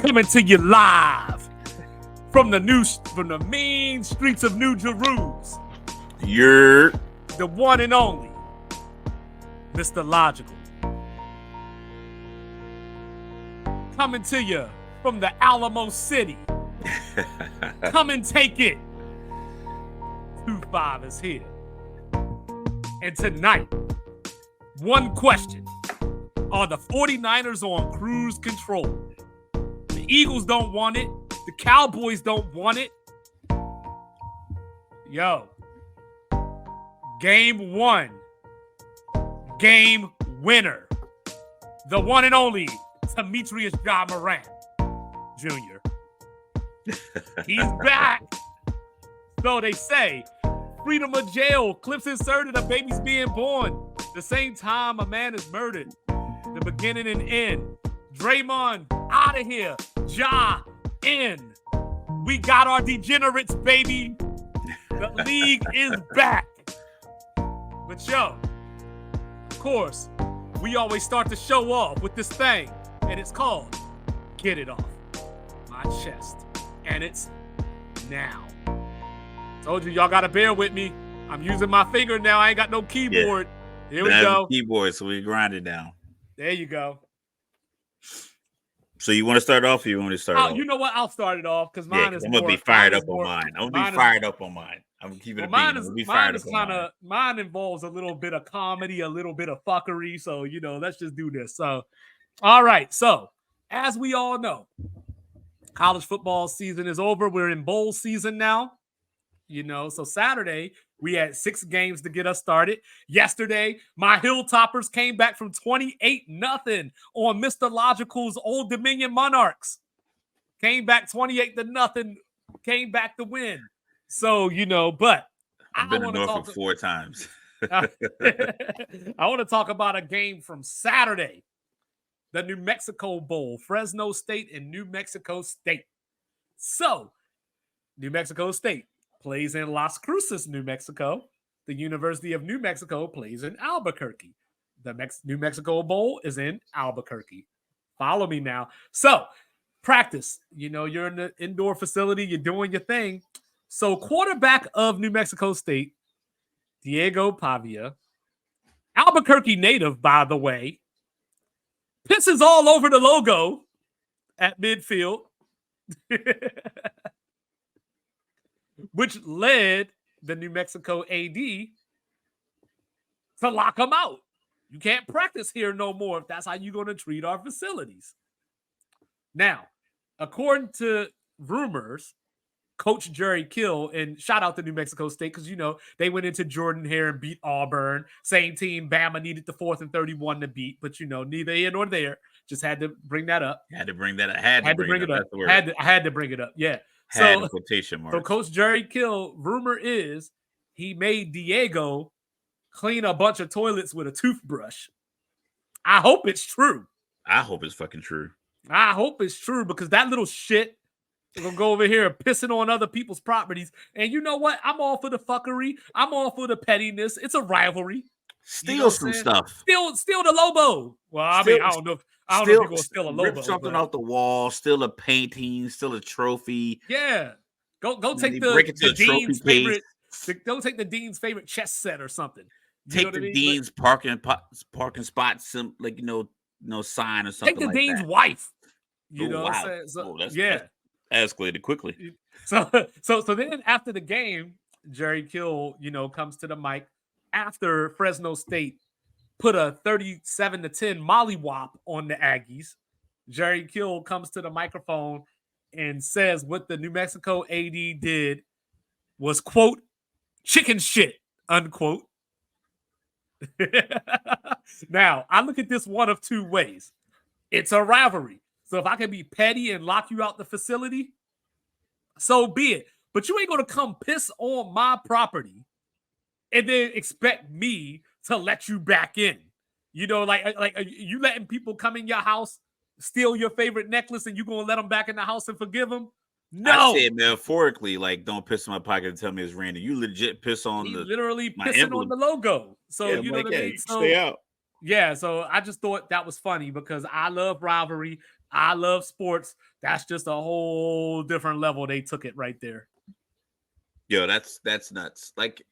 Coming to you live from the mean streets of New Jerusalem. You're the one and only Mr. Logical. Coming to you from the Alamo City. Come and take it. 2-5 is here. And tonight, one question. Are the 49ers on cruise control? The Eagles don't want it. The Cowboys don't want it. Yo. Game 1. Game winner. The one and only Demetrius John Morant Jr. He's back. So they say. Freedom of jail. Clips inserted. A baby's being born. The same time a man is murdered. The beginning and end. Draymond out of here. Ja in. We got our degenerates, baby. The league is back. But yo, of course, we always start the show off with this thing, and it's called Get It Off My Chest. And it's now. Told you, y'all gotta bear with me. I'm using my finger now. I ain't got no keyboard. Here we go. Keyboard, so we grind it down. There you go. So you want to start off, or you want to start off? You know what? I'll start it off because mine is. I'm gonna be fired up on mine. I'm gonna be fired up on mine. I'm keeping it. Mine involves a little bit of comedy, a little bit of fuckery. So let's just do this. So, all right. So, as we all know, college football season is over. We're in bowl season now. So Saturday we had 6 games to get us started. Yesterday, my Hilltoppers came back from 28-0 on Mr. Logical's Old Dominion Monarchs. Came back 28-0. Came back to win. So, but I've been in Norfolk 4 times. I want to talk about a game from Saturday. The New Mexico Bowl, Fresno State and New Mexico State. So, New Mexico State plays in Las Cruces, New Mexico. The University of New Mexico plays in Albuquerque. The New Mexico Bowl is in Albuquerque. Follow me now. So, practice. You're in the indoor facility. You're doing your thing. So, quarterback of New Mexico State, Diego Pavia, Albuquerque native, by the way, pisses all over the logo at midfield. Which led the New Mexico AD to lock him out. You can't practice here no more if that's how you're going to treat our facilities. Now, according to rumors, Coach Jerry Kill, and shout out to New Mexico State because, they went into Jordan-Hare and beat Auburn. Same team, Bama needed the 4th and 31 to beat, but, neither here nor there. Just had to bring that up. Had to bring it up. I had to bring it up. Yeah. So, quotation marks. So Coach Jerry Kill, rumor is he made Diego clean a bunch of toilets with a toothbrush. I hope it's true. I hope it's fucking true. I hope it's true because that little shit is going to go over here pissing on other people's properties. And you know what? I'm all for the fuckery. I'm all for the pettiness. It's a rivalry. Steal some stuff. Steal the Lobo. Well, I don't know if you're going to steal a Lobo. Rip something off the wall, steal a painting, steal a trophy. Yeah. Go take the dean's favorite. Go take the dean's favorite chess set or something. Take the dean's parking spot, sign or something. Take the dean's wife. You know what I'm saying? So, that escalated quickly. So then after the game, Jerry Kill, comes to the mic after Fresno State put a 37-10 mollywop on the Aggies. Jerry Kill comes to the microphone and says what the New Mexico AD did was, quote, chicken shit, unquote. Now, I look at this one of 2 ways. It's a rivalry. So if I can be petty and lock you out the facility, so be it. But you ain't going to come piss on my property and then expect me to let you back in. Like you letting people come in your house, steal your favorite necklace, and you going to let them back in the house and forgive them? No. I said metaphorically, like, don't piss in my pocket and tell me it's random. You legit piss on literally pissing emblem on the logo. So, what I mean? Stay out. Yeah, so I just thought that was funny because I love rivalry. I love sports. That's just a whole different level. They took it right there. Yo, that's nuts. Like,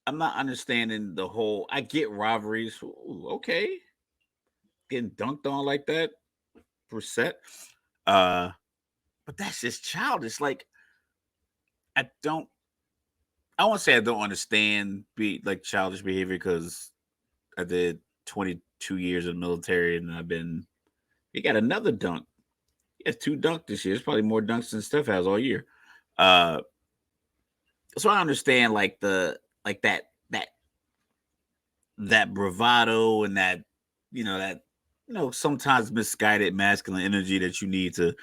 I'm not understanding the whole. I get rivalries. Ooh, okay, getting dunked on like that, percent. Uh, but that's just childish. Like, I don't. I won't say I don't understand be like childish behavior because I did 22 years in the military and I've been. He got another dunk. He has 2 dunks this year. It's probably more dunks than Steph has all year. Uh, so I understand like the like that bravado and that that sometimes misguided masculine energy that you need to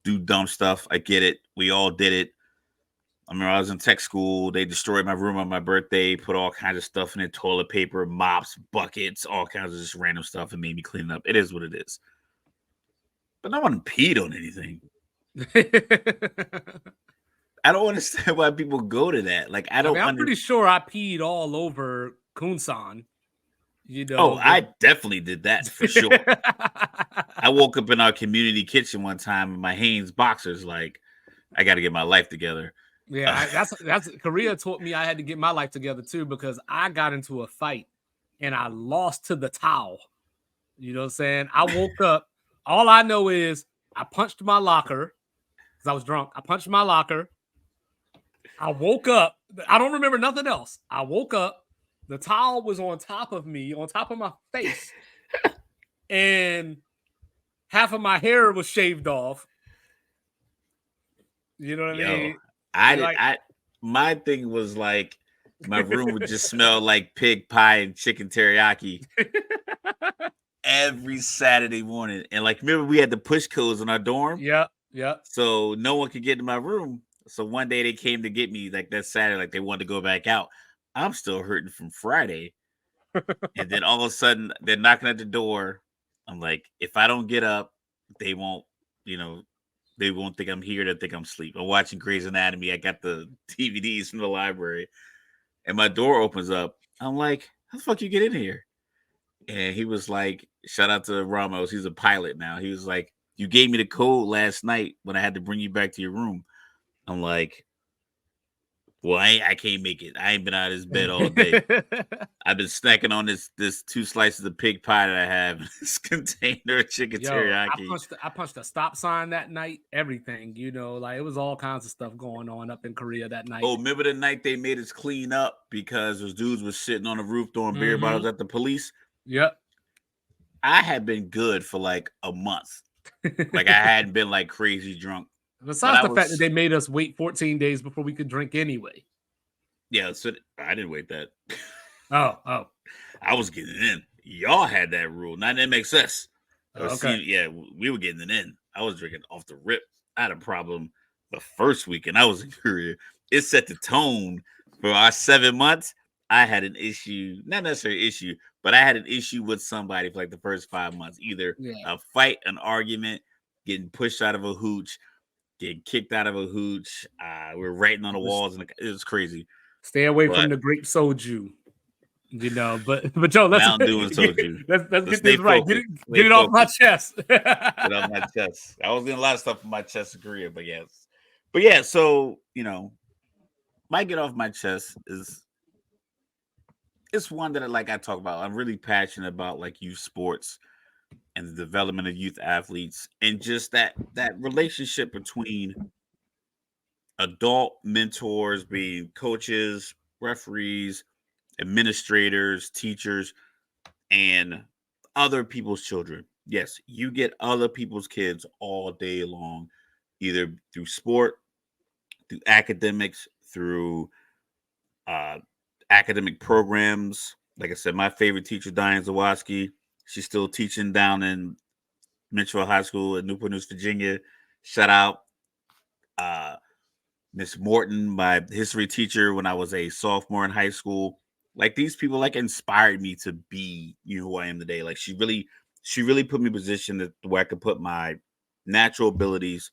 do dumb stuff. I get it. We all did it. I remember I was in tech school. They destroyed my room on my birthday, put all kinds of stuff in it, toilet paper, mops, buckets, all kinds of just random stuff, and made me clean it up. It is what it is. But no one peed on anything. I don't understand why people go to that. Like, I I mean, don't I'm under. pretty sure I peed all over Kunsan, Oh, but I definitely did that for sure. I woke up in our community kitchen one time in my Hanes boxers, like, I got to get my life together. yeah, that's Korea taught me I had to get my life together too because I got into a fight and I lost to the towel. You know what I'm saying? I woke up. All I know is I punched my locker because I was drunk. I punched my locker. I woke up. I don't remember nothing else. I woke up. The towel was on top of me, on top of my face, and half of my hair was shaved off. You know what I Yo, mean? I did. Like, My thing was like, my room would just smell like pig pie and chicken teriyaki every Saturday morning. And like, remember we had the push codes in our dorm, yep, yep. so no one could get in my room. So one day they came to get me, like that Saturday, like they wanted to go back out. I'm still hurting from Friday, and then all of a sudden they're knocking at the door. I'm like, if I don't get up, they won't, you know, they won't think I'm here. They think I'm asleep. I'm watching Grey's Anatomy. I got the DVDs from the library, and my door opens up. I'm like, how the fuck you get in here? And he was like, shout out to Ramos. He's a pilot now. He was like, you gave me the code last night when I had to bring you back to your room. I'm like, well, I can't make it. I ain't been out of this bed all day. I've been snacking on this 2 slices of pig pie that I have in this container of chicken Yo, teriyaki. I punched a stop sign that night. Everything, like it was all kinds of stuff going on up in Korea that night. Oh, remember the night they made us clean up because those dudes was sitting on the roof throwing beer bottles at the police? Yep. I had been good for like a month. Like, I hadn't been like crazy drunk. But Besides I the fact that was, they made us wait 14 days before we could drink anyway. yeah, so I didn't wait that. Oh. I was getting it in. Y'all had that rule, not in MXS. Or Okay. yeah, we were getting it in. I was drinking off the rip. I had a problem the first weekend I was in Korea. It set the tone for our 7 months. I had an issue, not necessarily issue, but I had an issue with somebody for like the first 5 months. Either Yeah. a fight, an argument, getting pushed out of a hooch, getting kicked out of a hooch. We're writing on the walls, and it was crazy. Stay away But from the grape soju. But Joe, let's Mountain Dew and soju. let's So get stay this right. focused. Stay Get it off my focused. chest. Get off my chest. I was getting a lot of stuff from my chest in Korea, but yes. But yeah, so my get off my chest is it's one that I talk about. I'm really passionate about like youth sports and the development of youth athletes and just that relationship between adult mentors, being coaches, referees, administrators, teachers, and other people's children. Yes, you get other people's kids all day long, either through sport, through academics, through uh, academic programs. Like I said, my favorite teacher, Diane Zawadzki, she's still teaching down in Mitchell High School in Newport News, Virginia. Shout out. Uh, Miss Morton, my history teacher when I was a sophomore in high school. Like these people like inspired me to be who I am today. Like she really put me in a position where I could put my natural abilities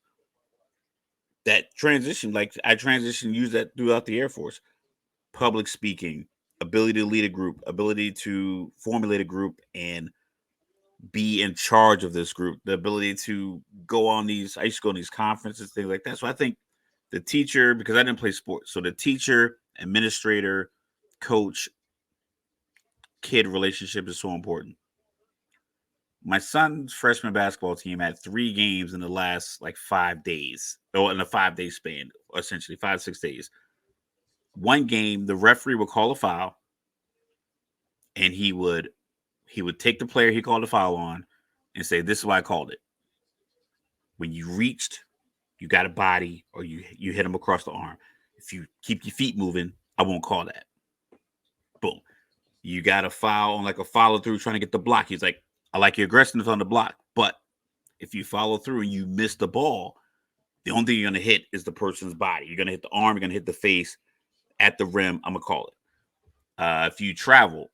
that transition. Like I transitioned, use that throughout the Air Force. Public speaking, ability to lead a group, ability to formulate a group and be in charge of this group, the ability to go on these. I used to go on these conferences, things like that. So I think the teacher, because I didn't play sports, so the teacher, administrator, coach, kid relationship is so important. My son's freshman basketball team had 3 games in the last like 5 days, or in a 5 day span, essentially 5, 6 days. One game, the referee would call a foul, and he would take the player he called a foul on, and say, "This is why I called it. When you reached, you got a body, or you hit him across the arm. If you keep your feet moving, I won't call that." Boom. You got a foul on like a follow through trying to get the block. He's like, "I like your aggressiveness on the block, but if you follow through and you miss the ball, the only thing you're gonna hit is the person's body. You're gonna hit the arm, you're gonna hit the face at the rim. I'm gonna call it. If you travel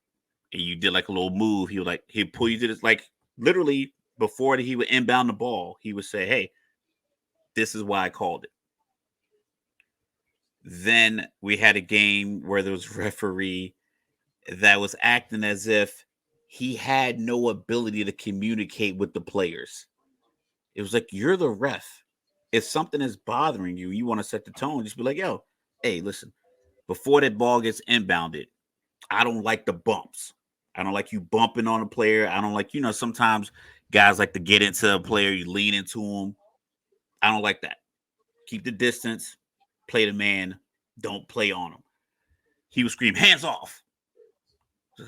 and you did like a little move, he'd pull you to this, like literally before he would inbound the ball, he would say, "Hey, this is why I called it." Then we had a game where there was a referee that was acting as if he had no ability to communicate with the players. It was like, you're the ref. If something is bothering you, you want to set the tone, just be like, "Yo, hey, listen, before that ball gets inbounded, I don't like the bumps. I don't like you bumping on a player. I don't like, sometimes guys like to get into a player, you lean into him. I don't like that. Keep the distance, play the man, don't play on him." He would scream, "Hands off."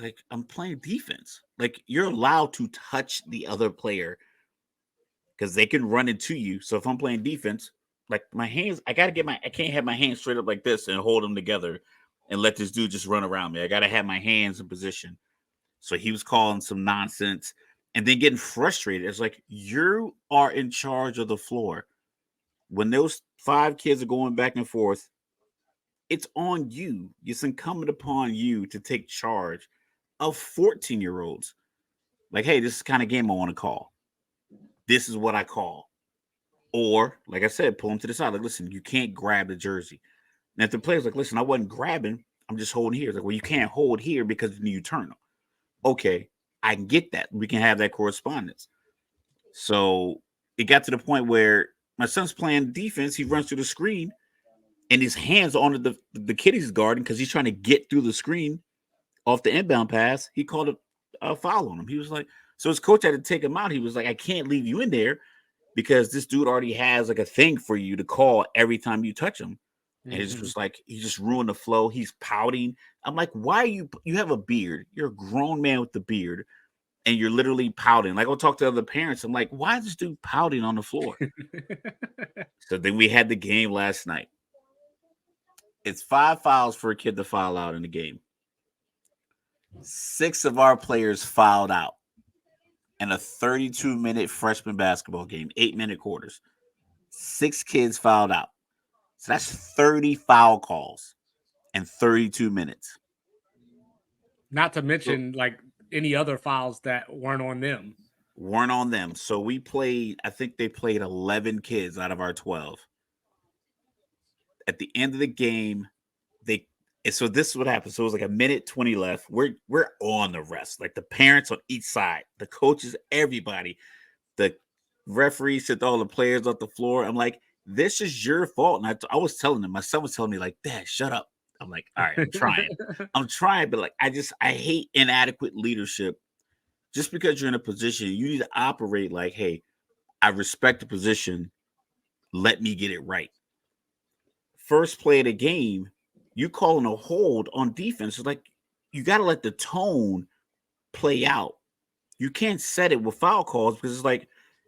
Like, I'm playing defense. Like, you're allowed to touch the other player because they can run into you. So if I'm playing defense, like my hands, I can't have my hands straight up like this and hold them together and let this dude just run around me. I gotta have my hands in position. So he was calling some nonsense and then getting frustrated. It's like, you are in charge of the floor. When those 5 kids are going back and forth, it's on you. It's incumbent upon you to take charge of 14-year-olds. Like, hey, this is the kind of game I want to call. This is what I call. Or, like I said, pull them to the side. Like, listen, you can't grab the jersey. And if the player's like, "Listen, I wasn't grabbing, I'm just holding here." It's like, "Well, you can't hold here because then you turn them." Okay, I can get that. We can have that correspondence. So it got to the point where my son's playing defense. He runs through the screen and his hands on the kid he's guarding because he's trying to get through the screen off the inbound pass. He called a foul on him. He was like, so his coach had to take him out. He was like, "I can't leave you in there because this dude already has like a thing for you to call every time you touch him." And it just was like, he just ruined the flow. He's pouting. I'm like, why are you have a beard? You're a grown man with the beard. And you're literally pouting. Like, I'll talk to other parents. I'm like, why is this dude pouting on the floor? So then we had the game last night. It's 5 fouls for a kid to foul out in the game. 6 of our players fouled out in a 32-minute freshman basketball game, 8-minute quarters. 6 kids fouled out. So that's 30 foul calls in 32 minutes. Not to mention like any other fouls that weren't on them. So we played, I think they played 11 kids out of our 12. At the end of the game, so this is what happened. So it was like a minute 20 left. We're on the rest. Like, the parents on each side, the coaches, everybody. The referee sent all the players off the floor. I'm like, this is your fault. And I was telling them, my son was telling me, like, "Dad, shut up." I'm like, all right, I'm trying. But like, I hate inadequate leadership. Just because you're in a position, you need to operate like, "Hey, I respect the position. Let me get it right." First play of the game, you calling a hold on defense. It's like, you got to let the tone play out. You can't set it with foul calls because it's like,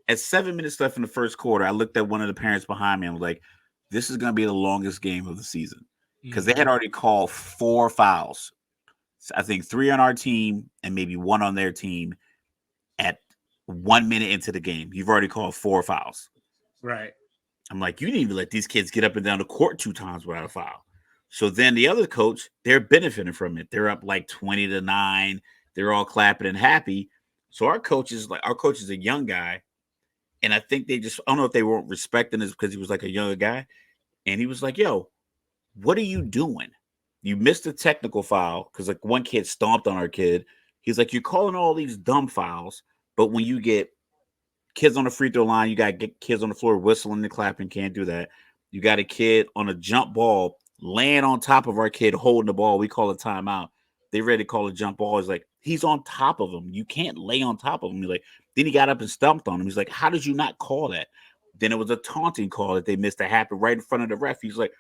at 7 minutes left in the first quarter, I looked at one of the parents behind me and was like, this is going to be the longest game of the season because they had already called 4 fouls. I think 3 on our team and maybe 1 on their team at 1 minute into the game. You've already called 4 fouls. Right. I'm like, you didn't even let these kids get up and down the court 2 times without a foul. So then the other coach, they're benefiting from it. They're up like 20-9. They're all clapping and happy. So our coach is a young guy. And I think I don't know if they weren't respecting this because he was like a younger guy. And he was like, "Yo, what are you doing? you missed a technical foul because like one kid stomped on our kid. He's like, you're calling all these dumb fouls, but when you get kids on the free throw line, you got to get kids on the floor whistling and clapping. Can't do that. You got a kid on a jump ball laying on top of our kid holding the ball. We call a timeout. They ready to call a jump ball. He's like, he's on top of him. You can't lay on top of him. He's like, then he got up and stumped on him. He's like, how did you not call that? Then it was a taunting call that they missed to happen right in front of the ref. He's like,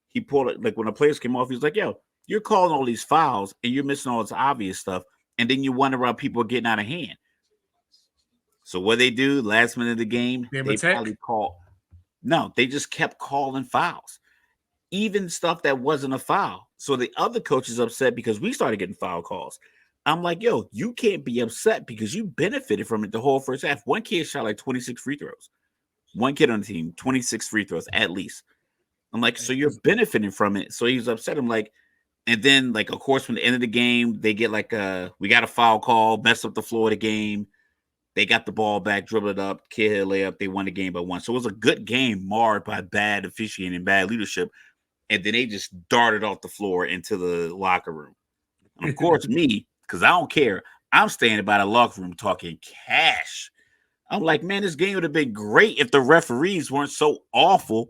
he pulled it like when the players came off. He's like, yo, you're calling all these fouls and you're missing all this obvious stuff. And then you wonder why people are getting out of hand. So what they do last minute of the game, they probably call. No, they just kept calling fouls, even stuff that wasn't a foul. So the other coach is upset because we started getting foul calls. I'm like, yo, you can't be upset because you benefited from it the whole first half. One kid shot like 26 free throws. One kid on the team, 26 free throws at least. I'm like, so you're benefiting from it. So he's upset. I'm like, and then like, of course, when the end of the game, they get like we got a foul call, mess up the floor of the game. They got the ball back, dribbled it up, kid hit a layup. They won the game by one. So it was a good game marred by bad officiating and bad leadership. And then they just darted off the floor into the locker room. And of course, me, because I don't care, I'm standing by the locker room talking cash. I'm like, man, this game would have been great if the referees weren't so awful.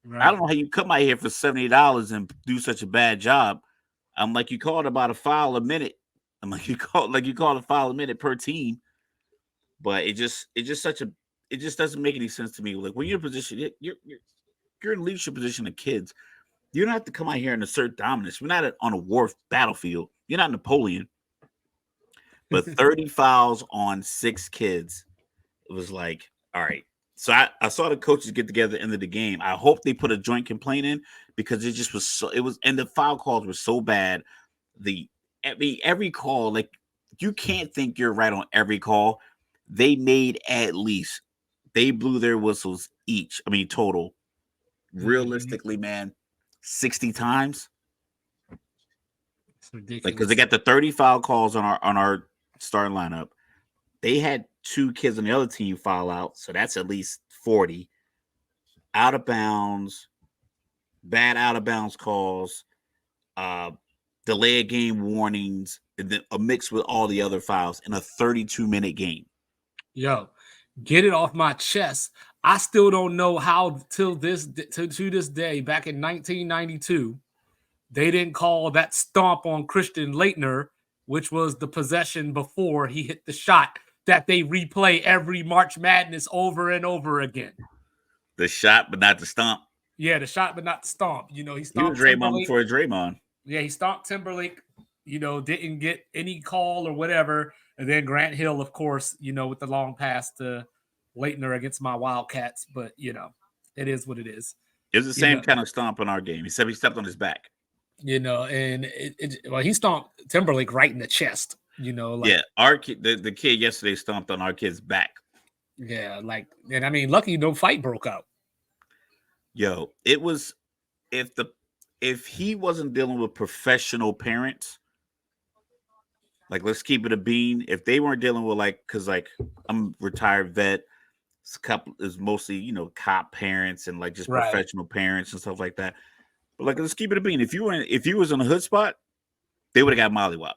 Right. I don't know how you come out here for $70 and do such a bad job. I'm like, you called about a foul a minute. I'm like, you called a foul a minute per team. But it just doesn't make any sense to me. Like when you're in a position, you're in a leadership position of kids. You don't have to come out here and assert dominance. We're not on a war battlefield. You're not Napoleon. But 30 fouls on 6 kids. It was like, all right. So I saw the coaches get together at the end of the game. I hope they put a joint complaint in because it just was and the foul calls were so bad. Every call, like you can't think you're right on every call. They made they blew their whistles each. I mean, total. Realistically, man, 60 times. It's ridiculous. Like, because they got the 30 foul calls on our starting lineup. They had 2 kids on the other team foul out, so that's at least 40. Out of bounds, bad out of bounds calls, delay game warnings, and then a mix with all the other fouls in a 32-minute game. Yo, get it off my chest. I still don't know how to this day, back in 1992, they didn't call that stomp on Christian Laettner, which was the possession before he hit the shot that they replay every March Madness over and over again. The shot, but not the stomp. Yeah, the shot, but not the stomp. You know, he stomped Draymond before Draymond. Yeah, he stomped Timberlake. You know, didn't get any call or whatever. And then Grant Hill, of course, you know, with the long pass to Laettner against my Wildcats. But, you know, it is what it is. It was the same kind of stomp in our game. Except he stepped on his back. You know, and he stomped Timberlake right in the chest. You know, like, yeah, our kid, the kid yesterday stomped on our kid's back. Yeah, like, and I mean, lucky no fight broke out. Yo, it was if he wasn't dealing with professional parents, like let's keep it a bean. If they weren't dealing with because I'm a retired vet, it's a couple is mostly cop parents and like just professional parents and stuff like that. But like let's keep it a bean. If you was in a hood spot, they would have got mollywopped.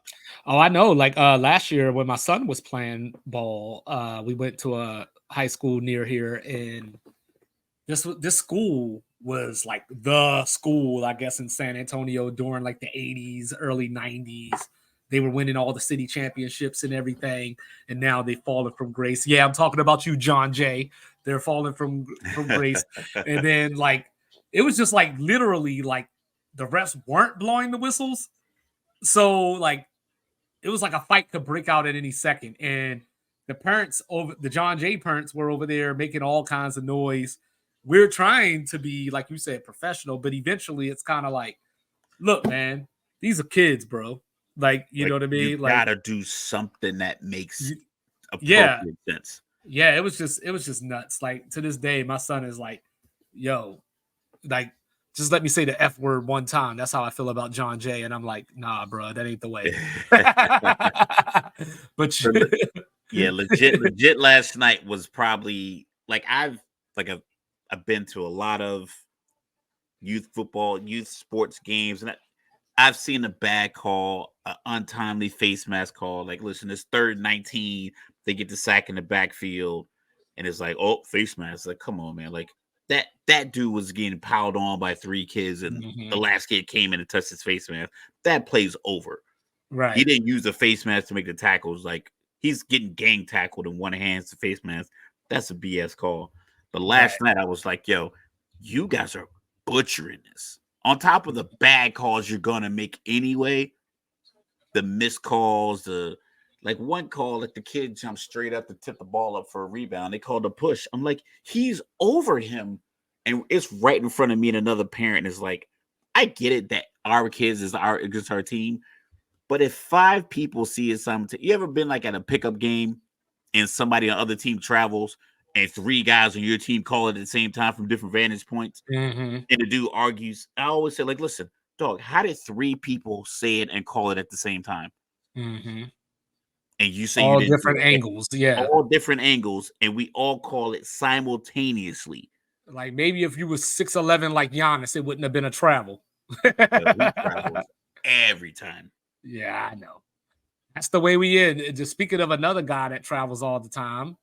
Oh, I know. Like last year when my son was playing ball, we went to a high school near here, and this school was like the school, I guess, in San Antonio during like the 80s, early 90s. They were winning all the city championships and everything, and now they've fallen from grace. Yeah, I'm talking about you, John Jay. They're falling from grace. And then like it was just like literally like the refs weren't blowing the whistles. So like it was like a fight could break out at any second. And the John Jay parents were over there making all kinds of noise. We're trying to be, like you said, professional, but eventually it's kind of like, look, man, these are kids, bro. Like, you know what I mean? You gotta do something that makes appropriate sense. Yeah, it was just nuts. Like to this day, my son is like, yo, like, just let me say the F word one time. That's how I feel about John Jay. And I'm like, nah, bro, that ain't the way. But yeah, legit last night was probably like I've been to a lot of youth football, youth sports games, and I've seen a bad call, an untimely face mask call. Like, listen, it's 3rd and 19. They get the sack in the backfield, and it's like, oh, face mask. Like, come on, man. Like that dude was getting piled on by 3 kids, and the last kid came in and touched his face mask. That play's over. Right. He didn't use the face mask to make the tackles. Like, he's getting gang tackled in one hand, the face mask. That's a BS call. But last night I was like, yo, you guys are butchering this. On top of the bad calls you're gonna make anyway, the missed calls, the like one call, like the kid jumped straight up to tip the ball up for a rebound. They called a push. I'm like, he's over him, and it's right in front of me, and another parent is like, I get it that our kids is against our team, but if 5 people see it simultaneously, you ever been like at a pickup game and somebody on the other team travels and 3 guys on your team call it at the same time from different vantage points, and the dude argues? I always say, like, listen, dog, how did 3 people say it and call it at the same time? And you say all you didn't different angles, all different angles, and we all call it simultaneously. Like maybe if you was 6'11" like Giannis, it wouldn't have been a travel. He travels every time. Yeah, I know. That's the way we is. Just speaking of another guy that travels all the time.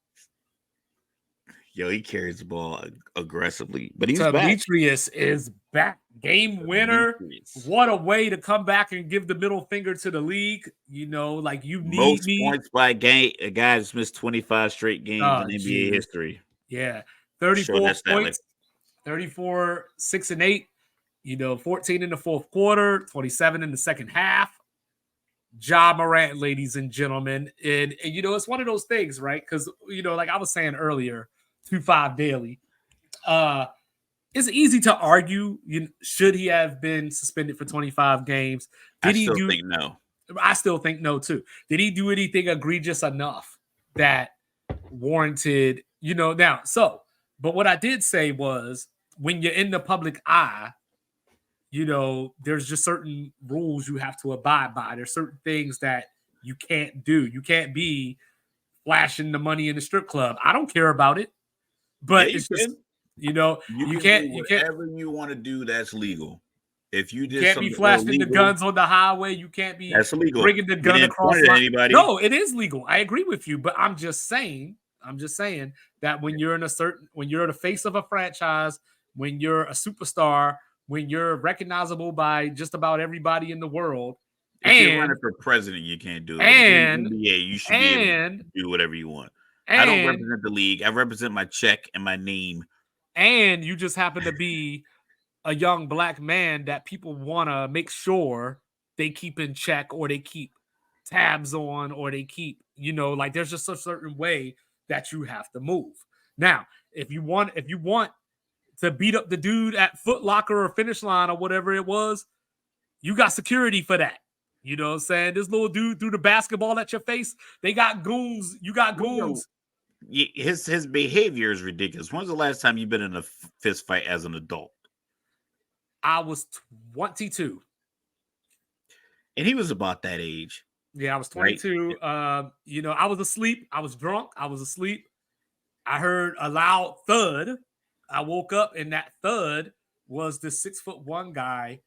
Yo, he carries the ball aggressively, but he's Demetrius is back. Game winner. What a way to come back and give the middle finger to the league. You know, like you need most points by game. A guy's missed 25 straight games in NBA history. Yeah, 34 points, 34, 6 and 8. You know, 14 in the fourth quarter, 27 in the second half. Ja Morant, ladies and gentlemen, and you know it's one of those things, right? Because you know, like I was saying earlier, 2-5 daily. It's easy to argue. Should he have been suspended for 25 games? I still think no. I still think no too. Did he do anything egregious enough that warranted? You know, now so. But what I did say was, when you're in the public eye, you know, there's just certain rules you have to abide by. There's certain things that you can't do. You can't be flashing the money in the strip club. I don't care about it, but it's just, you know, you can't do whatever you want to do. That's legal. If you just can't be flashing the guns on the highway, you can't be bringing the gun across anybody. No, it is legal. I agree with you, but I'm just saying that when you're when you're the face of a franchise, when you're a superstar, when you're recognizable by just about everybody in the world, if you're running for president, you can't do it. And NBA, you should be able to do whatever you want. I don't represent the league. I represent my check and my name. And you just happen to be a young black man that people want to make sure they keep in check, or they keep tabs on, or they keep, you know, like there's just a certain way that you have to move. Now, if you want to beat up the dude at Foot Locker or Finish Line or whatever it was, you got security for that. You know what I'm saying? This little dude threw the basketball at your face. They got goons. You got goons. His behavior is ridiculous. When's the last time you've been in a fist fight as an adult? I was 22. And he was about that age. Yeah, I was 22. Right? You know, I was asleep. I was drunk. I was asleep. I heard a loud thud. I woke up, and that thud was the 6'1" guy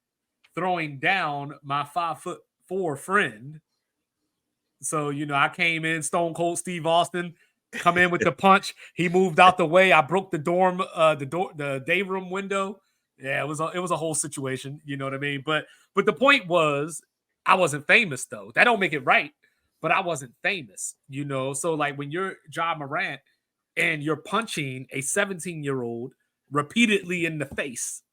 throwing down my 5'4" friend. So, you know, I came in Stone Cold Steve Austin, come in with the punch. He moved out the way. I broke the the day room window. Yeah, it was a whole situation. You know what I mean? But the point was, I wasn't famous though. That don't make it right. But I wasn't famous, you know. So like when you're Ja Morant and you're punching a 17-year-old repeatedly in the face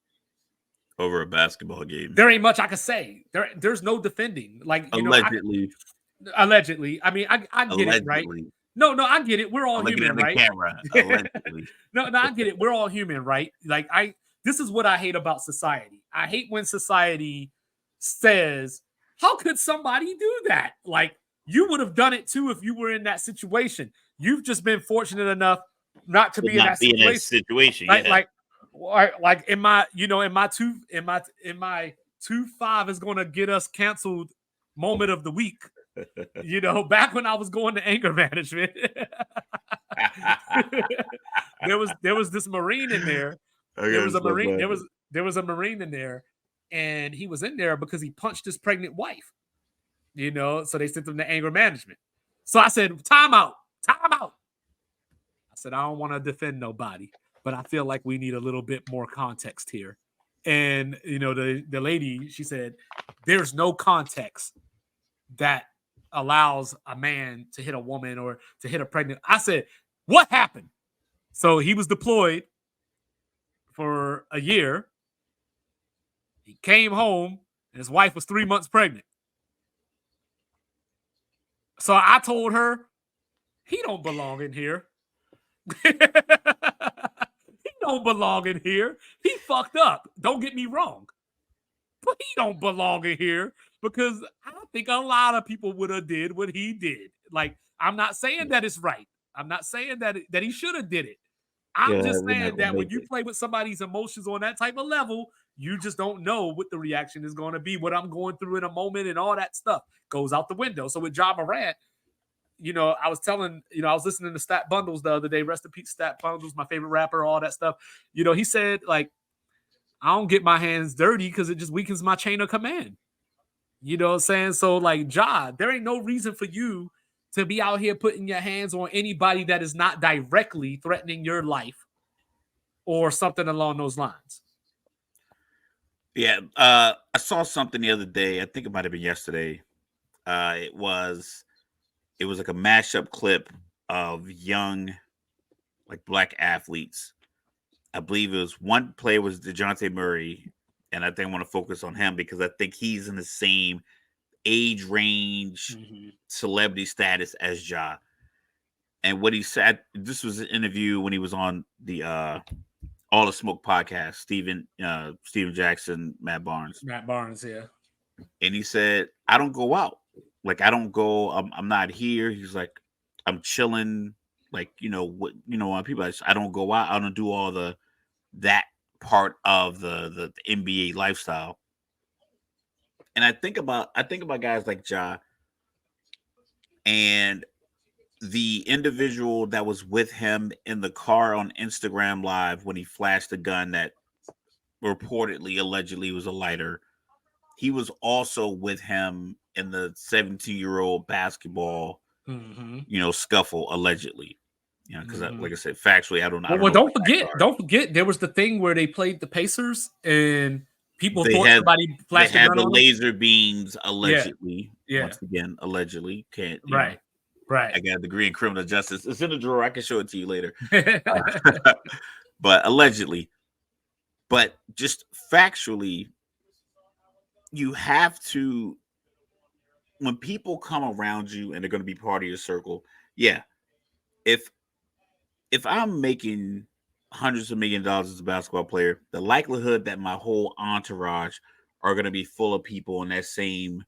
over a basketball game, there ain't much I could say. There's no defending. Like, you allegedly. I mean, I get it, right? No, I get it. We're all human, right? No, I get it. We're all human, right? Like this is what I hate about society. I hate when society says, how could somebody do that? Like, you would have done it too if you were in that situation. You've just been fortunate enough not to be in that situation. Right? Yeah. Like in my 2-5 is going to get us canceled moment of the week. You know, back when I was going to anger management, there was this Marine in there. There was a Marine in there and he was in there because he punched his pregnant wife. So they sent him to anger management. So I said, time out. I said, I don't want to defend nobody, but I feel like we need a little bit more context here. And the lady, she said, there's no context that allows a man to hit a woman or to hit a pregnant. I said, what happened? So he was deployed for a year. He came home and his wife was 3 months pregnant. So I told her, he don't belong in here. He don't belong in here. He fucked up. Don't get me wrong. But he don't belong in here because I think a lot of people would have did what he did. Like, I'm not saying that it's right. I'm not saying that he should have did it. I'm just saying that when you play with somebody's emotions on that type of level, you just don't know what the reaction is going to be, what I'm going through in a moment, and all that stuff goes out the window. So with Ja Morant, I was I was listening to Stat Bundles the other day. Rest in peace, Stat Bundles, my favorite rapper, all that stuff. He said, like, I don't get my hands dirty because it just weakens my chain of command. You know what I'm saying? So, like, Ja, there ain't no reason for you to be out here putting your hands on anybody that is not directly threatening your life or something along those lines. Yeah, I saw something the other day. I think it might have been yesterday. It was like a mashup clip of young, like, black athletes. I believe it was one player was DeJounte Murray, and I think I want to focus on him because I think he's in the same age range, celebrity status as Ja. And what he said, this was an interview when he was on the All the Smoke podcast, Steven Jackson, Matt Barnes, yeah. And he said, I don't go out. Like, I don't go, I'm not here. He's like, I'm chilling. Like, when people, I don't go out. I don't do all that part of the NBA lifestyle. And I think about guys like Ja and the individual that was with him in the car on Instagram Live when he flashed the gun that reportedly, allegedly was a lighter. He was also with him in the 17-year-old basketball, scuffle, allegedly. Because like I said, factually, I don't know. Well, don't forget, there was the thing where they played the Pacers and people thought somebody flashed the gun on laser beams, allegedly. Yeah. Once again, allegedly. Can't right. I got a degree in criminal justice. It's in the drawer. I can show it to you later. But allegedly. But just factually, you have to, when people come around you and they're going to be part of your circle, yeah. If I'm making hundreds of $millions as a basketball player, the likelihood that my whole entourage are going to be full of people in that same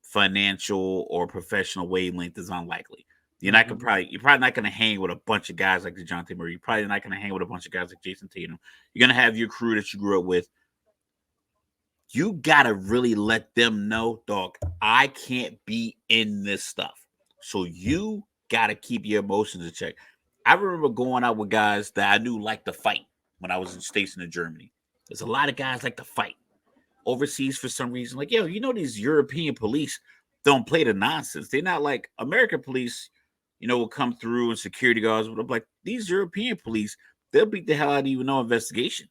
financial or professional wavelength is unlikely. You're probably not going to hang with a bunch of guys like DeJounte Murray. You're probably not going to hang with a bunch of guys like Jason Tatum. You're going to have your crew that you grew up with. You got to really let them know, dog, I can't be in this stuff. So you got to keep your emotions in check. I remember going out with guys that I knew liked to fight when I was stationed in Germany. There's a lot of guys like to fight overseas for some reason. Like, these European police don't play the nonsense. They're not like American police, will come through and security guards. But I'm like, these European police, they'll beat the hell out of you with no investigation.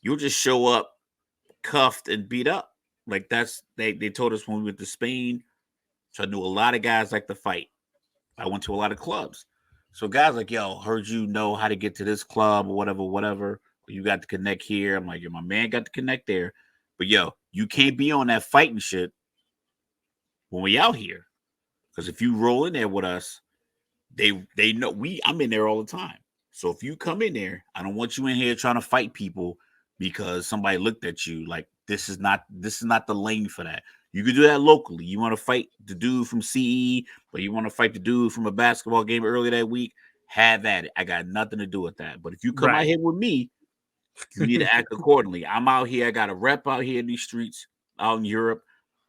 You'll just show up cuffed and beat up. Like, they told us when we went to Spain. So I knew a lot of guys like to fight. I went to a lot of clubs. So guys like, yo, heard you know how to get to this club or whatever. You got to connect here. I'm like, yo, my man got to connect there. But yo, you can't be on that fighting shit when we out here. Because if you roll in there with us, they know I'm in there all the time. So if you come in there, I don't want you in here trying to fight people because somebody looked at you like this is not the lane for that. You can do that locally. You want to fight the dude from CE, but you want to fight the dude from a basketball game earlier that week, have at it. I got nothing to do with that. But if you come out here with me, you need to act accordingly. I'm out here. I got a rep out here in these streets out in Europe.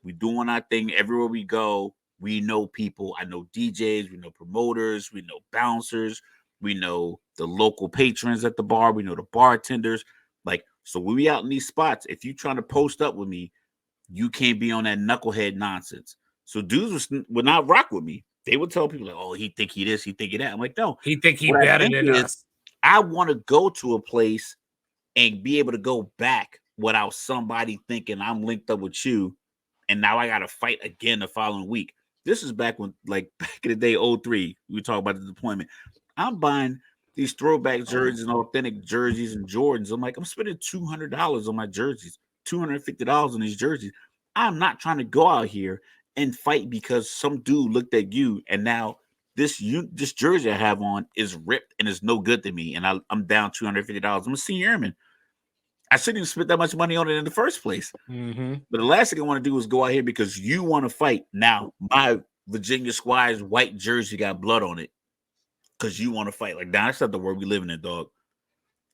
We doing our thing everywhere we go. We know people. I know DJs. We know promoters. We know bouncers. We know the local patrons at the bar. We know the bartenders. Like, So when we out in these spots, if you trying to post up with me, you can't be on that knucklehead nonsense. So dudes would not rock with me. They would tell people like, "Oh, he think he this, he think he that." I'm like, no. He think he What I better think than is, us. I want to go to a place and be able to go back without somebody thinking I'm linked up with you, and now I got to fight again the following week. This is back when, like back in the day, 03, we talk about the deployment. I'm buying these throwback jerseys and authentic jerseys and Jordans. I'm like, I'm spending $200 on my jerseys, $250 on these jerseys. I'm not trying to go out here and fight because some dude looked at you and now this jersey I have on is ripped and is no good to me, and I'm down $250. I'm a senior airman. I shouldn't even spend that much money on it in the first place. Mm-hmm. But the last thing I want to do is go out here because you want to fight. Now, my Virginia Squires white jersey got blood on it because you want to fight. Like, that's not the world we living in, dog.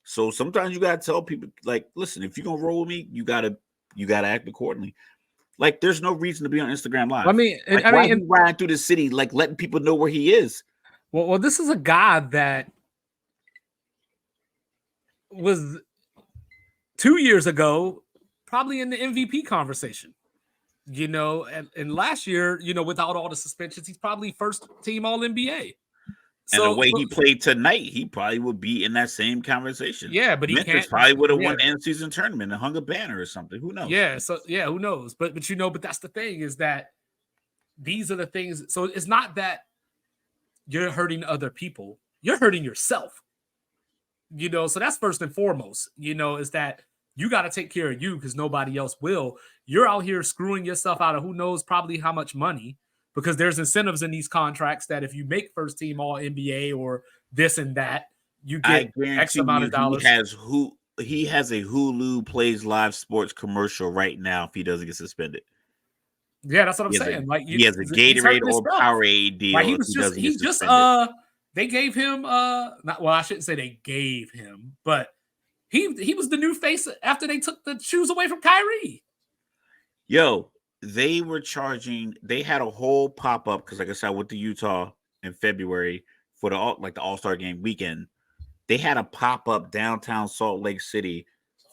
So sometimes you gotta tell people, like, listen, if you're gonna roll with me, you gotta act accordingly. Like, there's no reason to be on Instagram Live. Why he riding through the city, like letting people know where he is? Well, this is a guy that was 2 years ago probably in the MVP conversation. And last year, without all the suspensions, he's probably first team All NBA. And the way he played tonight, he probably would be in that same conversation. Yeah, but Memphis he can't. Probably would have won the end season tournament and hung a banner or something. Who knows? Yeah. So who knows? But that's the thing, is that these are the things. So it's not that you're hurting other people; you're hurting yourself. So that's first and foremost. Is that you got to take care of you because nobody else will. You're out here screwing yourself out of who knows probably how much money, because there's incentives in these contracts that if you make first team All NBA or this and that, you get X amount of dollars. He has a Hulu Plays Live Sports commercial right now if he doesn't get suspended. Yeah, that's what I'm saying. He has a Gatorade or Powerade deal. Like they gave him I shouldn't say they gave him, but he was the new face after they took the shoes away from Kyrie. Yo, they had a whole pop-up because, like I said, I went to Utah in February for the All-Star game weekend. They had a pop-up downtown Salt Lake City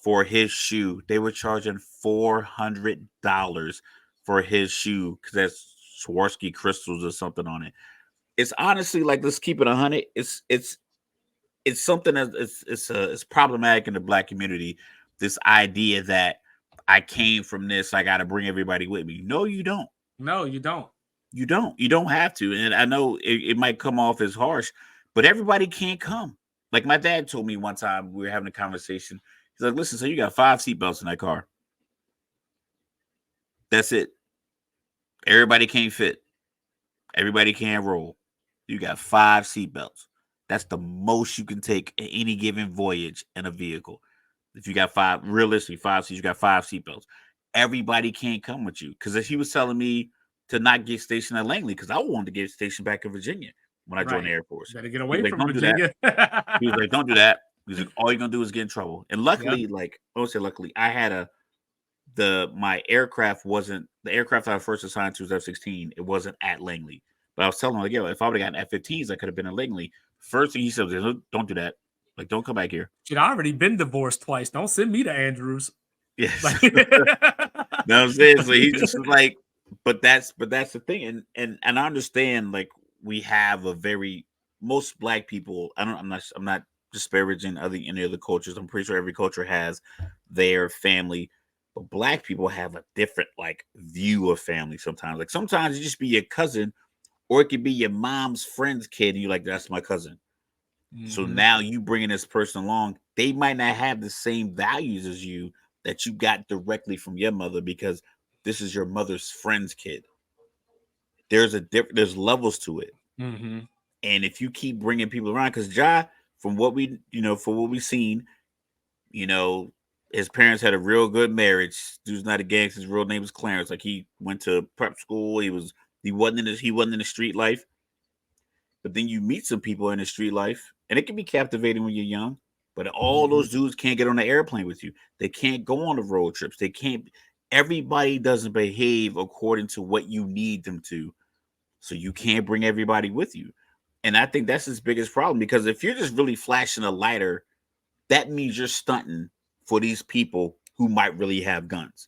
for his shoe. They were charging $400 for his shoe because that's Swarovski crystals or something on it. It's honestly, like, let's keep it 100. It's something that it's problematic in the Black community. This idea that I came from this, I got to bring everybody with me. No, you don't. No, you don't. You don't. You don't have to. And I know it might come off as harsh, but everybody can't come. Like my dad told me one time, we were having a conversation. He's like, "Listen, so you got 5 seatbelts in that car. That's it. Everybody can't fit. Everybody can't roll. You got 5 seatbelts. That's the most you can take in any given voyage in a vehicle. If you got 5 seats, you got 5 seatbelts. Everybody can't come with you." Because he was telling me to not get stationed at Langley because I wanted to get stationed back in Virginia when I joined the Air Force. Got to get away from Virginia. He was like, "Don't do that." He's like, "All you're gonna do is get in trouble." And luckily, I had my aircraft wasn't the aircraft I first assigned to was F-16. It wasn't at Langley. But I was telling him, like, yo, if I would have gotten F-15s, I could have been in Langley. First thing he said was, "Don't do that. Like, don't come back here." Shit, I already been divorced twice. Don't send me to Andrews. Yes. No, I'm saying, so he just was like, but that's the thing. And I understand, like, we have most Black people, I'm not disparaging any other cultures. I'm pretty sure every culture has their family. But Black people have a different, like, view of family sometimes. Like, sometimes it just be your cousin, or it could be your mom's friend's kid, and you're like, "That's my cousin." Mm-hmm. So now you bringing this person along, they might not have the same values as you that you got directly from your mother because this is your mother's friend's kid. There's levels to it. Mm-hmm. And if you keep bringing people around, because Ja, from what we've seen, his parents had a real good marriage. Dude's not a gangster. His real name was Clarence. Like, he went to prep school. He wasn't in the street life. But then you meet some people in the street life, and it can be captivating when you're young. But all those dudes can't get on the airplane with you. They can't go on the road trips. They can't. Everybody doesn't behave according to what you need them to. So you can't bring everybody with you. And I think that's his biggest problem, because if you're just really flashing a lighter, that means you're stunting for these people who might really have guns.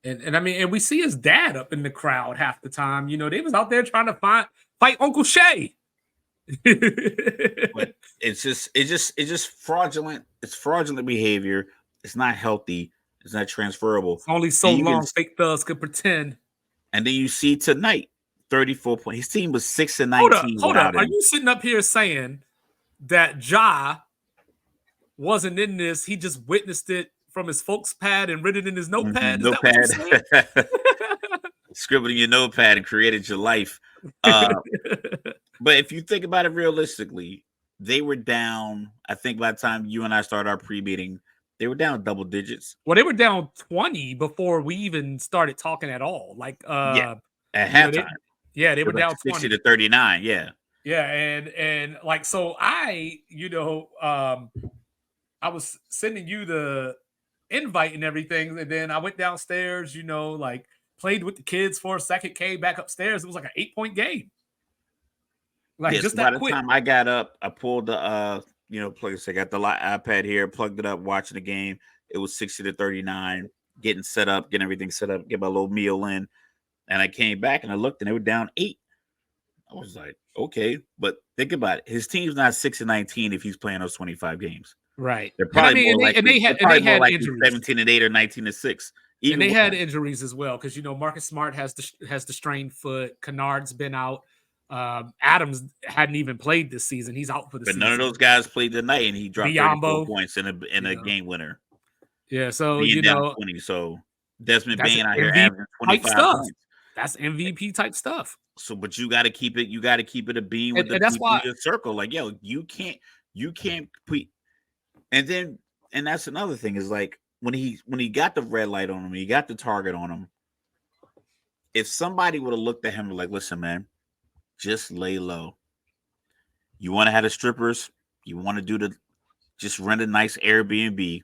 And I mean, and we see his dad up in the crowd half the time. You know, they was out there trying to fight Uncle Shay. But it's just fraudulent. It's fraudulent behavior. It's not healthy. It's not transferable. It's only so long fake thugs could pretend. And then you see tonight, 34 points. His team was 6-19. Hold up. Are you sitting up here saying that Ja wasn't in this? He just witnessed it from his folks' pad and written it in his notepad? Is that what you're saying? Scribbled in your notepad and created your life. But if you think about it realistically, they were down. I think by the time you and I started our pre-meeting, they were down double digits. Well, they were down 20 before we even started talking at all. Like, at halftime. They were down 60 to 39. Yeah. Yeah, and like so I was sending you the invite and everything, and then I went downstairs, like played with the kids for a second, came back upstairs. It was like an 8-point game. Like just by that quick. the time I got up, I pulled the place. I got the iPad here, plugged it up, watching the game. It was 60 to 39, getting everything set up, get my little meal in. And I came back and I looked and they were down 8. I was like, okay, but think about it. His team's not 6-19 if he's playing those 25 games. Right. They're probably more like they had injuries. 17-8 or 19-6. And they had injuries as well because Marcus Smart has the strained foot. Kennard's been out. Adams hadn't even played this season. He's out for the season. But none of those guys played tonight, and he dropped 34 points in a game winner. Yeah, so being down 20. So Desmond Bain out here averaging 25 points. That's MVP type stuff. So, but you got to keep it. You got to keep it a beam with the people in your circle. Like, yo, you can't. And that's another thing is like when he got the red light on him, he got the target on him. If somebody would have looked at him like, listen, man, just lay low. You want to have the strippers? You want to just rent a nice Airbnb?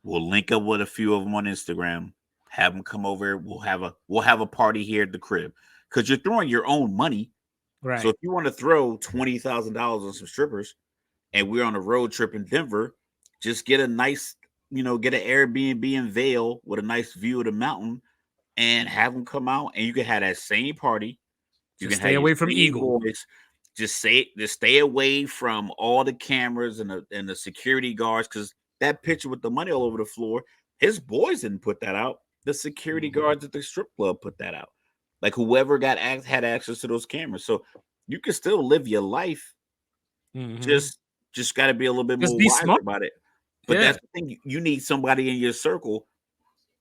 We'll link up with a few of them on Instagram. Have them come over. We'll have a party here at the crib because you're throwing your own money. Right. So if you want to throw $20,000 on some strippers, and we're on a road trip in Denver, just get a nice, get an Airbnb in Vail with a nice view of the mountain, and have them come out, and you can have that same party. You can stay away from Eagle. Boys. Just stay away from all the cameras and the security guards because that picture with the money all over the floor, his boys didn't put that out. The security guards at the strip club put that out. Like whoever had access to those cameras. So you can still live your life. Mm-hmm. Just got to be a little bit more wise about it. But that's the thing. You need somebody in your circle.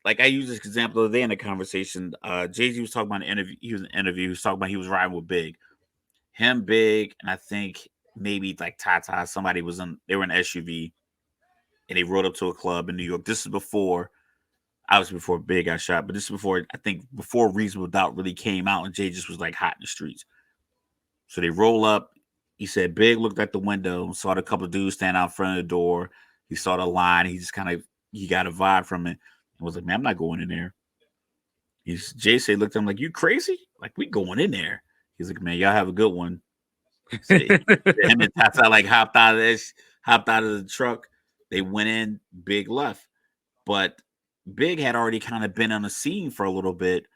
Like I used this example the other day in a conversation. Jay-Z was talking about an interview. He was in an interview. He was talking about he was riding with Big. Him, Big, and I think maybe like Tata, somebody they were in an SUV and they rode up to a club in New York. This is before Big got shot, but this is before Reasonable Doubt really came out and Jay just was like hot in the streets. So they roll up. He said Big looked at the window and saw a couple of dudes stand out in front of the door. He saw the line. He just he got a vibe from it and was like, man, I'm not going in there. Jay said, looked at him like, you crazy? Like, we going in there. He's like, man, y'all have a good one. So him and Tata like hopped out of the truck. They went in, Big left. But Big had already kind of been on the scene for a little bit.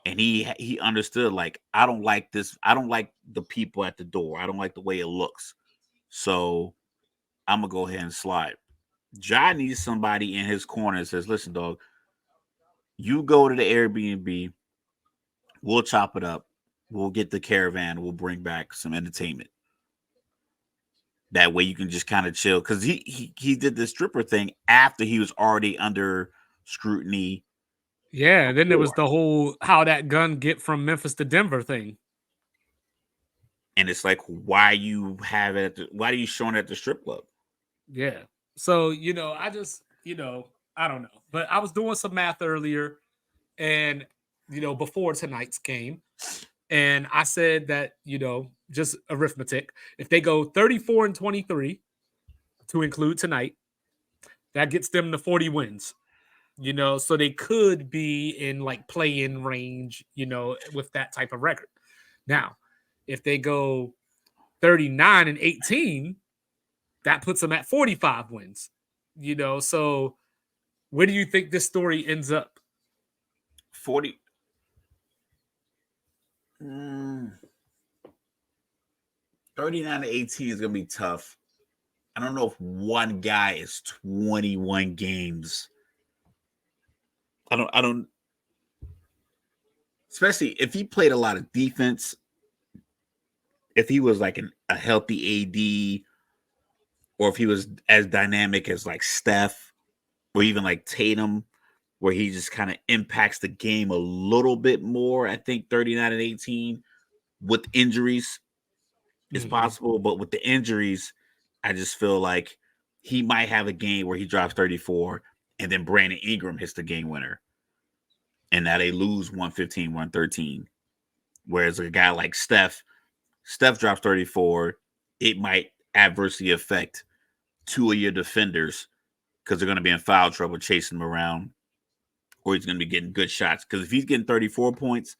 And he understood, like, I don't like this. I don't like the people at the door. I don't like the way it looks. So I'm going to go ahead and slide. Ja needs somebody in his corner that says, listen, dog, you go to the Airbnb. We'll chop it up. We'll get the caravan. We'll bring back some entertainment. That way you can just kind of chill. Because he did the stripper thing after he was already under scrutiny. Yeah, and then there was the whole how that gun get from Memphis to Denver thing. And it's like, why you have it? Why are you showing it at the strip club? Yeah. So, I just, I don't know. But I was doing some math earlier and, before tonight's game. And I said that, just arithmetic. If they go 34-23 to include tonight, that gets them to 40 wins. So they could be in like play-in range, with that type of record. Now, if they go 39-18, that puts them at 45 wins. So where do you think this story ends up? 40. 39-18 is gonna be tough. I don't know if one guy is 21 games. I don't. Especially if he played a lot of defense. If he was like a healthy AD, or if he was as dynamic as like Steph, or even like Tatum, where he just kind of impacts the game a little bit more. I think 39-18 with injuries is possible, but with the injuries, I just feel like he might have a game where he drops 34 and then Brandon Ingram hits the game winner. And now they lose 115, 113. Whereas a guy like Steph drops 34, it might adversely affect two of your defenders because they're going to be in foul trouble chasing him around, or he's going to be getting good shots. Because if he's getting 34 points,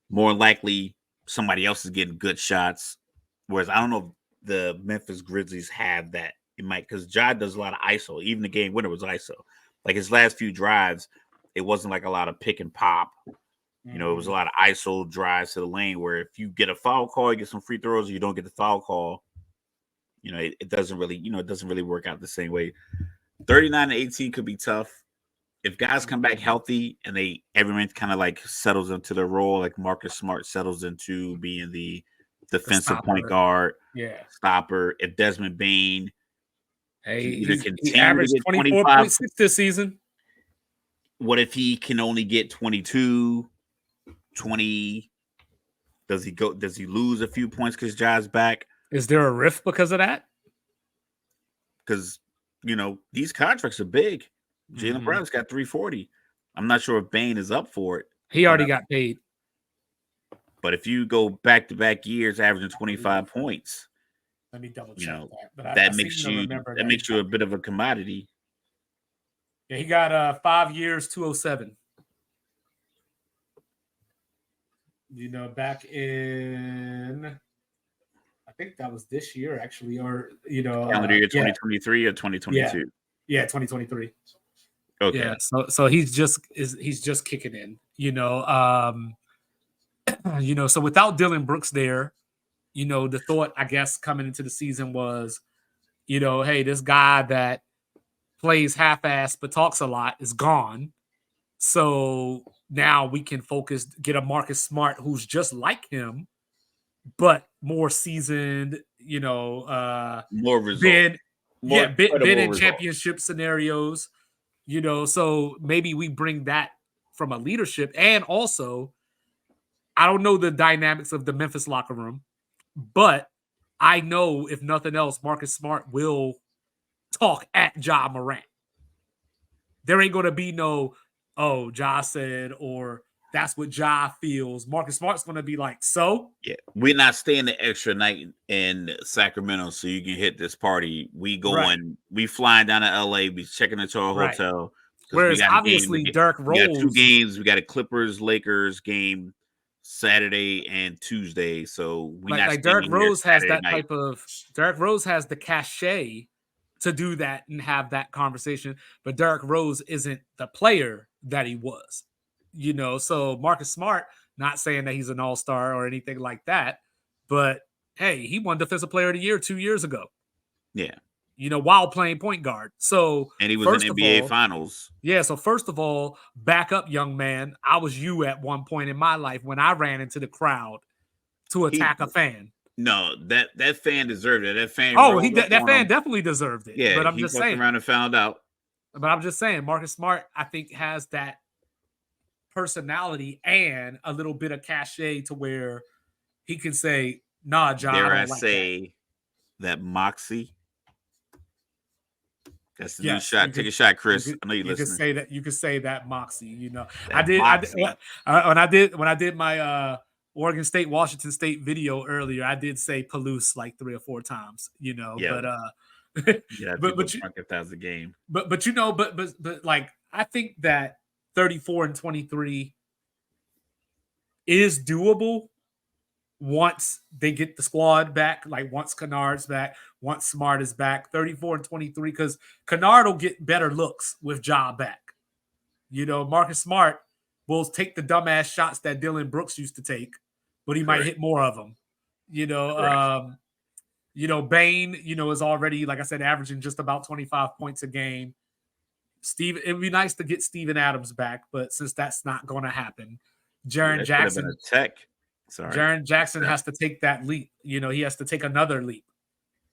more likely somebody else is getting good shots. Whereas I don't know if the Memphis Grizzlies have that. It might, because Ja does a lot of ISO. Even the game winner was ISO. Like his last few drives, it wasn't like a lot of pick and pop. It was a lot of ISO drives to the lane where if you get a foul call, you get some free throws, or you don't get the foul call, it doesn't really, it doesn't really work out the same way. 39-18 could be tough. If guys come back healthy and everyone kind of like settles into their role, like Marcus Smart settles into being the defensive point guard, stopper. If Desmond Bane can either he continue to averaged get 24.6 this season. What if he can only get 22, 20? Does he lose a few points because Ja's back? Is there a rift because of that? Because, these contracts are big. Jaylen Brown's got 340. I'm not sure if Bane is up for it. He already got paid. But if you go back-to-back years averaging 25 points, let me double check that. That makes you a bit of a commodity. Yeah, he got 5 years, 207. Back in, I think that was this year actually, or calendar year 2023 or 2022. Yeah, 2023. Okay. Yeah, so he's just kicking in. So without Dylan Brooks there, the thought, I guess, coming into the season was, hey, this guy that plays half-ass but talks a lot is gone. So now we can get a Marcus Smart who's just like him, but more seasoned, more result. been in championship scenarios, so maybe we bring that from a leadership. And also, I don't know the dynamics of the Memphis locker room, but I know, if nothing else, Marcus Smart will talk at Ja Morant. There ain't going to be no, oh, Ja said, or that's what Ja feels. Marcus Smart's going to be like, so? Yeah, we're not staying the extra night in Sacramento so you can hit this party. We going, we flying down to LA, we checking into our hotel. Whereas obviously Derrick Rose. We got 2 games. We got a Clippers-Lakers game Saturday and Tuesday. So we like Derrick Rose has that night. Derrick Rose has the cachet to do that and have that conversation, but Derrick Rose isn't the player that he was, so Marcus Smart, not saying that he's an all-star or anything like that, but hey, he won Defensive Player of the Year 2 years ago. Yeah. While playing point guard. And he was in NBA Finals. Yeah, so first of all, back up, young man. I was you at one point in my life when I ran into the crowd to attack a fan. No, that fan deserved it. That fan. That fan definitely deserved it. Yeah, but I'm just saying. Around and found out. But I'm just saying, Marcus Smart, I think, has that personality and a little bit of cachet to where he can say, "Nah, John." Dare I say that moxie? That's the new shot. Take a shot, Chris. I know you listening. You could say that moxie. When I did my Oregon State, Washington State video earlier, I did say Palouse like 3 or 4 times. Yeah. But drunk if that's the game. But like, I think that 34 and 23 is doable, once they get the squad back, like once Kennard's back, once Smart is back, 34 and 23, because Kennard will get better looks with Ja back. Marcus Smart will take the dumbass shots that Dylan Brooks used to take, but he might hit more of them. Bain, is already, like I said, averaging just about 25 points a game. It would be nice to get Steven Adams back, but since that's not going to happen, Jaren Jackson has to take that leap. He has to take another leap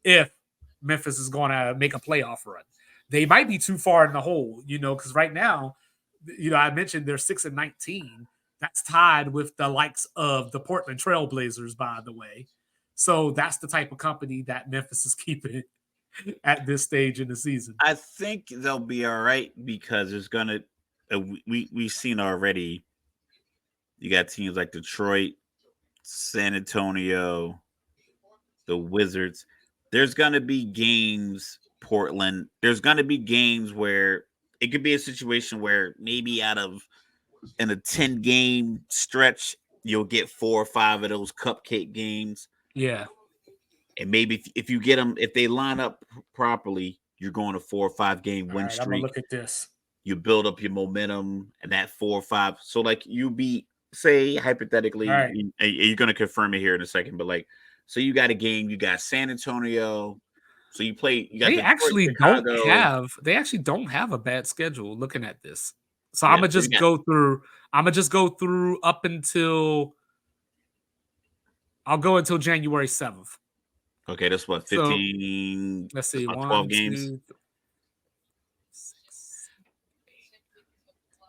if Memphis is going to make a playoff run. They might be too far in the hole, because right now, I mentioned they're 6-19. That's tied with the likes of the Portland Trailblazers, by the way. So that's the type of company that Memphis is keeping at this stage in the season. I think they'll be all right because there's gonna we've seen already. You got teams like Detroit, San Antonio, the Wizards. There's gonna be games, Portland. There's gonna be games where it could be a situation where maybe in a 10-game stretch, you'll get 4 or 5 of those cupcake games. Yeah. And maybe if you get them, if they line up properly, you're going a 4 or 5 game win streak. I'm gonna look at this. You build up your momentum and that 4 or 5. So like you beat, say hypothetically, right. You're going to confirm it here in a second, but like, so you got a game, you got San Antonio. So you got they actually don't have a bad schedule looking at this. So I'm gonna just go through up until I'll go until January 7th. Okay, that's what 15. So, let's see, 12 games. 2, 6,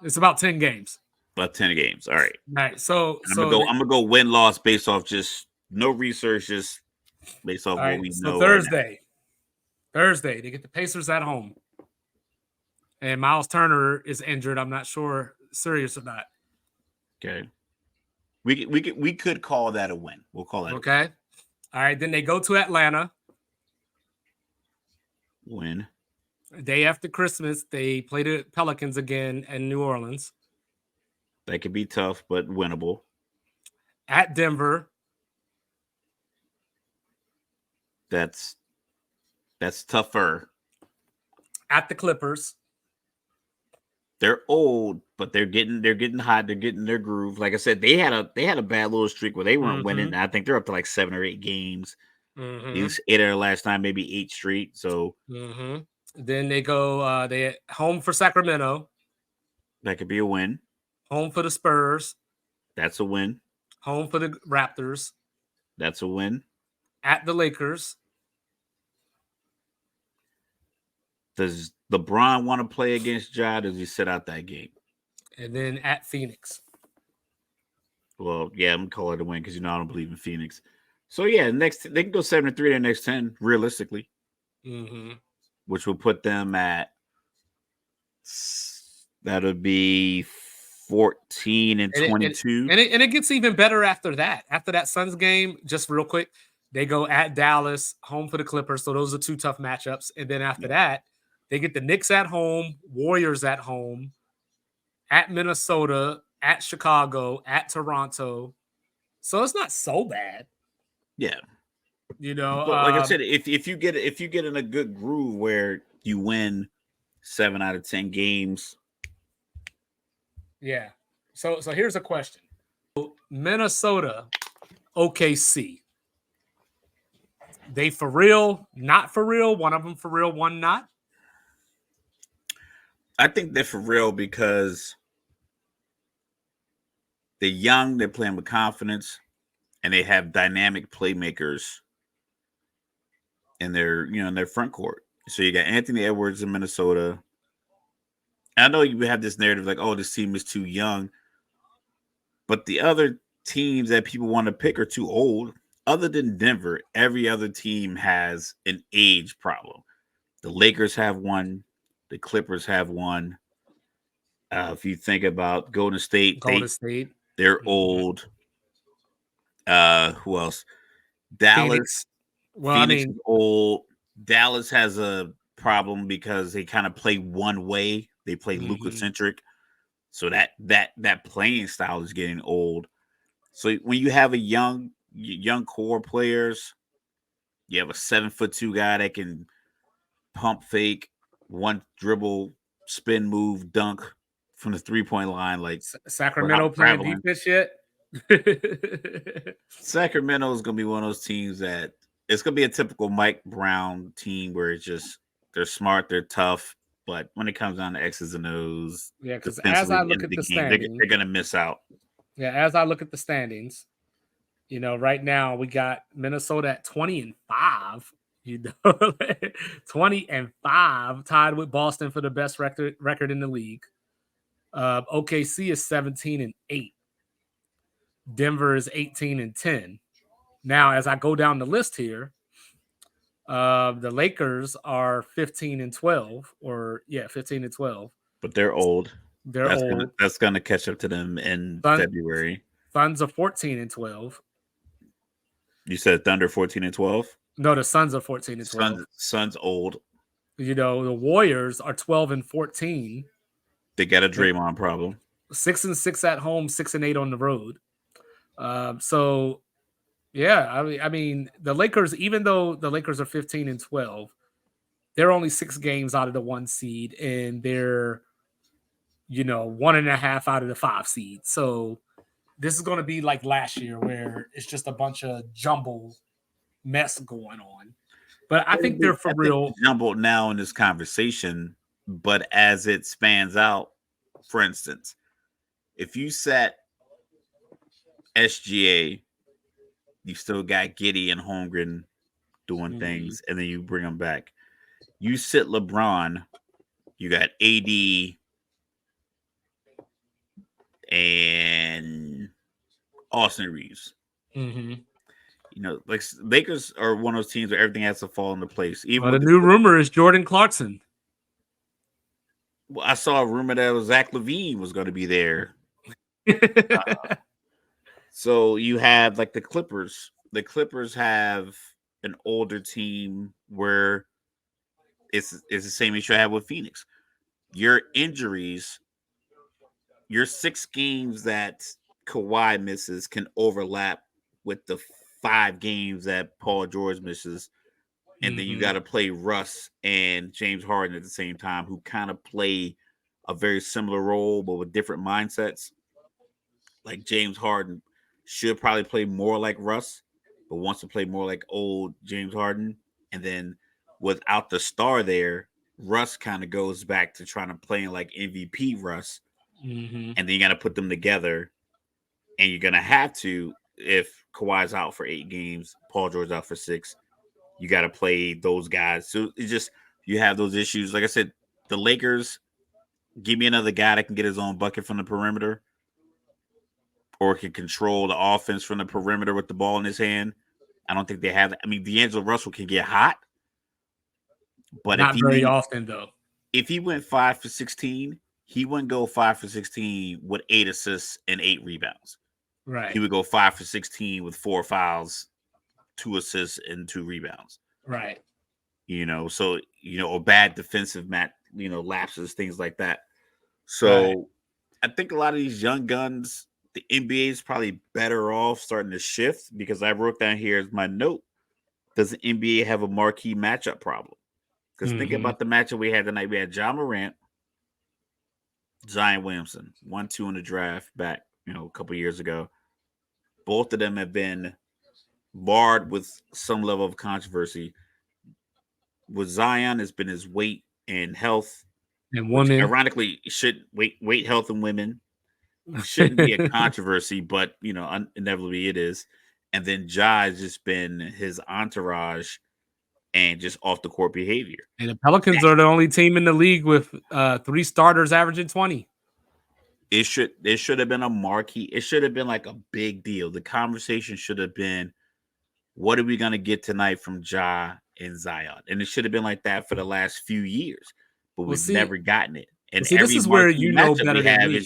8. It's about 10 games. About 10 games. All right. All right. So I'm gonna go win loss based off just no research, just based off what we know. So Thursday, they get the Pacers at home, and Miles Turner is injured. I'm not sure serious or not. Okay. We could call that a win. We'll call that okay. A win. All right, then they go to Atlanta. Win. Day after Christmas, they play the Pelicans again in New Orleans. That could be tough, but winnable. At Denver. That's tougher. At the Clippers. They're old, but they're getting hot. They're getting their groove. Like I said, they had a bad little streak where they weren't winning. I think they're up to like 7 or 8 games. These 8 of last time, maybe 8 straight. So then they go they home for Sacramento. That could be a win. Home for the Spurs. That's a win. Home for the Raptors. That's a win. At the Lakers. Does LeBron want to play against Ja? Does he sit out that game? And then at Phoenix. Well, yeah, I'm going to call it a win because I don't believe in Phoenix. So, yeah, they can go 7-3 their next 10, realistically. Which will put them at, that would be 14 and 22. And it gets even better after that. After that Suns game, just real quick, they go at Dallas, home for the Clippers. So those are 2 tough matchups. And then after that, they get the Knicks at home, Warriors at home, at Minnesota, at Chicago, at Toronto. So it's not so bad. Yeah. But like I said, if you get in a good groove where you win 7 out of 10 games. Yeah. So here's a question. Minnesota, OKC. They for real, not for real? One of them for real, one not? I think they're for real because they're young, they're playing with confidence, and they have dynamic playmakers in their front court. So you got Anthony Edwards in Minnesota. I know you have this narrative like, oh, this team is too young. But the other teams that people want to pick are too old. Other than Denver, every other team has an age problem. The Lakers have one. The Clippers have one. If you think about Golden State, they're old. Who else? Dallas. Phoenix is old. Dallas has a problem because they kind of play one way. They play Luka-centric. So that playing style is getting old. So when you have a young young core players. You have a 7'2" guy that can pump fake, one dribble, spin move, dunk from the 3-point line, like Sacramento without playing traveling. defense yet? Sacramento is gonna be one of those teams that it's gonna be a typical Mike Brown team where it's just they're smart, they're tough, but when it comes down to X's and O's, Yeah, because as defensively I at the look end of at the the game, standings, they're gonna miss out. yeah, as I look at the standings, right now we got Minnesota at 20-5. 20-5, tied with Boston for the best record in the league. OKC is 17-8. Denver is 18-10. Now, as I go down the list here, the Lakers are 15-12, 15-12. But they're old. They're old. That's gonna catch up to them in February. Suns are 14-12. You said Thunder 14-12? No, the Suns are 14-12. Suns old. The Warriors are 12-14. They got a Draymond problem. 6-6 at home, 6-8 on the road. So yeah, I mean the Lakers, even though the Lakers are 15-12, they're only 6 games out of the 1 seed, and they're 1.5 out of the 5 seed. So this is going to be like last year, where it's just a bunch of jumble mess going on. But I think they're for real. Jumbled now in this conversation, but as it spans out, for instance, if you set SGA, you still got Giddey and Holmgren doing things, and then you bring them back. You sit LeBron, you got AD and Austin Reeves. Mm-hmm. Like Lakers are one of those teams where everything has to fall into place. Even the new rumor is Jordan Clarkson. Well, I saw a rumor that Zach LaVine was going to be there. So you have like the Clippers. The Clippers have an older team where it's the same issue I have with Phoenix. Your injuries, your 6 games that Kawhi misses can overlap with the 5 games that Paul George misses. And then you got to play Russ and James Harden at the same time, who kind of play a very similar role, but with different mindsets. Like James Harden should probably play more like Russ, but wants to play more like old James Harden. And then without the star there, Russ kind of goes back to trying to play like MVP Russ. And then you got to put them together. And you're going to have to, if Kawhi's out for 8 games, Paul George out for 6, you got to play those guys. So it's just, you have those issues. Like I said, the Lakers, give me another guy that can get his own bucket from the perimeter or can control the offense from the perimeter with the ball in his hand. I don't think they have that. I mean, D'Angelo Russell can get hot, but not very often, though. If he went 5 for 16, he wouldn't go 5 for 16 with 8 assists and 8 rebounds. Right. He would go 5 for 16 with 4 fouls, 2 assists, and 2 rebounds. Right. So, a bad defensive lapses, things like that. So right. I think a lot of these young guns, the NBA is probably better off starting to shift, because I wrote down here as my note, does the NBA have a marquee matchup problem? Because think about the matchup we had tonight. We had Ja Morant, Zion Williamson, 1-2 in the draft back, a couple years ago. Both of them have been barred with some level of controversy. With Zion, it's been his weight and health, and women. Ironically, should weight, health, and women shouldn't be a controversy, but inevitably it is. And then Ja has just been his entourage and just off the court behavior. And the Pelicans are the only team in the league with 3 starters averaging 20. It should have been a marquee. It should have been like a big deal. The conversation should have been, what are we going to get tonight from Ja and Zion? And it should have been like that for the last few years, but we've never gotten it. And this is where better than me.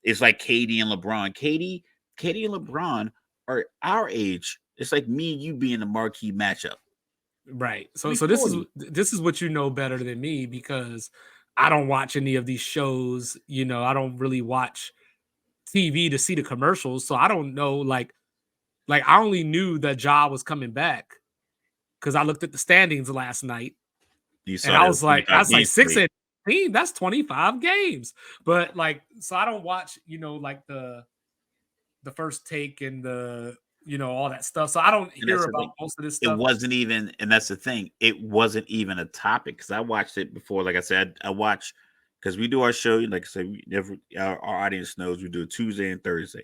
It's like KD and LeBron. KD and LeBron are our age. It's like me and you being a marquee matchup. Right. So this is what you know better than me, because I don't watch any of these shows. I don't really watch TV to see the commercials, so I don't know. Like Like I only knew that Ja was coming back because I looked at the standings last night You and saw I there was was like, 25 games 6 played. and 18, that's 25 games. But like, so I don't watch, like the first take and all that stuff. So I don't And that's hear the about thing. most of this It stuff. wasn't even, and that's the thing. It wasn't even a topic because I watched it before. Like I said, I watch because we do our show. Like I said, our audience knows we do it Tuesday and Thursday.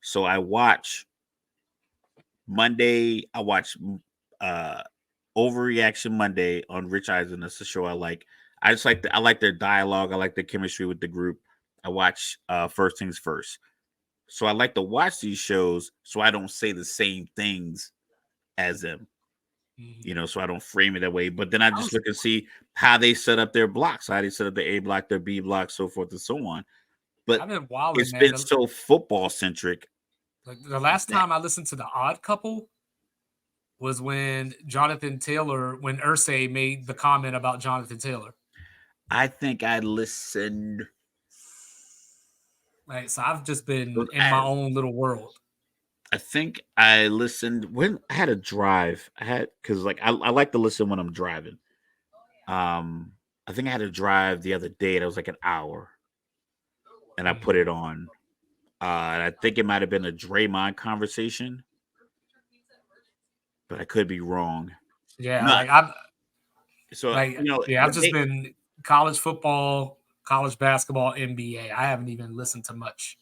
So I watch Monday. I watch uh Overreaction Monday on Rich Eisen. That's the show I like. I like their dialogue. I like their chemistry with the group. I watch First Things First. So I like to watch these shows so I don't say the same things as them, so I don't frame it that way. But then I I just was, look and see how they set up their blocks, how they set up the A block, their B block, so forth and so on. But I've been wilding, it's man. been so football centric Like the last that time I listened to The Odd Couple was when when Ursay made the comment about Jonathan Taylor. I think I listened. Like, so I've just been in my I, own little world. I think I listened when I had a drive. Because like I like to listen when I'm driving. I think I had a drive the other day. That was like an hour, and I put it on. And I think it might have been a Draymond conversation, but I could be wrong. Yeah, No, like I've so I've just been college football, college basketball, NBA. I haven't even listened to much.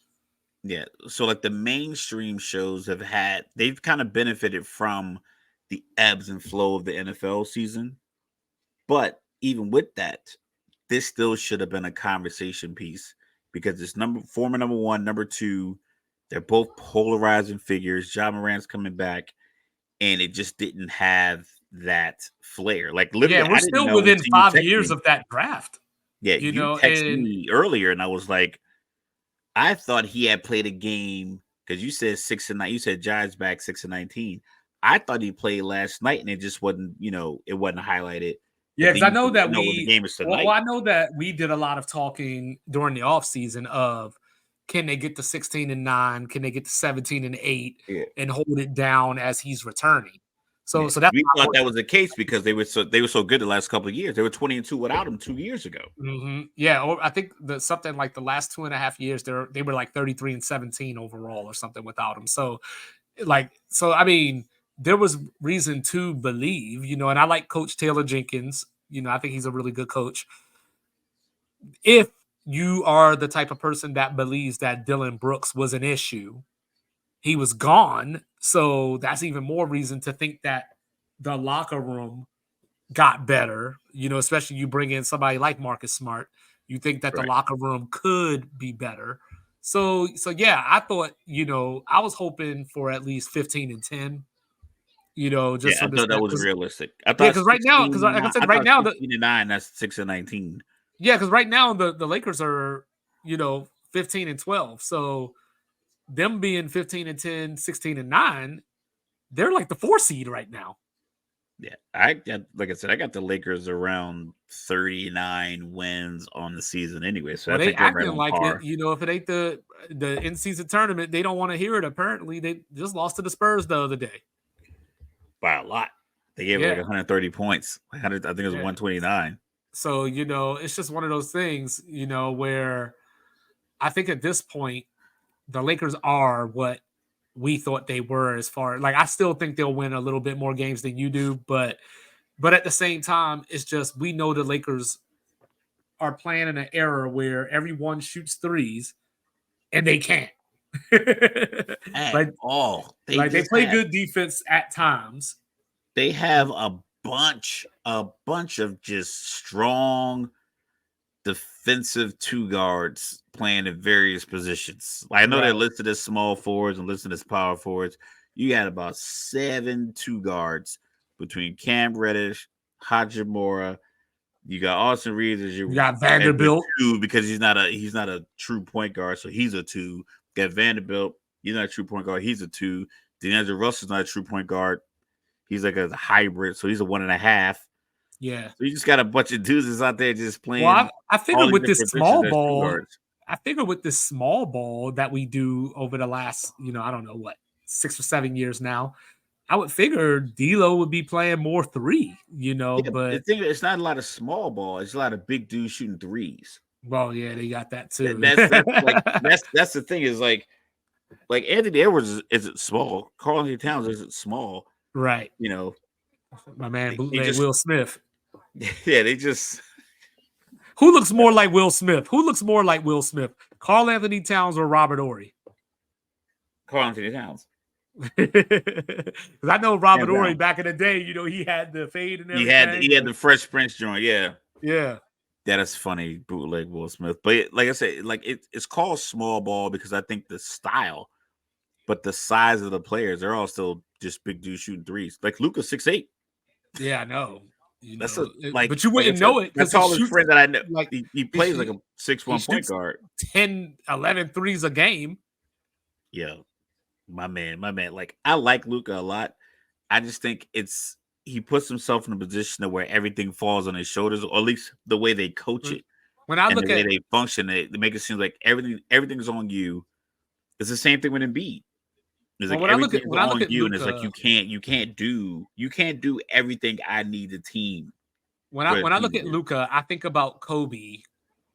yeah. So like the mainstream shows they've kind of benefited from the ebbs and flow of the NFL season. But even with that, this still should have been a conversation piece because it's former number one, number two. They're both polarizing figures. Ja Morant's coming back, and it just didn't have that flair. Like Yeah, literally, we're I didn't still know within until you 5 years texted me. of that draft. Yeah, you texted And me earlier, and I was like, I thought he had played a game because you said 6 and 9. You said Giants back 6 and 19. I thought he played last night, and it just wasn't. It wasn't highlighted. yeah, But because then I you know said, that no, the game is tonight. I know that we did a lot of talking during the offseason of can they get to 16-9, can they get to 17-8 Yeah, and hold it down as he's returning. yeah. So that's We thought that was the case because they were so good the last couple of years. They were 20-2 without him 2 years ago. Yeah, or I think something like the last 2.5 years they were like 33-17 overall or something without him. So I mean, there was reason to believe, and I like Coach Taylor Jenkins. I think he's a really good coach. If you are the type of person that believes that Dylan Brooks was an issue, he was gone. So that's even more reason to think that the locker room got better, especially you bring in somebody like Marcus Smart. You think that the Right. locker room could be better. So yeah, I thought, I was hoping for at least 15-10, just Yeah, so I this thought that next, was realistic. I yeah, thought because right now, because 16 like I I said, right thought now, 16-9, that's 6 and 19. because right now the Lakers are, 15-12. So them being 15-10, 16-9, they're like the 4 seed right now. Yeah, like I said, I got the Lakers around 39 wins on the season anyway, so Well, I they think they're right acting on like it. par If it ain't the in season tournament, they don't want to hear it. Apparently, they just lost to the Spurs the other day. by a lot. They gave it like Yeah, 130 points. 100, I think it was yeah. 129. So it's just one of those things, where I think at this point the Lakers are what we thought they were. As far like, I still think they'll win a little bit more games than you do, but at the same time, it's just we know the Lakers are playing in an era where everyone shoots threes and they can't. At like all. they play good defense at times. They have a bunch of just strong defensive two guards playing in various positions. Like, I know they're Right. listed as small forwards and listed as power forwards. You got about 7 two guards between Cam Reddish, Hachimura. You got Austin Reeves as You got as your Vanderbilt. two because he's not a true point guard, so he's a two. You got Vanderbilt, he's not a true point guard, he's a two. D'Angelo Russell's not a true point guard. He's like a hybrid, so he's a 1.5. Yeah. So you just got a bunch of dudes that's out there just Well, playing I all figured these with this different positions small as two ball, guards. that we do over the last, I don't know what, 6 or 7 years now. I would figure D'Lo would be playing more 3, Yeah, the but thing it's not a lot of small ball. It's a lot of big dudes shooting threes. well, yeah, they got that That, too. that's the thing is like Anthony Edwards isn't small. Karl Anthony Towns isn't small. Right. You know, My man, they bootleg just Will Smith. yeah, they just Who looks more like Will Smith? Who looks more like Will Smith? Karl Anthony Towns or Robert Ory? Karl Anthony Towns. Because I know Robert Hands Ory down. back in the day, he had the fade and He everything. had the Fresh Prince joint. Yeah. Yeah. Yeah, that's funny, bootleg Will Smith. But like I said, like it's called small ball because I think the style, but the size of the players, they're all still just big dudes shooting threes. Like Luka's 6'8". Yeah, I know. That's But you like I wouldn't said, know it my because he tallest shoots friend that I know. like He he, plays like sh- a he 6'1" point shoots guard. 10, 11 threes a game. Yeah, my man. Like I like Luka a lot. I just think he puts himself in a position where everything falls on his shoulders, or at least the way they coach it When I and the look way at they function. They make it seem like everything's on you. It's the same thing with Embiid. It's like when I look at everything's on you, and it's like Luka, you can't do everything I need the team when for the I team look to at do. Luka, I think about Kobe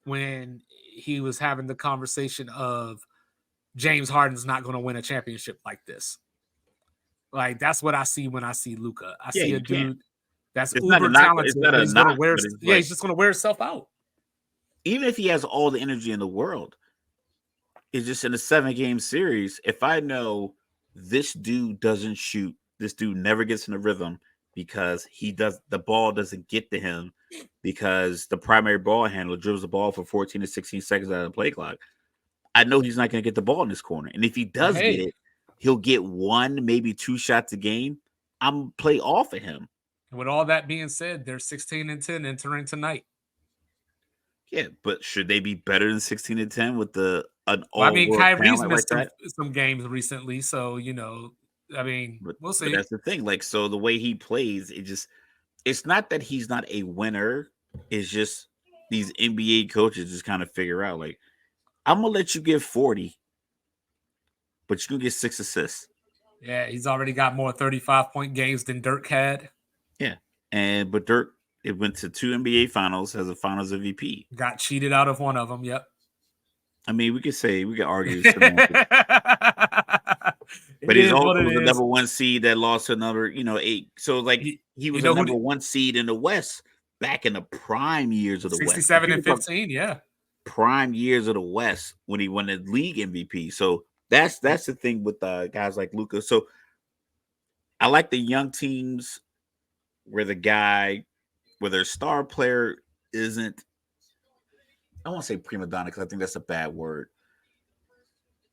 when he was having the conversation of James Harden's not going to win a championship like this. Like that's what I see when I see Luka. I Yeah, see a you can't. dude that's It's not a uber knock. talented, It's not but a he's going to knock, wear. but it's Yeah, like he's just going to wear himself out. even if he has all the energy in the world, it's just in a 7-game series. If I know this dude doesn't shoot, this dude never gets in a rhythm because the ball doesn't get to him because the primary ball handler dribbles the ball for 14 to 16 seconds out of the play clock. I know he's not going to get the ball in this corner. And if he But does get hey, it, he'll get 1, maybe 2 shots a game. I'm play off of him. with all that being said, they're 16-10 entering tonight. Yeah, but should they be better than 16-10 with an Well, I mean, all-world Kyrie's talent like missed that? some games recently, so I mean, we'll But see. that's the thing. Like, so the way he plays, it's not that he's not a winner. It's just these NBA coaches just kind of figure out, like, I'm gonna let you get 40, but you can get 6 assists. Yeah, he's already got more 35-point games than Dirk had. Yeah, but Dirk, it went to 2 NBA finals as a Finals MVP. Got cheated out of one of them. Yep. I mean, we could argue It but he's is what also it was the is. number 1 seed that lost to number 8. So like he was a number 1 seed in the West back in the prime years of the West. 67 and 15, yeah. Prime years of the West when he won the league MVP. So that's the thing with guys like Luka. So I like the young teams where their star player isn't, I won't say prima donna because I think that's a bad word.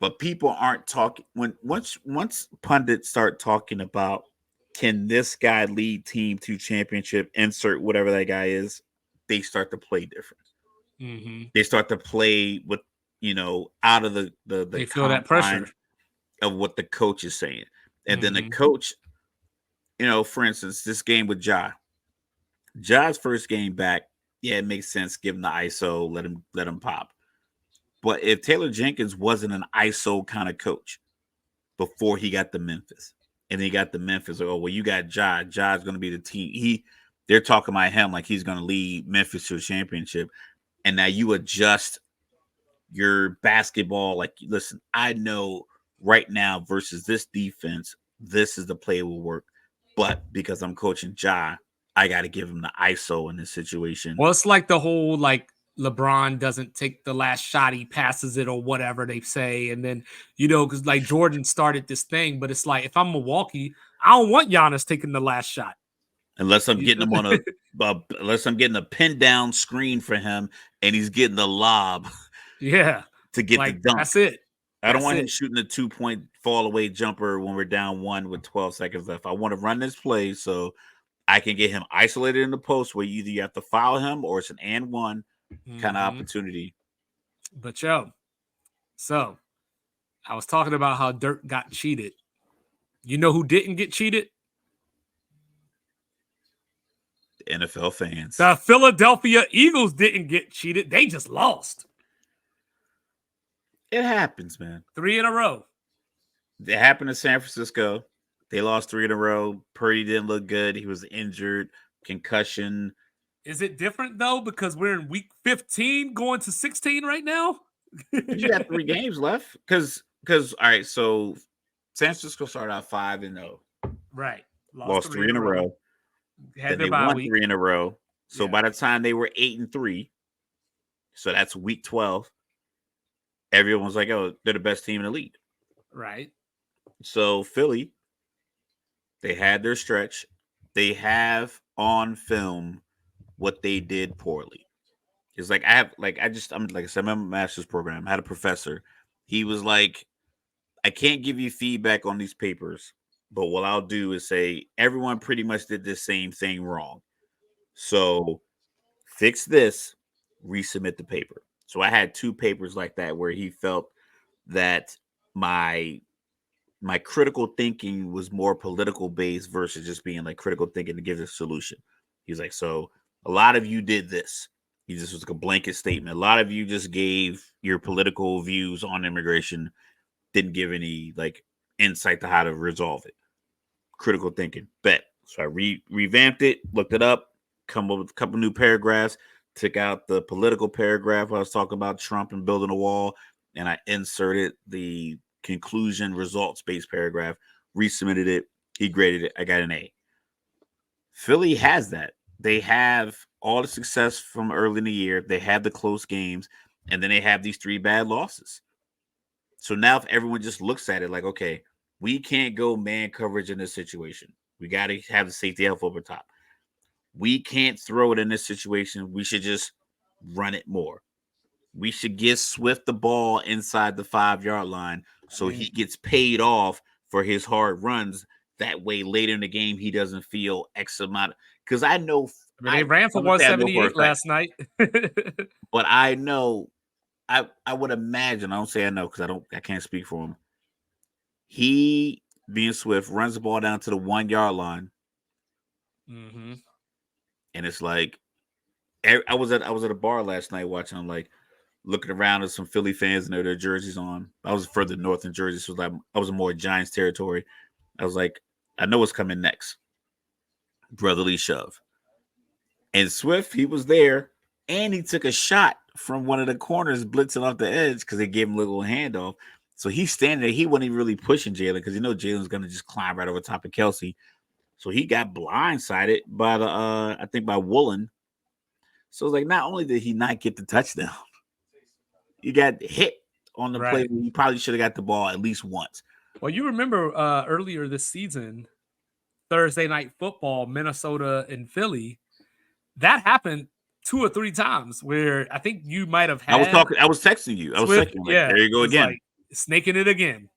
But people aren't talking once pundits start talking about can this guy lead team to championship, insert whatever that guy is, they start to play different. Mm-hmm. They start to play with out of the they feel that pressure of what the coach is saying. And then the coach, for instance, this game with Ja's first game back, yeah, it makes sense. Give him the ISO, let him pop. But if Taylor Jenkins wasn't an ISO kind of coach before he got to Memphis, and he got to Memphis, oh well, you got Ja. Ja's going to be the team. They're talking about him like he's going to lead Memphis to a championship, and now you adjust your basketball. Like, listen, I know right now versus this defense, this is the play will work, but because I'm coaching Ja, I got to give him the ISO in this situation. Well, it's like the whole LeBron doesn't take the last shot, he passes it or whatever they say. And then, because like Jordan started this thing, but it's like if I'm Milwaukee, I don't want Giannis taking the last shot. Unless I'm getting him unless I'm getting a pin down screen for him and he's getting the lob. Yeah. To get the dunk. That's it. I don't want him shooting a 2-point fall away jumper when we're down 1 with 12 seconds left. I want to run this play so I can get him isolated in the post where either you have to foul him or it's an and one kind of opportunity. But so I was talking about how Dirk got cheated. You know who didn't get cheated? The NFL fans. The Philadelphia Eagles didn't get cheated. They just lost. It happens, man. 3 in a row. It happened in San Francisco. They lost 3 in a row. Purdy didn't look good. He was injured, concussion. Is it different though because we're in week 15 going to 16 right now? You got 3 games left because all right. So San Francisco started out 5-0, Right. Lost lost 3 3 in in a a row. row. Had Then their they bye won week. 3 in a row. So Yeah. by the time they were 8-3, so that's week 12. Everyone was like, "Oh, they're the best team in the league." Right. So Philly, they had their stretch. They have on film what they did poorly. It's like I'm like I said, I'm a master's program. I had a professor. He was like, I can't give you feedback on these papers, but what I'll do is say everyone pretty much did the same thing wrong. So fix this, resubmit the paper. So I had 2 papers like that where he felt that my my critical thinking was more political based versus just being like critical thinking to give a solution. He's like, so a lot of you did this. He just was like a blanket statement. A lot of you just gave your political views on immigration, didn't give any like insight to how to resolve it. Critical thinking, bet. So I revamped it, looked it up, come up with a couple new paragraphs, took out the political paragraph where I was talking about Trump and building a wall, and I inserted the conclusion results based paragraph, resubmitted it, he graded it, I got an A. Philly has that. They have all the success from early in the year, they have the close games, and then they have these 3 bad losses. So now if everyone just looks at it like, okay, we can't go man coverage in this situation. We got to have the safety help over top. We can't throw it in this situation. We should just run it more. We should give Swift the ball inside the 5-yard line so he gets paid off for his hard runs. That way, later in the game, he doesn't feel X amount. Because I know, They ran for I'm gonna say I know for a 178 fact, last night. but I know, I would imagine. I don't say I know because I can't speak for him. He, being Swift, runs the ball down to the 1-yard line, Mm-hmm. and it's like I was at a bar last night watching. I'm like looking around at some Philly fans and their jerseys on. I was further north in Jersey, so like I was in more Giants territory. I was like, I know what's coming next. Brotherly shove. And Swift, he was there, and he took a shot from one of the corners, blitzing off the edge because they gave him a little handoff. So he's standing there. He wasn't even really pushing Jalen because Jalen's gonna just climb right over top of Kelsey. So he got blindsided by the I think by Woolen. So it's like not only did he not get the touchdown, he got hit on the play Right. where he probably should have got the ball at least once. Well, you remember earlier this season, Thursday night football, Minnesota and Philly, that happened 2 or 3 times where I think you might have had I was texting you. I was Swift. texting like, Yeah, there you go it's again. like snaking it again.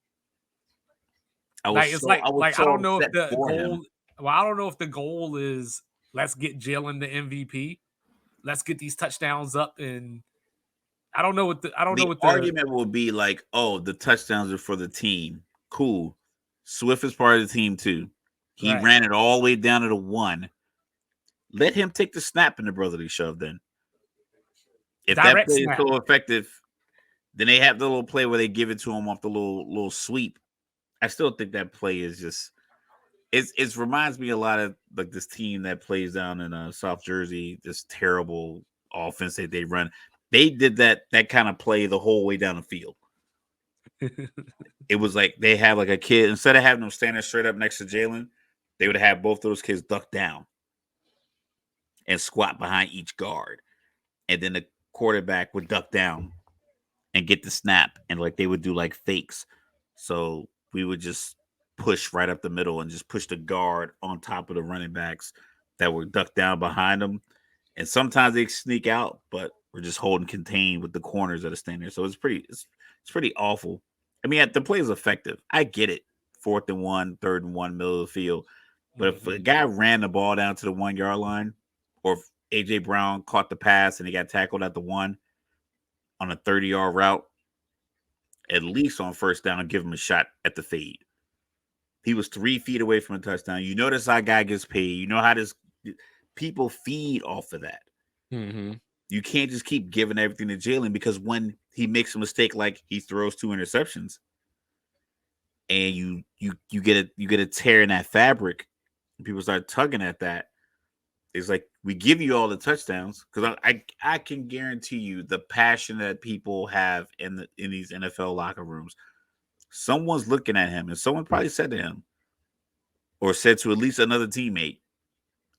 I Like was it's so like I was I so don't know if upset the for him. goal. Well, I don't know if the goal is let's get Jalen the MVP. Let's get these touchdowns up, and I don't know what the Argument will be like, oh, the touchdowns are for the team. Cool. Swift is part of the team too. He right. ran it all the way down to the 1. Let him take the snap in the brotherly shove then. If that Direct play is snap. so effective, then they have the little play where they give it to him off the little sweep. I still think that play is just it reminds me a lot of like this team that plays down in South Jersey, this terrible offense that they run. They did that kind of play the whole way down the field. It was like they have like a kid, instead of having them standing straight up next to Jalen, they would have both those kids duck down and squat behind each guard. And then the quarterback would duck down and get the snap. And like they would do like fakes. So we would just push right up the middle and just push the guard on top of the running backs that were ducked down behind them. And sometimes they sneak out, but we're just holding contained with the corners that are standing there. So it's pretty awful. I mean, the play is effective. I get it. 4th and 1, 3rd and 1, middle of the field. But if a guy ran the ball down to the 1-yard line, or if AJ Brown caught the pass and he got tackled at the 1 on a 30-yard route, at least on first down, give him a shot at the fade. He was 3 feet away from a touchdown. You notice how guy gets paid. You know how this people feed off of that. Mm-hmm. You can't just keep giving everything to Jalen because when he makes a mistake, like he throws 2 interceptions, and you get a tear in that fabric, and people start tugging at that. It's like we give you all the touchdowns because I can guarantee you the passion that people have in these NFL locker rooms. Someone's looking at him, and someone probably said to him, or said to at least another teammate,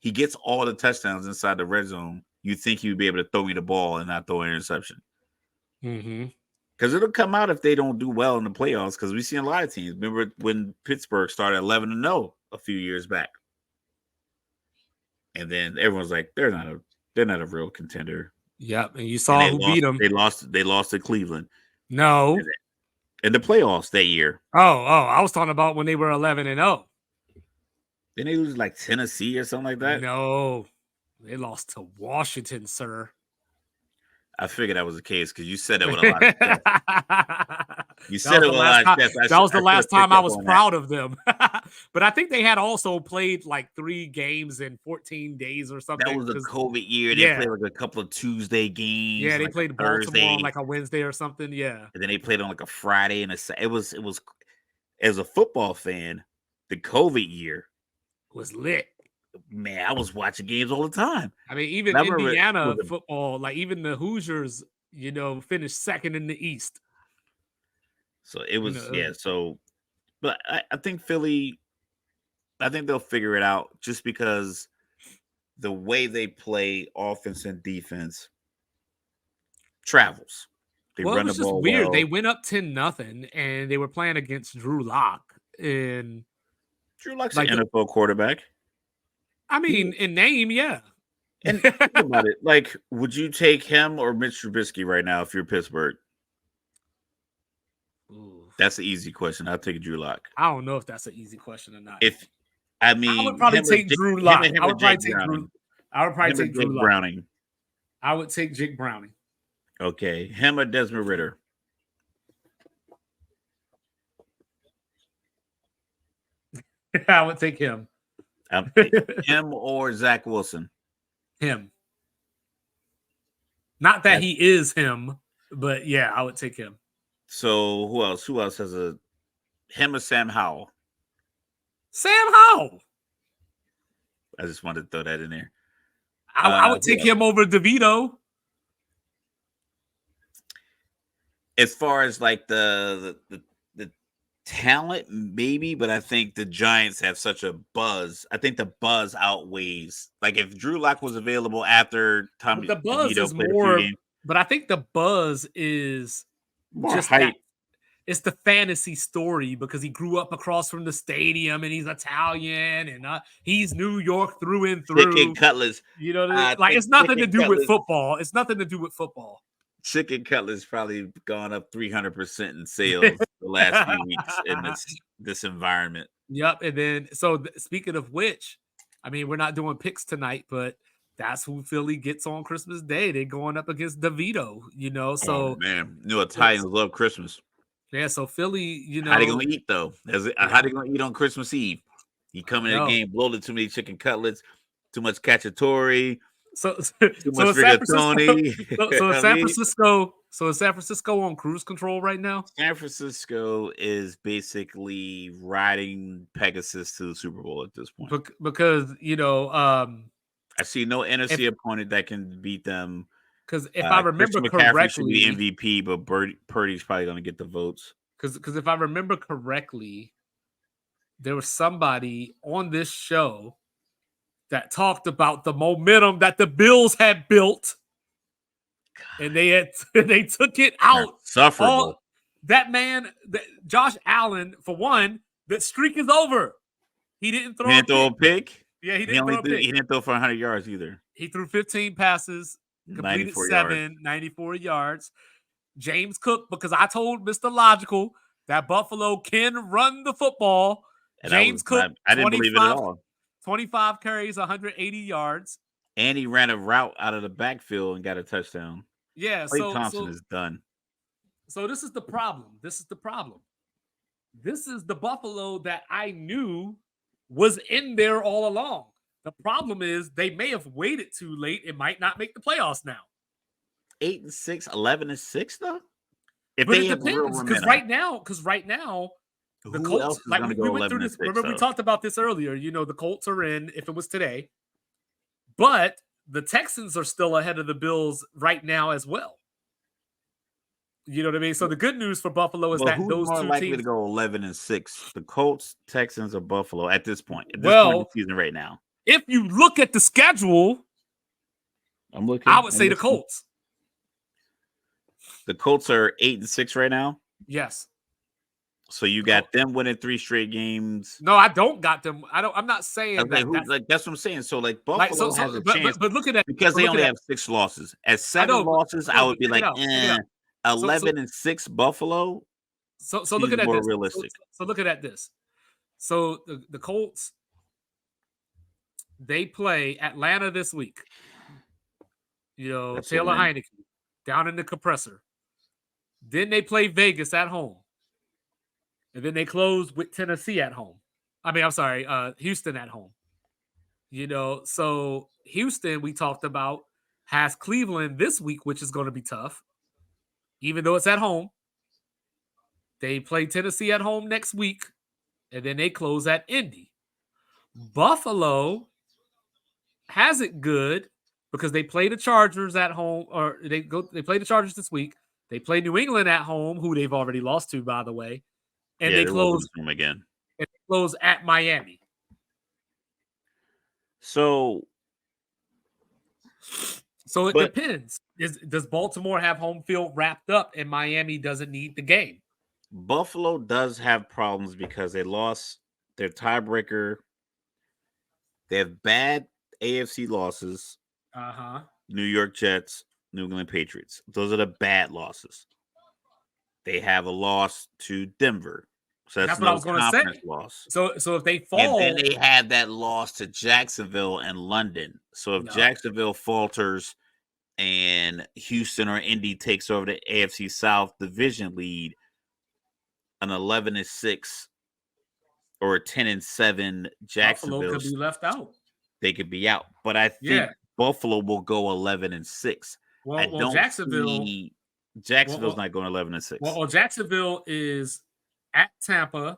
he gets all the touchdowns inside the red zone. You think he would be able to throw me the ball and not throw an interception? Mm-hmm. Because it'll come out if they don't do well in the playoffs. Because we've seen a lot of teams. Remember when Pittsburgh started 11-0 a few years back, and then everyone's like, they're not a real contender. Yep, and you And saw who beat them. They lost to Cleveland. No. In the playoffs that year. Oh, I was talking about when they were 11-0. Didn't they lose like Tennessee or something like that? No, they lost to Washington, sir. I figured that was the case because you said it with a lot of chest. You said it with a lot of chest. That was the last time I was proud of them. But I think they had also played like 3 games in 14 days or something. That was the COVID year. They played like a couple of Tuesday games. Yeah, they played Baltimore on like a Wednesday or something. Yeah, and then they played on like a Friday and it was as a football fan, the COVID year was lit. Man, I was watching games all the time. I mean, even Indiana football, like even the Hoosiers, finished second in the East. So it was, So, but I think Philly, I think they'll figure it out just because the way they play offense and defense travels. They run the ball weird. Well. They went up 10-0, and they were playing against Drew Lock. And Drew Lock's like an NFL quarterback. I mean, in name, yeah. And think about it. Like, would you take him or Mitch Trubisky right now if you're Pittsburgh? Ooh. That's an easy question. I'll take Drew Lock. I don't know if that's an easy question or not. I would probably take Drew Lock. I would probably take Drew. I would probably take Drew Browning. I would take Jake Browning. Okay, him or Desmond Ridder. I would take him. Him or Zach Wilson. Him. Not that he is him, but yeah, I would take him. So who else? Who else has him or Sam Howell? Sam Howell. I just wanted to throw that in there. I would take him over DeVito. As far as like the talent, maybe, but I think the Giants have such a buzz. I think the buzz outweighs. Like if Drew Lock was available after Tommy, the buzz is more. But I think the buzz is more just hype. It's the fantasy story because he grew up across from the stadium and he's Italian and he's New York through and through. Chicken Cutlass. Like it's nothing to do with football. It's nothing to do with football. Chicken Cutlass probably gone up 300% in sales the last few weeks in this environment. Yep. And then, so speaking of which, I mean, we're not doing picks tonight, but that's who Philly gets on Christmas Day. They're going up against DeVito, So, man, Italians love Christmas. Yeah. So Philly, how they gonna eat though? How they gonna eat on Christmas Eve? You come in the game bloated, too many chicken cutlets, too much cacciatore. So too much rigatoni. So is San Francisco on cruise control right now? San Francisco is basically riding Pegasus to the Super Bowl at this point. Because I see no NFC opponent that can beat them. Because if I remember correctly, should be MVP, but Purdy's probably going to get the votes. Because if I remember correctly, there was somebody on this show that talked about the momentum that the Bills had built, and they took it out. Insufferable. That man, Josh Allen, for one, that streak is over. He didn't throw a pick. Yeah, he didn't throw a pick. He didn't throw for 100 yards either. He threw 15 passes, completed 94 yards. James Cook, because I told Mr. Logical that Buffalo can run the football. And James Cook, I didn't believe it at all. 25 carries, 180 yards. And he ran a route out of the backfield and got a touchdown. Yeah, Klay Thompson is done. So this is the problem. This is the Buffalo that I knew was in there all along. The problem is they may have waited too late. It might not make the playoffs now. 8-6, 11-6 though? But it depends, because right now, The Who else Colts, is like going to we go went through 11 and this. 6 Remember, we though? talked about this earlier. The Colts are in if it was today, but the Texans are still ahead of the Bills right now as well. You know what I mean? So the good news for Buffalo is Well, that who's those more two likely to teams. go 11 and 6? The Colts, Texans, or Buffalo at this point? At this point in Well, the season right now. if you look at the schedule, I'm looking. I would I'm say the listening. Colts. The Colts are 8 and 6 right now. Yes. So you got them winning 3 straight games. No, I don't got them. I'm not saying Like, that. that's what I'm saying. So like Like Buffalo has a chance but look at that because but they look at only that. have 6 losses. At I 7 know, losses, I no, would but be check it like, out. Check it out. 11 and 6 Buffalo So seems looking at more this. realistic. So looking at this. So the Colts, they play Atlanta this week. That's a Taylor win. Heineke down in the compressor. Then they play Vegas at home. And then they close with Tennessee at home. I'm sorry, Houston at home. So Houston, we talked about, has Cleveland this week, which is going to be tough, even though it's at home. They play Tennessee at home next week, and then they close at Indy. Buffalo has it good because they play the Chargers at home, or they play the Chargers this week. They play New England at home, who they've already lost to, by the way, and Yeah, they they will lose close. them again. And they close at Miami. So it depends. Does Baltimore have home field wrapped up, and Miami doesn't need the game? Buffalo does have problems because they lost their tiebreaker. They have bad AFC losses. New York Jets, New England Patriots. Those are the bad losses. They have a loss to Denver. So that's what I was another going to say. conference loss. So if they fall, and then they have that loss to Jacksonville and London. So if Jacksonville falters and Houston or Indy takes over the AFC South division lead, an 11 and 6 or a 10 and 7 Jacksonville Buffalo could be left out. They could be out, but I think Buffalo will go 11 and 6. Well, I don't see Jacksonville's not going 11 and 6. Well, Jacksonville is at Tampa,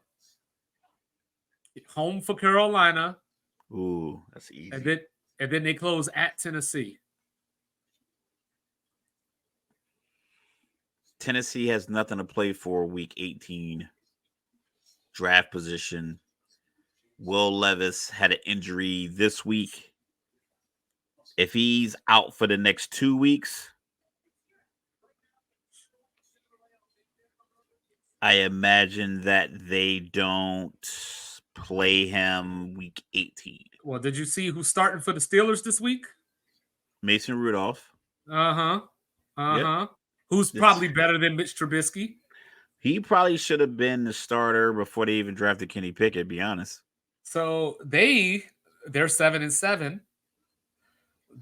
home for Carolina. Ooh, that's easy. And then they close at Tennessee. Tennessee has nothing to play for week 18. Draft position. Will Levis had an injury this week. If he's out for the next 2 weeks, I imagine that they don't play him week 18. Well, did you see who's starting for the Steelers this week? Mason Rudolph. Yep. Who's probably better than Mitch Trubisky? He probably should have been the starter before they even drafted Kenny Pickett, to be honest. So they're 7 and 7.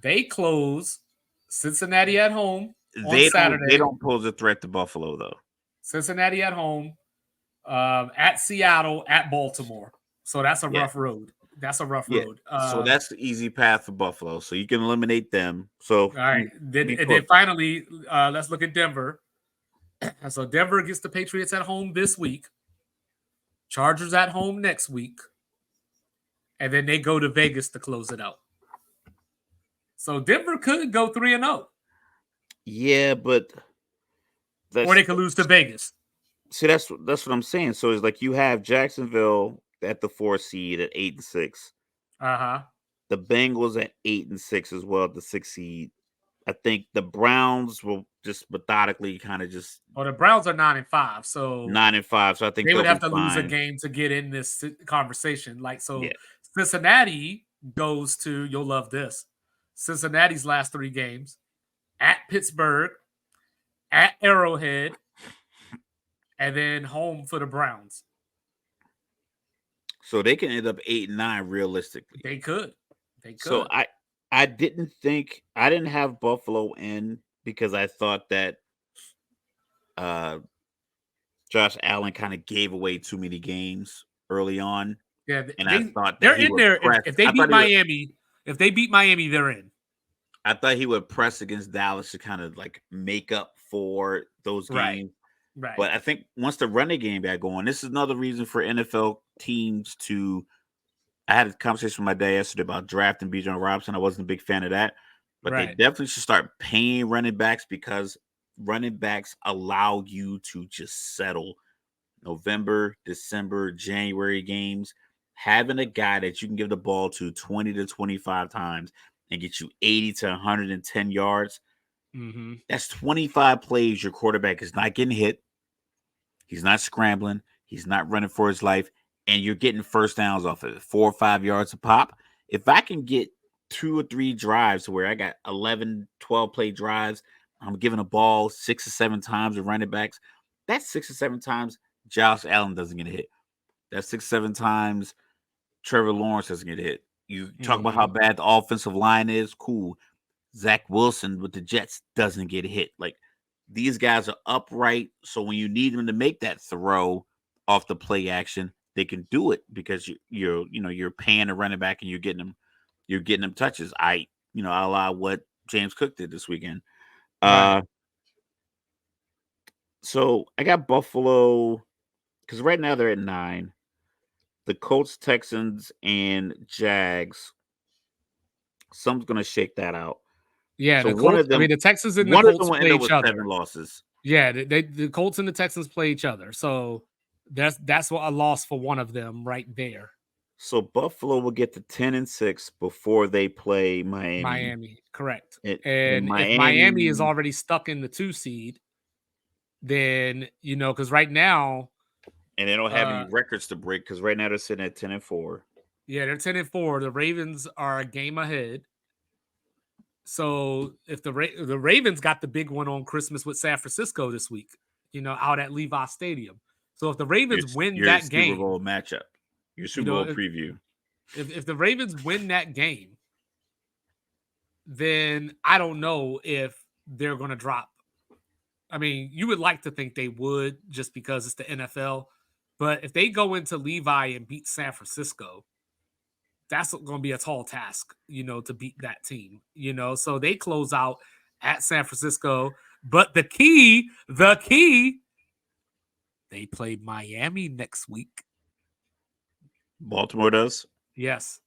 They close Cincinnati at home on Saturday. They don't pose a threat to Buffalo, though. Cincinnati at home, at Seattle, at Baltimore. So that's a rough road. That's a rough road. So that's the easy path for Buffalo. So you can eliminate them. So all right. Then finally, let's look at Denver. So Denver gets the Patriots at home this week. Chargers at home next week. And then they go to Vegas to close it out. So Denver could go 3-0. Yeah, but or they could lose to Vegas. See, that's what I'm saying. So it's like you have Jacksonville at the 4 seed at 8 and 6. The Bengals at 8 and 6 as well at the 6 seed. I think the Browns will just methodically kind of just. Oh, the Browns are 9 and 5. So 9 and 5. So I think they would have to lose a game to get in this conversation. Cincinnati goes to, you'll love this, Cincinnati's last 3 games at Pittsburgh, at Arrowhead, and then home for the Browns. So they can end up 8 and 9 realistically. They could. So I didn't have Buffalo in because I thought that Josh Allen kind of gave away too many games early on. Yeah, and I thought they're in there. If they beat Miami, they're in. I thought he would press against Dallas to kind of like make up for those games. Right. But I think once the running game got going, this is another reason for NFL teams to. I had a conversation with my dad yesterday about drafting Bijan Robinson. I wasn't a big fan of that, but they Right. definitely should start paying running backs because running backs allow you to just settle November, December, January games. Having a guy that you can give the ball to 20 to 25 times and get you 80 to 110 yards, Mm-hmm. that's 25 plays your quarterback is not getting hit. He's not scrambling. He's not running for his life. And you're getting first downs off of it, 4 or 5 yards a pop. If I can get 2 or 3 drives where I got 11, 12 play drives, I'm giving a ball 6 or 7 times to running backs. That's 6 or 7 times Josh Allen doesn't get hit. That's 6 or 7 times Trevor Lawrence doesn't get hit. You talk about Mm-hmm. how bad the offensive line is. Cool. Zach Wilson with the Jets doesn't get hit. Like these guys are upright, so when you need them to make that throw off the play action, they can do it because you're paying a running back and you're getting them touches. I allow what James Cook did this weekend. Right. Uh, so I got Buffalo because right now they're at 9. The Colts, Texans, and Jags. Someone's gonna shake that out. Yeah, So the one Colts. of I them, mean, the Texans and the one of them Colts will play end up each with other. 7 losses. Yeah, the Colts and the Texans play each other. So that's what a loss for one of them right there. So Buffalo will get to 10-6 before they play Miami. Miami, correct. Then And if Miami is Miami, already stuck in the 2 seed, then because right now, and they don't have any uh, records to break because right now they're sitting at 10-4. yeah, they're 10-4. The Ravens are a game ahead. So if the Ravens got the big one on Christmas with San Francisco this week, out at Levi Stadium. So if the Your Ravens win your that Super game, Bowl matchup, your you Super know, Bowl if, preview. if the Ravens win that game, then I don't know if they're going to drop. I mean, you would like to think they would just because it's the NFL. But if they go into Levi and beat San Francisco, that's going to be a tall task, to beat that team. So they close out at San Francisco. But the key, they play Miami next week. Baltimore does. Yes.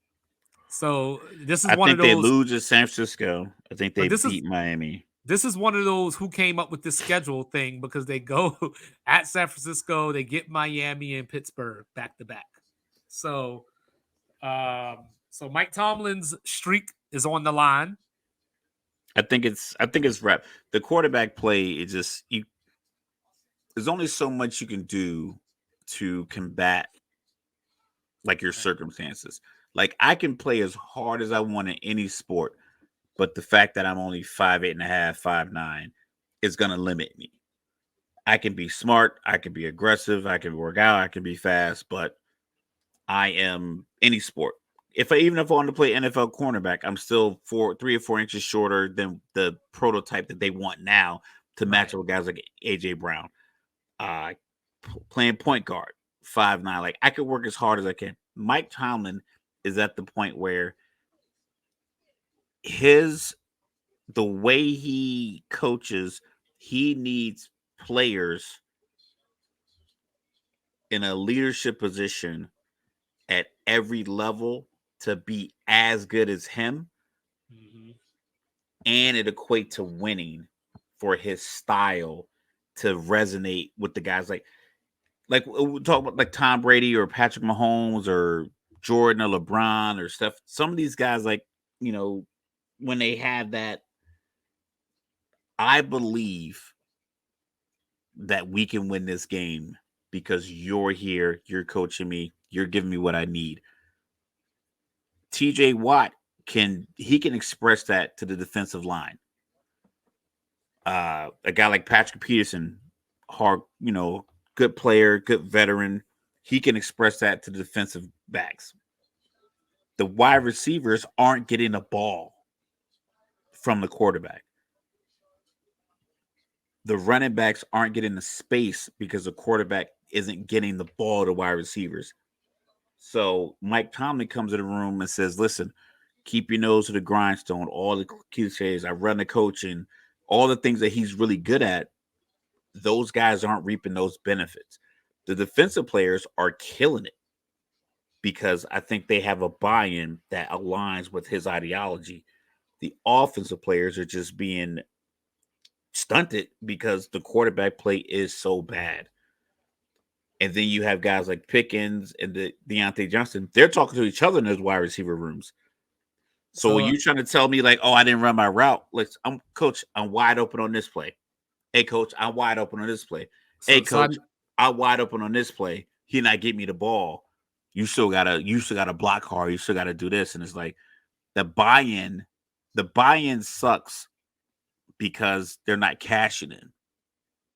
So this is I one of think they those, lose at San Francisco. I think they but beat Miami. this is one of those who came up with this schedule thing because they go at San Francisco, they get Miami and Pittsburgh back to back. So, so Mike Tomlin's streak is on the line. I think it's rep. The quarterback play is just you. There's only so much you can do to combat like your circumstances. Like I can play as hard as I want in any sport, but the fact that I'm only 5'8.5", 5'9" is gonna limit me. I can be smart, I can be aggressive, I can work out, I can be fast, but I am any sport. Even if I want to play NFL cornerback, I'm still 3 or 4 inches shorter than the prototype that they want now to match Right. up with guys like AJ Brown. Uh, Playing point guard, 5'9". Like I could work as hard as I can. Mike Tomlin is at the point where his the way he coaches, he needs players in a leadership position at every level to be as good as him, Mm-hmm. and it equate to winning for his style to resonate with the guys like we talk about like Tom Brady or Patrick Mahomes or Jordan or LeBron or stuff. Some of these guys, like, when they have that, I believe that we can win this game because you're here, you're coaching me, you're giving me what I need. TJ Watt can express that to the defensive line. A guy like Patrick Peterson, hard, good player, good veteran, he can express that to the defensive backs. The wide receivers aren't getting the ball from the quarterback. The running backs aren't getting the space because the quarterback isn't getting the ball to wide receivers. So Mike Tomlin comes in the room and says, listen, keep your nose to the grindstone, all the cliches. I run the coach and all the things that he's really good at. those guys aren't reaping those benefits. The defensive players are killing it because I think they have a buy-in that aligns with his ideology. The offensive players are just being stunted because the quarterback play is so bad. And then you have guys like Pickens and the Deontay Johnson. They're talking to each other in those wide receiver rooms. So when So you trying to tell me like, oh, I didn't run my route, like, coach, I'm wide open on this play. Hey, coach, I'm wide open on this play. Hey, coach, I'm wide open on this play. He not get me the ball. You still gotta block hard. You still gotta do this, and it's like the buy-in sucks because they're not cashing in.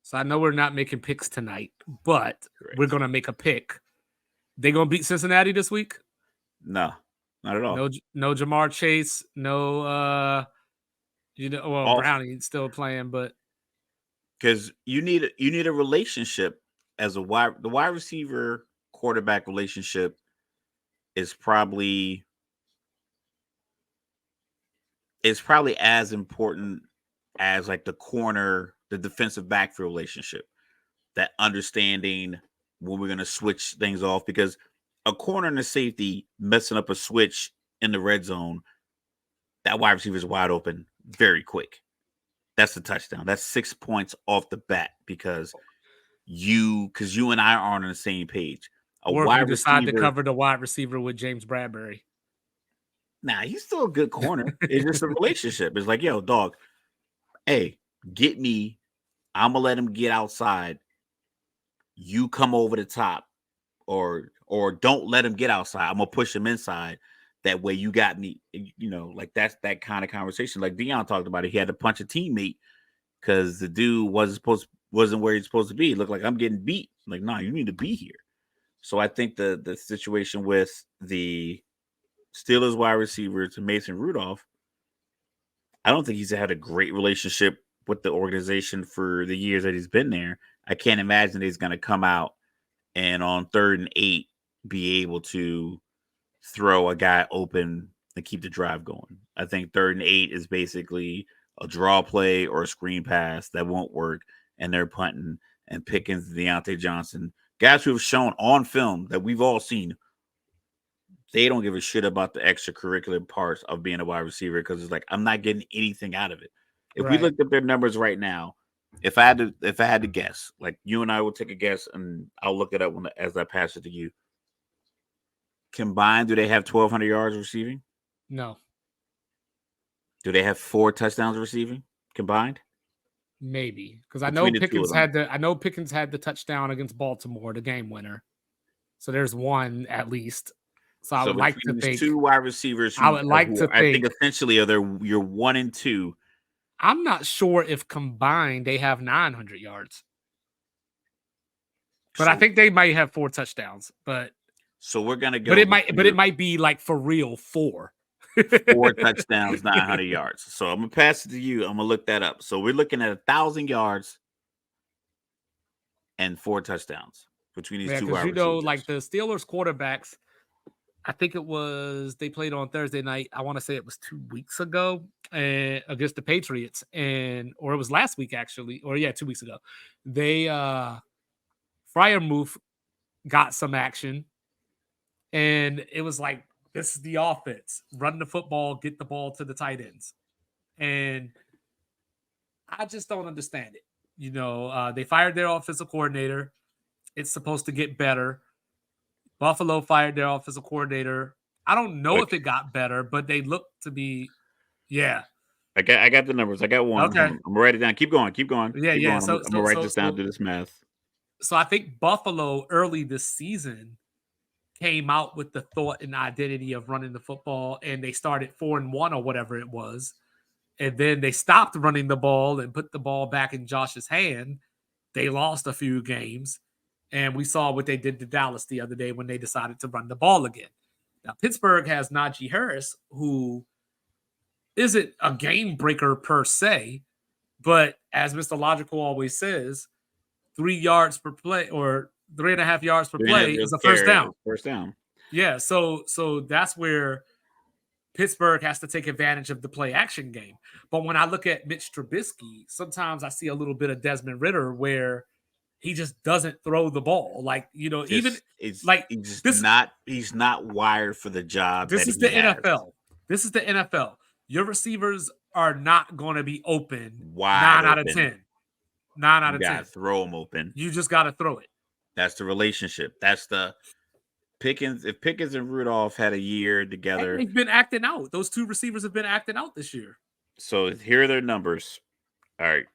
So I know we're not making picks tonight, but we're gonna make a pick. They gonna beat Cincinnati this week? No, not at all. No Jamar Chase, no Brownie still playing, but because you need a relationship as the wide receiver quarterback relationship is probably as important as like the defensive backfield relationship, that understanding when we're going to switch things off, because a corner and a safety messing up a switch in the red zone, that wide receiver is wide open very quick. That's the touchdown. That's 6 points off the bat because you and I aren't on the same page. Or if you decide to cover the wide receiver with James Bradbury. Nah, he's still a good corner. It's just a relationship. It's like, yo, dog, hey, get me. I'm gonna let him get outside. You come over the top, or don't let him get outside. I'm gonna push him inside. That way, you got me. You know, like that's that kind of conversation. Like Dion talked about it. He had to punch a teammate because the dude wasn't where he's supposed to be. It looked like I'm getting beat. I'm like, nah, you need to be here. So I think the situation with the Steelers wide receiver to Mason Rudolph, I don't think he's had a great relationship with the organization for the years that he's been there. I can't imagine he's going to come out and on 3rd and 8 be able to throw a guy open and keep the drive going. I think 3rd and 8 is basically a draw play or a screen pass that won't work, and they're punting, and Pickens, Deontay Johnson, guys who have shown on film that we've all seen, they don't give a shit about the extracurricular parts of being a wide receiver because it's like, I'm not getting anything out of it. If we looked at their numbers right now, if I had to guess, like you and I will take a guess and I'll look it up as I pass it to you. Combined, do they have 1,200 yards receiving? No. Do they have 4 touchdowns receiving combined? Maybe, because I know Pickens had the touchdown against Baltimore, the game winner. So there's one at least. So I would like to think 2 wide receivers. I would like to think. I think essentially you're 1 and 2. I'm not sure if combined they have 900 yards, but I think they might have 4 touchdowns. But so we're gonna go. But it might be like for real 4. 4 touchdowns, 900 yards. So I'm gonna pass it to you. I'm gonna look that up. So we're looking at 1,000 yards and 4 touchdowns between these 2 wide receivers. Like the Steelers quarterbacks, I think they played on Thursday night. I want to say it was 2 weeks ago against the Patriots, or it was last week actually, 2 weeks ago. They Freiermuth got some action, and it was like, this is the offense: run the football, get the ball to the tight ends, and I just don't understand it. They fired their offensive coordinator. It's supposed to get better. Buffalo fired their offensive coordinator. I don't know if it got better, but they look to be, yeah. I got the numbers. I got one. Okay. I'm gonna write it down. Keep going. Yeah, yeah. I'm gonna write this down. Do this math. So I think Buffalo early this season came out with the thought and identity of running the football, and they started 4-1 or whatever it was, and then they stopped running the ball and put the ball back in Josh's hand. They lost a few games. And we saw what they did to Dallas the other day when they decided to run the ball again. Now, Pittsburgh has Najee Harris, who isn't a game breaker per se, but as Mr. Logical always says, 3 yards per play or 3.5 yards per play is a first down. First down. Yeah, so that's where Pittsburgh has to take advantage of the play action game. But when I look at Mitch Trubisky, sometimes I see a little bit of Desmond Ritter where he just doesn't throw the ball. Like, even like he's just this he's not wired for the job this that is the he has. NFL. This is the NFL. Your receivers are not going to be open Wide 9 out of open. 10. 9 out You of gotta 10. throw them open. You just got to throw it. That's the relationship. That's the Pickens. If Pickens and Rudolph had a year And together, they've been acting out. Those two receivers have been acting out this year. so here are their numbers. All right,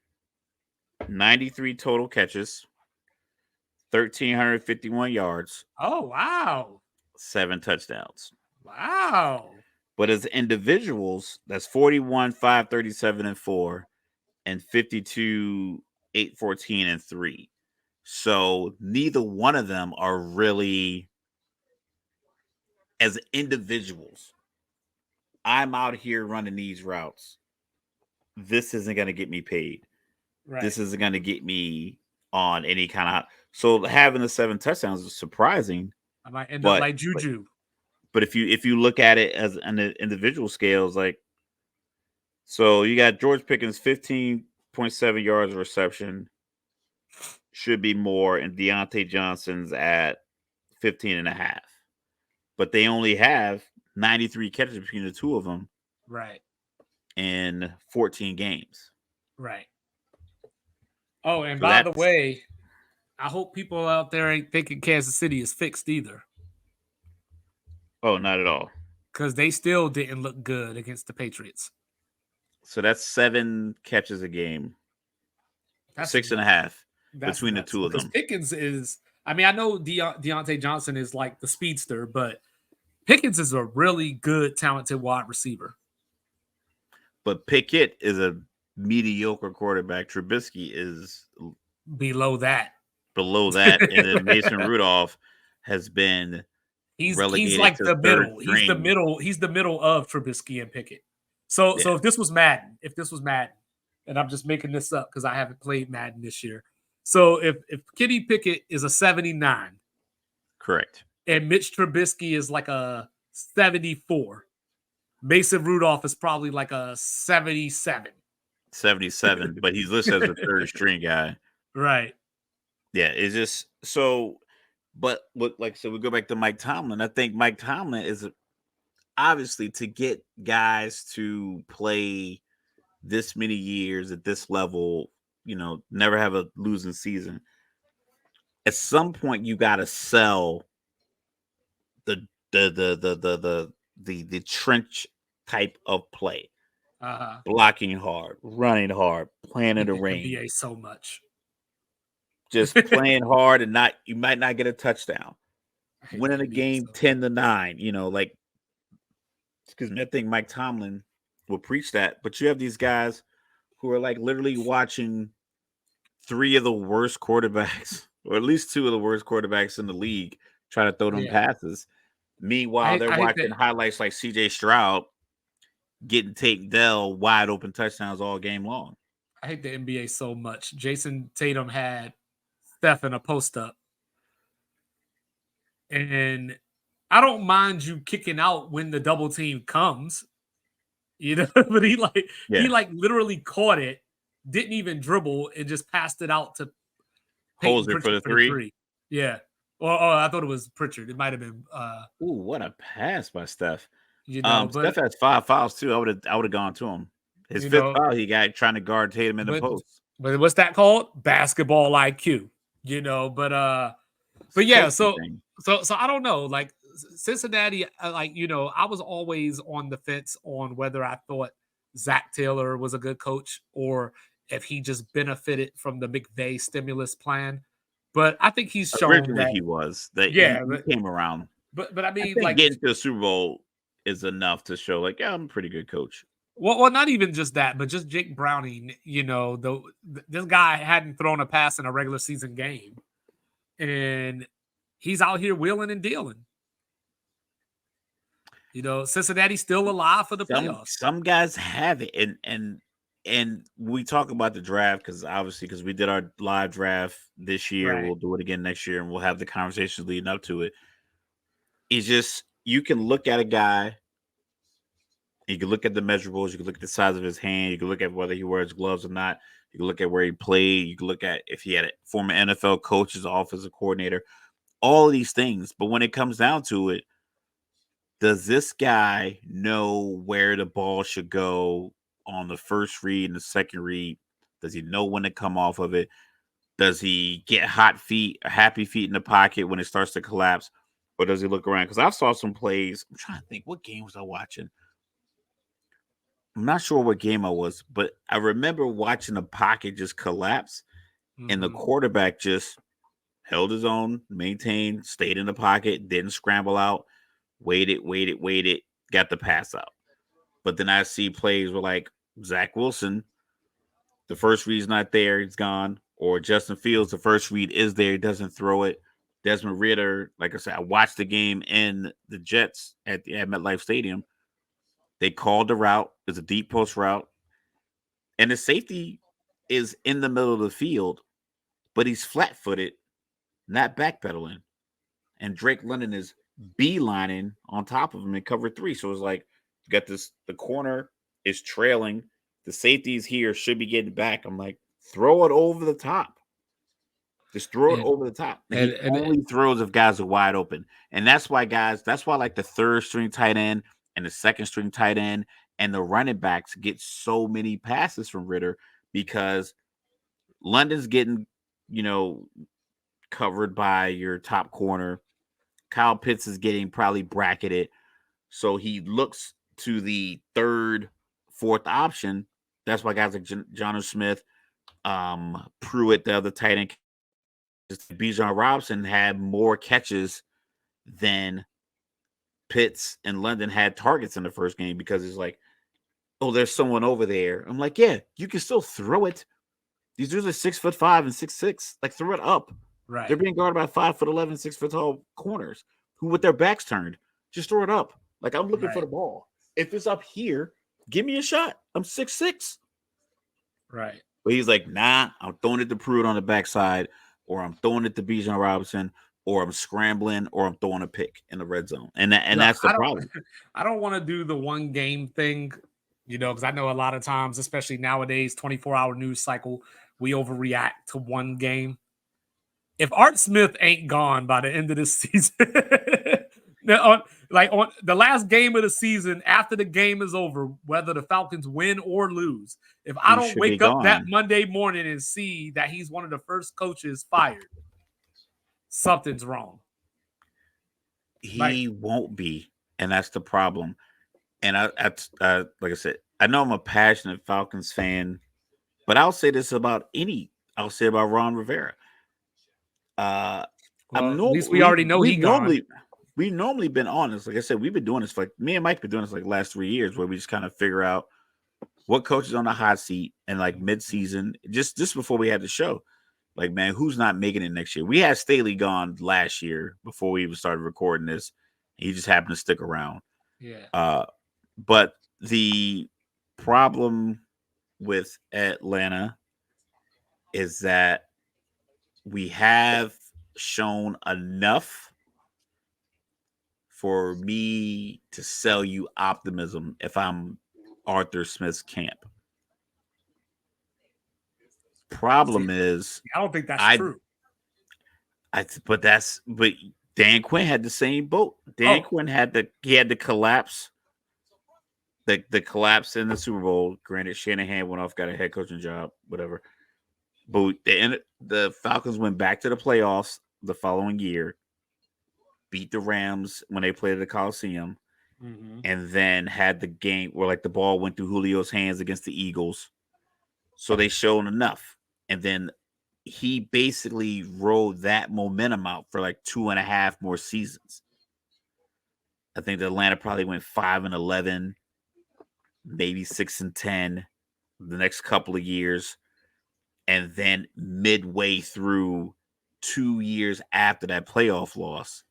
93 total catches, 1,351 yards, Oh, wow. 7 touchdowns. Wow. But as individuals, that's 41, 537, and 4, and 52, 814, and 3. So neither one of them are really, as individuals, I'm out here running these routes. This isn't going to get me paid. Right. This isn't going to get me on any kind of. So having the 7 touchdowns is surprising. I might end up like Juju. But if you look at it as an individual scales, like, so you got George Pickens 15.7 yards of reception, should be more, and Deontay Johnson's at 15.5. But they only have 93 catches between the two of them. Right. In 14 games. Right. Oh, and so by the way, I hope people out there ain't thinking Kansas City is fixed either. Oh, not at all. Because they still didn't look good against the Patriots. So that's 7 catches a game. That's 6.5 between the two of them. Pickens is, I mean, I know Deontay Johnson is like the speedster, but Pickens is a really good, talented wide receiver. But Pickett is a mediocre quarterback. Trubisky is below that. And then Mason Rudolph has been relegated. He's like the middle. He's the middle of Trubisky and Pickett. So if this was Madden, and I'm just making this up because I haven't played Madden this year. So if Kenny Pickett is a 79, correct, and Mitch Trubisky is like a 74. Mason Rudolph is probably like a 77. 77, but he's listed as a third string guy. Right. Yeah, it's just so. But so we go back to Mike Tomlin. I think Mike Tomlin is obviously, to get guys to play this many years at this level, never have a losing season. At some point, you got to sell the trench type of play, blocking hard, running hard, playing in the rain. NBA so much, just playing hard, and you might not get a touchdown, winning a game 10-9. Like, excuse me, I think Mike Tomlin will preach that. But you have these guys who are like literally watching 3 of the worst quarterbacks, or at least 2 of the worst quarterbacks in the league, try to throw them passes. Meanwhile, they're watching highlights like C.J. Stroud getting Tate Dell wide open touchdowns all game long. I hate the NBA so much. Jason Tatum had Steph in a post up, and I don't mind you kicking out when the double team comes, but he literally caught it, didn't even dribble, and just passed it out to Holzer for the three. Yeah. Oh, I thought it was Pritchard. It might have been. Ooh, what a pass by Steph! Steph has 5 fouls too. I would have gone to him. His 5th foul he got trying to guard Tatum in the post. But what's that called? Basketball IQ. But yeah. So I don't know. Like Cincinnati, I was always on the fence on whether I thought Zach Taylor was a good coach or if he just benefited from the McVay stimulus plan. But I think he's shown originally that he was that. He came around. But I mean, like getting to the Super Bowl is enough to show like, yeah, I'm a pretty good coach. Well, not even just that, but just Jake Browning. This guy hadn't thrown a pass in a regular season game, and he's out here wheeling and dealing. Cincinnati's still alive for the playoffs. Some guys have it, and we talk about the draft because we did our live draft this year. Right. We'll do it again next year, and we'll have the conversations leading up to it. It's just you can look at a guy You can look at the measurables. You can look at the size of his hand. You can look at whether he wears gloves or not. You can look at where he played. You can look at if he had a former NFL coach as offensive coordinator. All of these things. But when it comes down to it, does this guy know where the ball should go on the first read and the second read? Does he know when to come off of it? Does he get happy feet in the pocket when it starts to collapse? Or does he look around? Because I saw some plays. I'm trying to think, what game was I watching? I'm not sure what game I was, but I remember watching the pocket just collapse and the Mm-hmm. quarterback just held his own, maintained, stayed in the pocket, didn't scramble out, waited, got the pass out. But then I see plays where like Zach Wilson, the first read's not there, he's gone. Or Justin Fields, the first read is there, he doesn't throw it. Desmond Ritter, like I said, I watched the game in the Jets at MetLife Stadium. They called the route. It's a deep post route. And the safety is in the middle of the field, but he's flat footed, not backpedaling. And Drake London is beelining on top of him in cover three. So it's like you got this, the corner is trailing. The safeties here should be getting back. I'm like, throw it over the top. Just throw it And over the top. And and he and only throws if guys are wide open. And that's why like the third string tight end and the second string tight end and the running backs get so many passes from Ritter because London's getting, you know, covered by your top corner. Kyle Pitts is getting probably bracketed. So he looks to the third, fourth option. That's why guys like John Smith, Pruitt, the other tight end, Bijan Robinson had more catches than Pitts and London had targets in the first game because it's like, oh, there's someone over there. I'm like, yeah, you can still throw it. These dudes are 6'5" and 6'6". Like, throw it up. They're right, being guarded by 5'11", 6 foot tall corners who, with their backs turned, just throw it up. Like, I'm looking for right, the ball. If it's up here, give me a shot. I'm 6'6". right. But he's like, nah, I'm throwing it to Pruitt on the backside, or I'm throwing it to Bijan Robinson, or I'm scrambling, or I'm throwing a pick in the red zone. And Look, that's the problem. I don't want to do the one game thing, because I know a lot of times, especially nowadays, 24-hour news cycle, we overreact to one game. If Art Smith ain't gone by the end of this season, on the last game of the season, after the game is over, whether the Falcons win or lose, if I He don't should be wake up that gone. Monday morning and see that he's one of the first coaches fired, something's wrong. Like, He won't be, and that's the problem. And like I said, I know I'm a passionate Falcons fan, but I'll say this about I'll say about Ron Rivera. I'm well, at no, least we already know he gone. we've normally been honest. Like I said, we've been doing this for like me and Mike been doing this like the last 3 years, where we just kind of figure out what coach is on the hot seat and like mid-season, just before we had the show. Like, man, who's not making it next year? We had Staley gone last year before we even started recording this. He just happened to stick around. Yeah. But the problem with Atlanta is that we have shown enough for me to sell you optimism if I'm Arthur Smith's camp. Problem is, I don't think that's I, true. but Dan Quinn had the same boat. Dan Quinn had the collapse, the collapse in the Super Bowl. Granted, Shanahan went off, got a head coaching job, whatever. But the Falcons went back to the playoffs the following year, beat the Rams when they played at the Coliseum, and then had the game where like the ball went through Julio's hands against the Eagles. So they showed enough. And then he basically rode that momentum out for like 2.5 more seasons. I think the Atlanta probably went 5-11, maybe 6-10 the next couple of years. And then midway through 2 years after that playoff loss,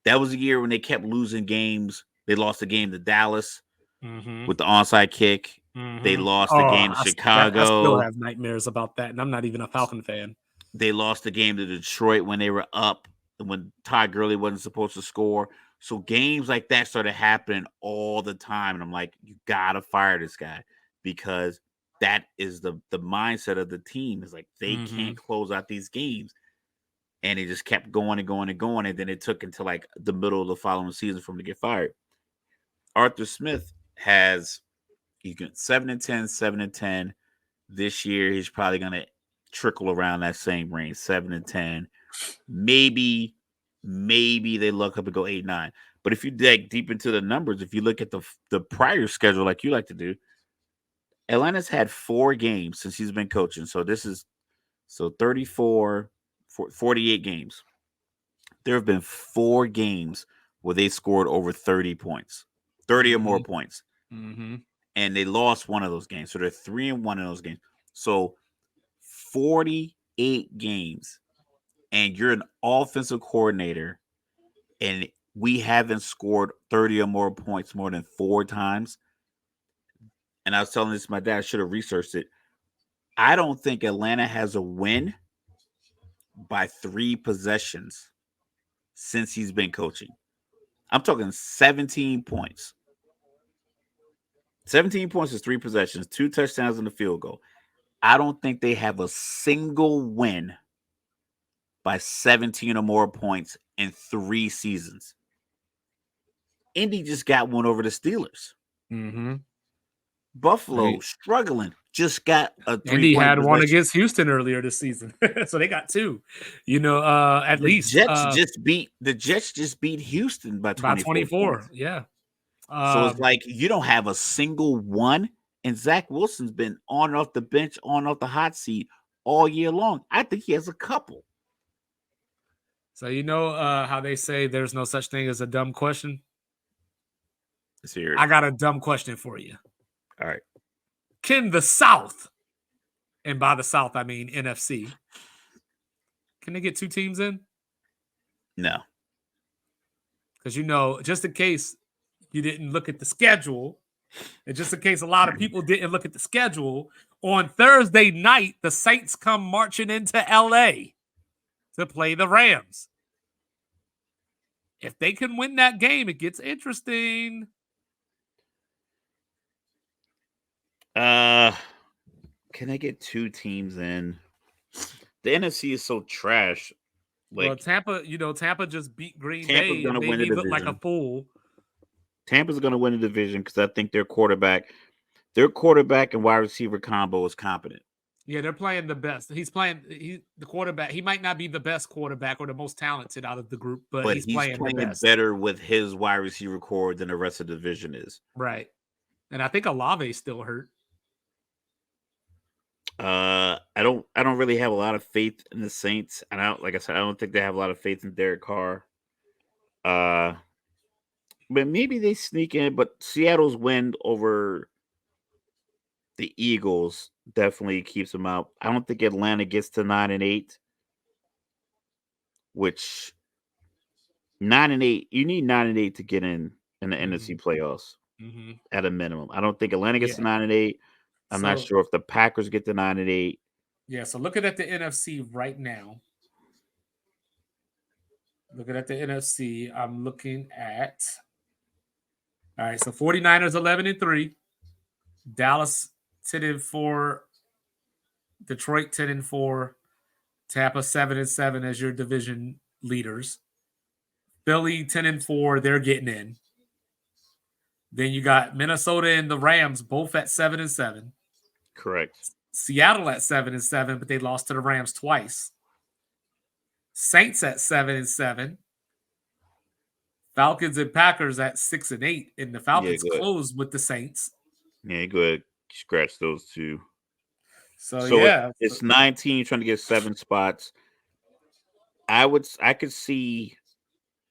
that was a year when they kept losing games. They lost a game to Dallas with the onside kick. They lost the game to I still Chicago. have nightmares about that, and I'm not even a Falcon fan. They lost the game to Detroit when they were up, when Todd Gurley wasn't supposed to score. So games like that started happening all the time. And I'm like, you gotta fire this guy because that is the mindset of the team. Is like they Mm-hmm. can't close out these games. And it just kept going and going and going. And then it took until like the middle of the following season for him to get fired. Arthur Smith has you can 7-10, 7-10. This year he's probably gonna trickle around that same range, 7-10. Maybe they look up and go 8-9. But if you dig deep into the numbers, if you look at the prior schedule like you like to do, Atlanta's had 4 games since he's been coaching. So this is 34, 48 games. There have been 4 games where they scored over 30 points, 30 or more Mm-hmm. points, Mm-hmm. and they lost one of those games. So they're 3-1 in those games. So 48 games, and you're an offensive coordinator, and we haven't scored 30 or more points more than 4 times. And I was telling this to my dad, I should have researched it. I don't think Atlanta has a win by 3 possessions since he's been coaching. I'm talking 17 points. 17 points is 3 possessions, 2 touchdowns and a field goal. I don't think they have a single win by 17 or more points in 3 seasons. Indy just got one over the Steelers. Mm-hmm. Buffalo struggling, just got a 3 Indy point had one possession. against Houston earlier this season, so they got 2. At The least Jets just beat Houston by by 24 24. points. Yeah. So it's like you don't have a single one, and Zach Wilson's been on and off the bench, on and off the hot seat all year long. I think he has a couple. So how they say there's no such thing as a dumb question? Let's hear it. I got a dumb question for you. All right. Can the South, and by the South I mean NFC, can they get 2 teams in? No. Because just in case you didn't look at the schedule, and just in case a lot of people didn't look at the schedule, on Thursday night, the Saints come marching into LA to play the Rams. If they can win that game, it gets interesting. Can I get 2 teams in? The NFC is so trash. Well, Tampa just beat Green Tampa's Bay gonna and made win the me look like a division. fool. Tampa's going to win the division because I think their quarterback and wide receiver combo is competent. Yeah, they're playing the best. The quarterback. He might not be the best quarterback or the most talented out of the group, but he's playing the best. Better with his wide receiver core than the rest of the division is. Right. And I think Olave's still hurt. I don't really have a lot of faith in the Saints, and like I said, I don't think they have a lot of faith in Derek Carr. But maybe they sneak in. But Seattle's win over the Eagles definitely keeps them out. I don't think Atlanta gets to 9-8, which 9-8, you need 9-8 to get in the NFC playoffs at a minimum. I don't think Atlanta gets to 9-8. I'm not sure if the Packers get to 9-8. Yeah, so looking at the NFC right now. Looking at the NFC, I'm looking at. All right, so 49ers 11-3, Dallas 10-4, Detroit 10-4, Tampa 7-7 as your division leaders. Philly 10-4, they're getting in. Then you got Minnesota and the Rams both at 7-7. Correct. Seattle at 7-7, but they lost to the Rams twice. Saints at 7-7. Falcons and Packers at 6-8, and the Falcons close with the Saints. Yeah, go ahead, scratch those 2. So yeah, it's 19 trying to get 7 spots. I could see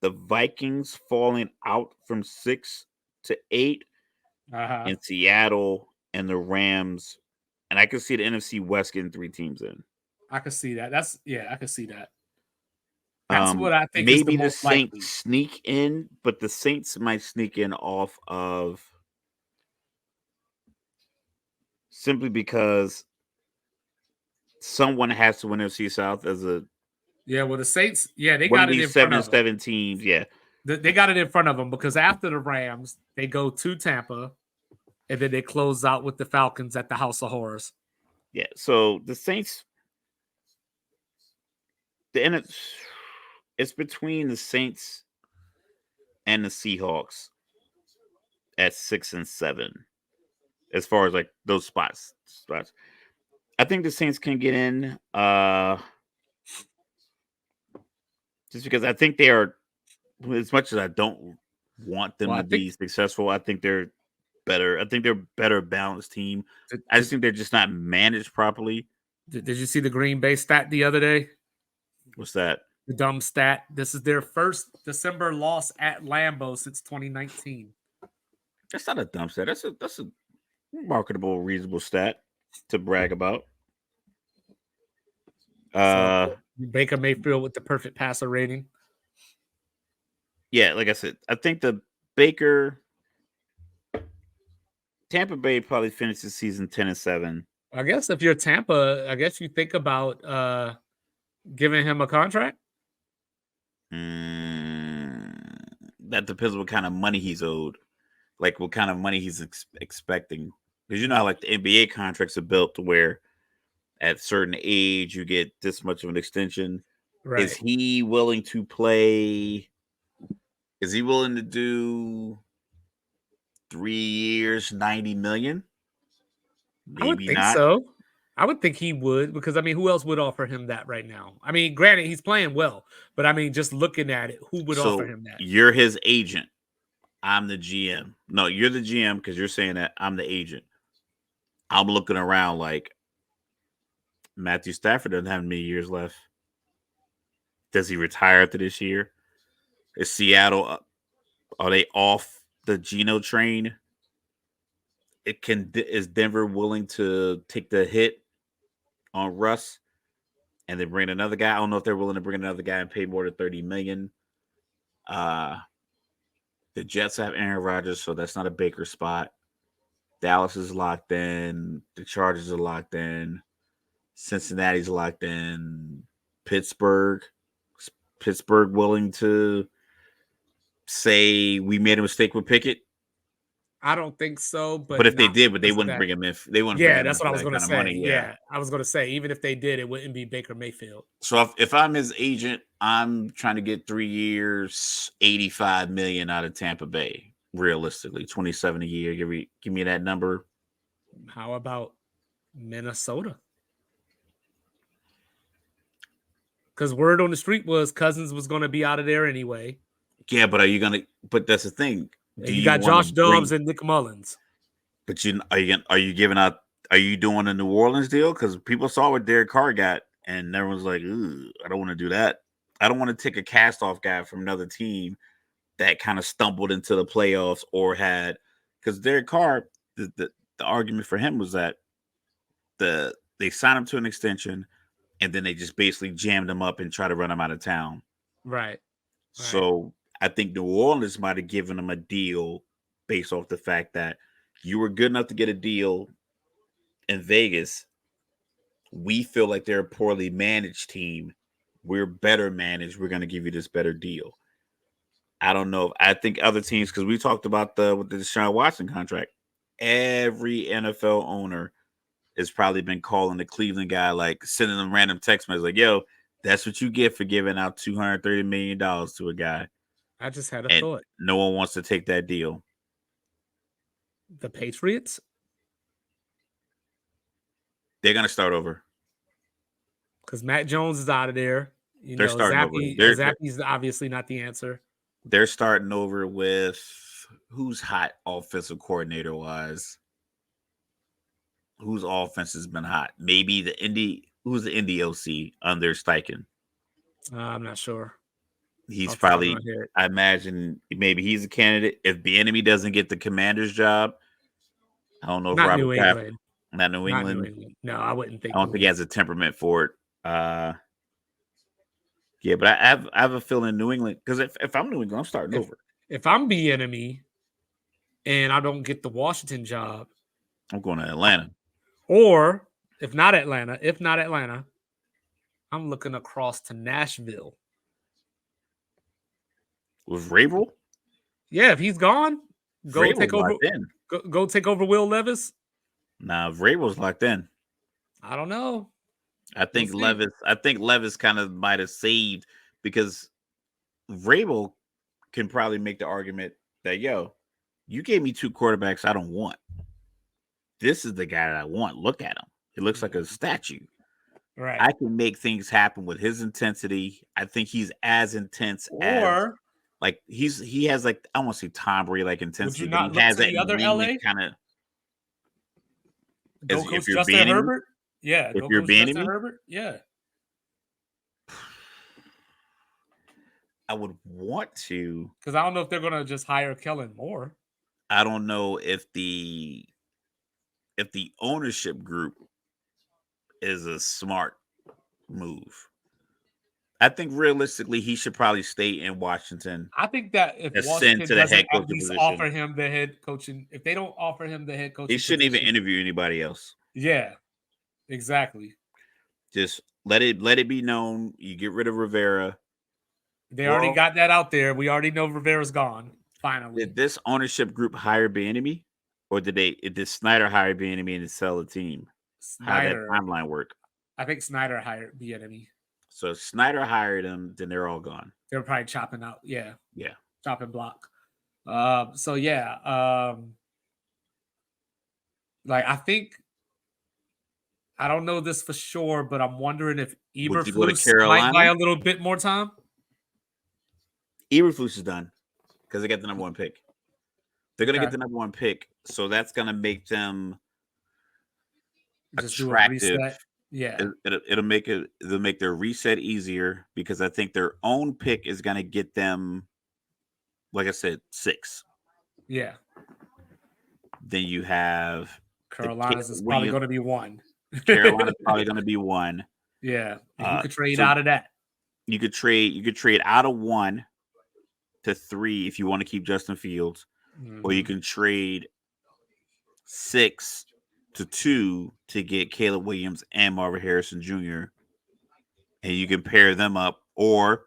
the Vikings falling out from 6 to 8, in Seattle and the Rams, and I could see the NFC West getting 3 teams in. I could see that. I could see that. That's what I think. Maybe is the, the most Saints likely. sneak in, but the Saints might sneak in off of simply because someone has to win NFC South as a well, the Saints, they one got of it in these front 7 of them. 7 teams. Yeah, They got it in front of them because after the Rams, they go to Tampa, and then they close out with the Falcons at the House of Horrors. Yeah. So the Saints, it's between the Saints and the Seahawks at 6 and 7, as far as like those spots. I think the Saints can get in. Just because I think they are, as much as I don't want them to be successful, I think they're better. I think they're a better balanced team. I just think they're just not managed properly. Did you see the Green Bay stat the other day? What's that? The dumb stat. This is their first December loss at Lambeau since 2019. That's not a dumb stat. That's a marketable, reasonable stat to brag about. So Baker Mayfield with the perfect passer rating. Yeah, like I said, I think the Tampa Bay probably finished the season 10 and 7. I guess if you're Tampa, I guess you think about giving him a contract. That depends what kind of money he's owed, like what kind of money he's expecting. Because you know how like the NBA contracts are built to where at a certain age you get this much of an extension. Right. Is he willing to play? Is he willing to do 3 years, 90 million? Maybe I would think not. so. I would think he would, because I mean, who else would offer him that right now? I mean, granted, he's playing well, but I mean, just looking at it, who would offer him that? You're his agent. I'm the GM. No, you're the GM because you're saying that I'm the agent. I'm looking around like Matthew Stafford doesn't have many years left. Does he retire after this year? Is Seattle, are they off the Geno train? Is Denver willing to take the hit on Russ and then bring another guy? I don't know if they're willing to bring another guy and pay more than $30 million. The Jets have Aaron Rodgers, so that's not a Baker spot. Dallas is locked in. The Chargers are locked in. Cincinnati's locked in. Pittsburgh willing to say we made a mistake with Pickett? I don't think so, but if they did, they wouldn't bring him in. They wouldn't. Yeah, that's what I was going to say. Yeah, I was going to say even if they did, it wouldn't be Baker Mayfield. So if I'm his agent, I'm trying to get 3 years, $85 million out of Tampa Bay. Realistically, 27 a year. Give me that number. How about Minnesota? Because word on the street was Cousins was going to be out of there anyway. Yeah, but are you going to? But that's the thing. You got Josh Dobbs and Nick Mullins. But are you giving out? Are you doing a New Orleans deal? Because people saw what Derek Carr got, and everyone's like, I don't want to do that. I don't want to take a cast-off guy from another team that kind of stumbled into the playoffs or had, because Derek Carr, the argument for him was that they signed him to an extension, and then they just basically jammed him up and tried to run him out of town. Right. So I think New Orleans might have given him a deal based off the fact that you were good enough to get a deal in Vegas. We feel like they're a poorly managed team. We're better managed. We're going to give you this better deal. I don't know. I think other teams, because we talked about with the Deshaun Watson contract, every NFL owner has probably been calling the Cleveland guy, like sending them random text messages like, yo, that's what you get for giving out $230 million to a guy. I just had a thought. No one wants to take that deal. The Patriots? They're going to start over. Because Matt Jones is out of there. They're starting over. Zappi's obviously not the answer. They're starting over with who's hot offensive coordinator wise. Whose offense has been hot? Maybe who's the Indy OC under Steichen? I'm not sure. He's probably, I imagine maybe he's a candidate. If the enemy doesn't get the Commander's job, I don't know if not New England. Not New England. No, I wouldn't think. I don't think he has a temperament for it. Yeah, but I have a feeling New England, because if I'm New England, I'm starting over. If I'm the enemy and I don't get the Washington job, I'm going to Atlanta. Or if not Atlanta, I'm looking across to Nashville. With Vrabel? Yeah, if he's gone, go take Vrabel's over. locked in. Go take over Will Levis. Nah, Vrabel's locked in. I don't know. I We'll think see. Levis kind of might have saved because Vrabel can probably make the argument that you gave me 2 quarterbacks I don't want. This is the guy that I want. Look at him. He looks like a statue. Right. I can make things happen with his intensity. I think he's as intense as Or like he has like I won't say Tom Brady like would you intensity, but he not look has to that the other maniac LA? kind of. Go If coach you're Justin banning me, Herbert. Yeah, if go you're coach banning Justin me, Herbert. Yeah. I would want to. Because I don't know if they're gonna just hire Kellen Moore. I don't know if the ownership group is a smart move. I think realistically he should probably stay in Washington, I think that if ascend Washington to the doesn't head at coaching least position. offer him the head coaching, if they don't offer him the head He coaching shouldn't even position, interview anybody else. yeah, exactly. Just let it be known. You get rid of Rivera. They already got that out there. We already know Rivera's gone. Finally, Did this ownership group hire Bieniemy, or did Snyder hire Bieniemy and sell the team? How did that Snyder. timeline work? I think Snyder hired the enemy. So if Snyder hired them, then they're all gone. They're probably chopping out. Yeah, Yeah. chopping block. So yeah, like I think I don't know this for sure, but I'm wondering if Would you go to Eberflus might buy Carolina? a little bit more time. Eberflus is done because they got the number 1 pick. They're gonna get Okay. the number 1 pick, so that's gonna make them Just do a attractive. reset. Yeah. It'll make their reset easier because I think their own pick is gonna get them, like I said, 6. Yeah. Then you have Carolina's is probably going to be 1. Carolina's probably going to be 1. Yeah. And you could trade so out of that. You could trade out of 1 to 3 if you want to keep Justin Fields, or you can trade 6 to 2 to get Caleb Williams and Marvin Harrison Jr. and you can pair them up, or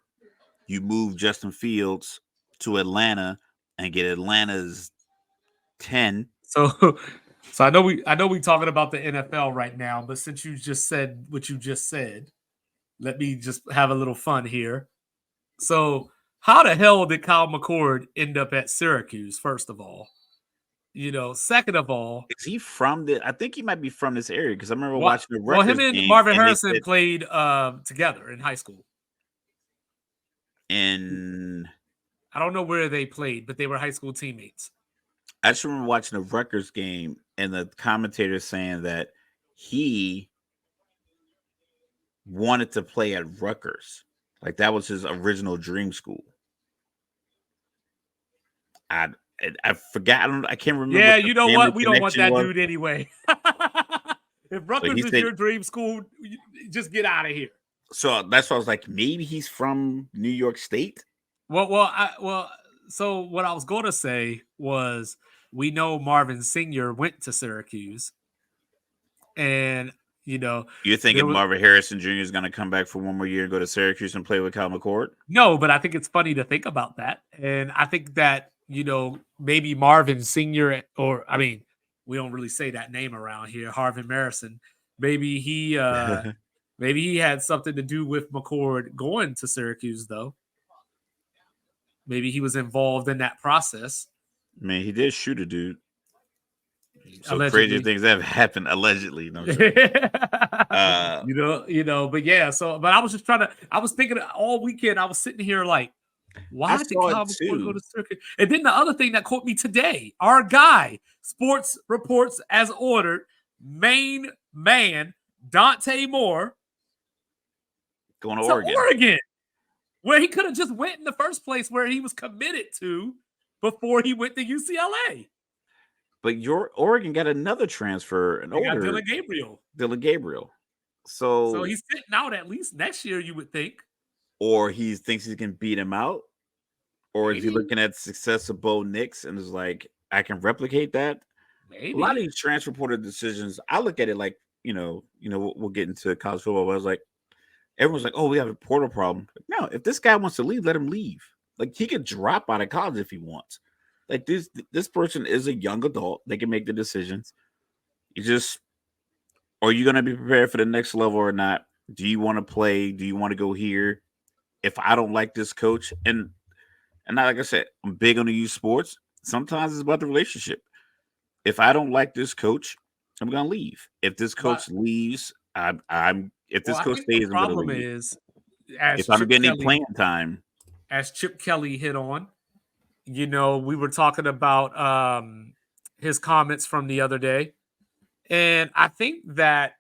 you move Justin Fields to Atlanta and get Atlanta's 10. So I know we talking about the NFL right now, but since you just said what you just said, let me just have a little fun here. So how the hell did Kyle McCord end up at Syracuse, first of all? Second of all, is he from I think he might be from this area because I remember what, watching the well, Rutgers him and game Marvin and Harrison played together in high school. And I don't know where they played, but they were high school teammates. I just remember watching the Rutgers game and the commentator saying that he wanted to play at Rutgers. Like that was his original dream school. I forgot. I can't remember. Yeah, you know what? We don't want that was. dude anyway. If Rutgers is your dream school, just get out of here. So that's why I was like, maybe he's from New York State. So what I was going to say was, we know Marvin Sr. went to Syracuse, and you're thinking Marvin Harrison Jr. is going to come back for 1 more year and go to Syracuse and play with Kyle McCord? No, but I think it's funny to think about that, and I think that maybe Marvin Sr. or we don't really say that name around here, Harvin Marison. Maybe he had something to do with McCord going to Syracuse, though. Maybe he was involved in that process. Man, he did shoot a dude. So Allegedly. crazy things have happened allegedly. No, but yeah. So, but I was just I was thinking all weekend. I was sitting here like, why did Kyle McCord go to Syracuse? And then the other thing that caught me today, our guy, Sports Reports as ordered, main man Dante Moore, going to Oregon, where he could have just went in the first place, where he was committed to before he went to UCLA. But your Oregon got another transfer, got Dylan Gabriel. So he's sitting out at least next year, you would think. Or he thinks he can beat him out. Or is he looking at the success of Bo Nix and is like, I can replicate that? Maybe. A lot of these transfer portal decisions, I look at it like, we'll get into college football. But I was like, everyone's like, oh, we have a portal problem. No, if this guy wants to leave, let him leave. Like he could drop out of college if he wants. Like this person is a young adult. They can make the decisions. You just are you going to be prepared for the next level or not? Do you want to play? Do you want to go here? If I don't like this coach, and like I said, I'm big on the youth sports. Sometimes it's about the relationship. If I don't like this coach, I'm gonna leave. If this But coach leaves, I'm if well, this I coach think the stays, I'm gonna problem leave. is, If as I don't Chip get any Kelly, playing time, as Chip Kelly hit on, we were talking about his comments from the other day, and I think that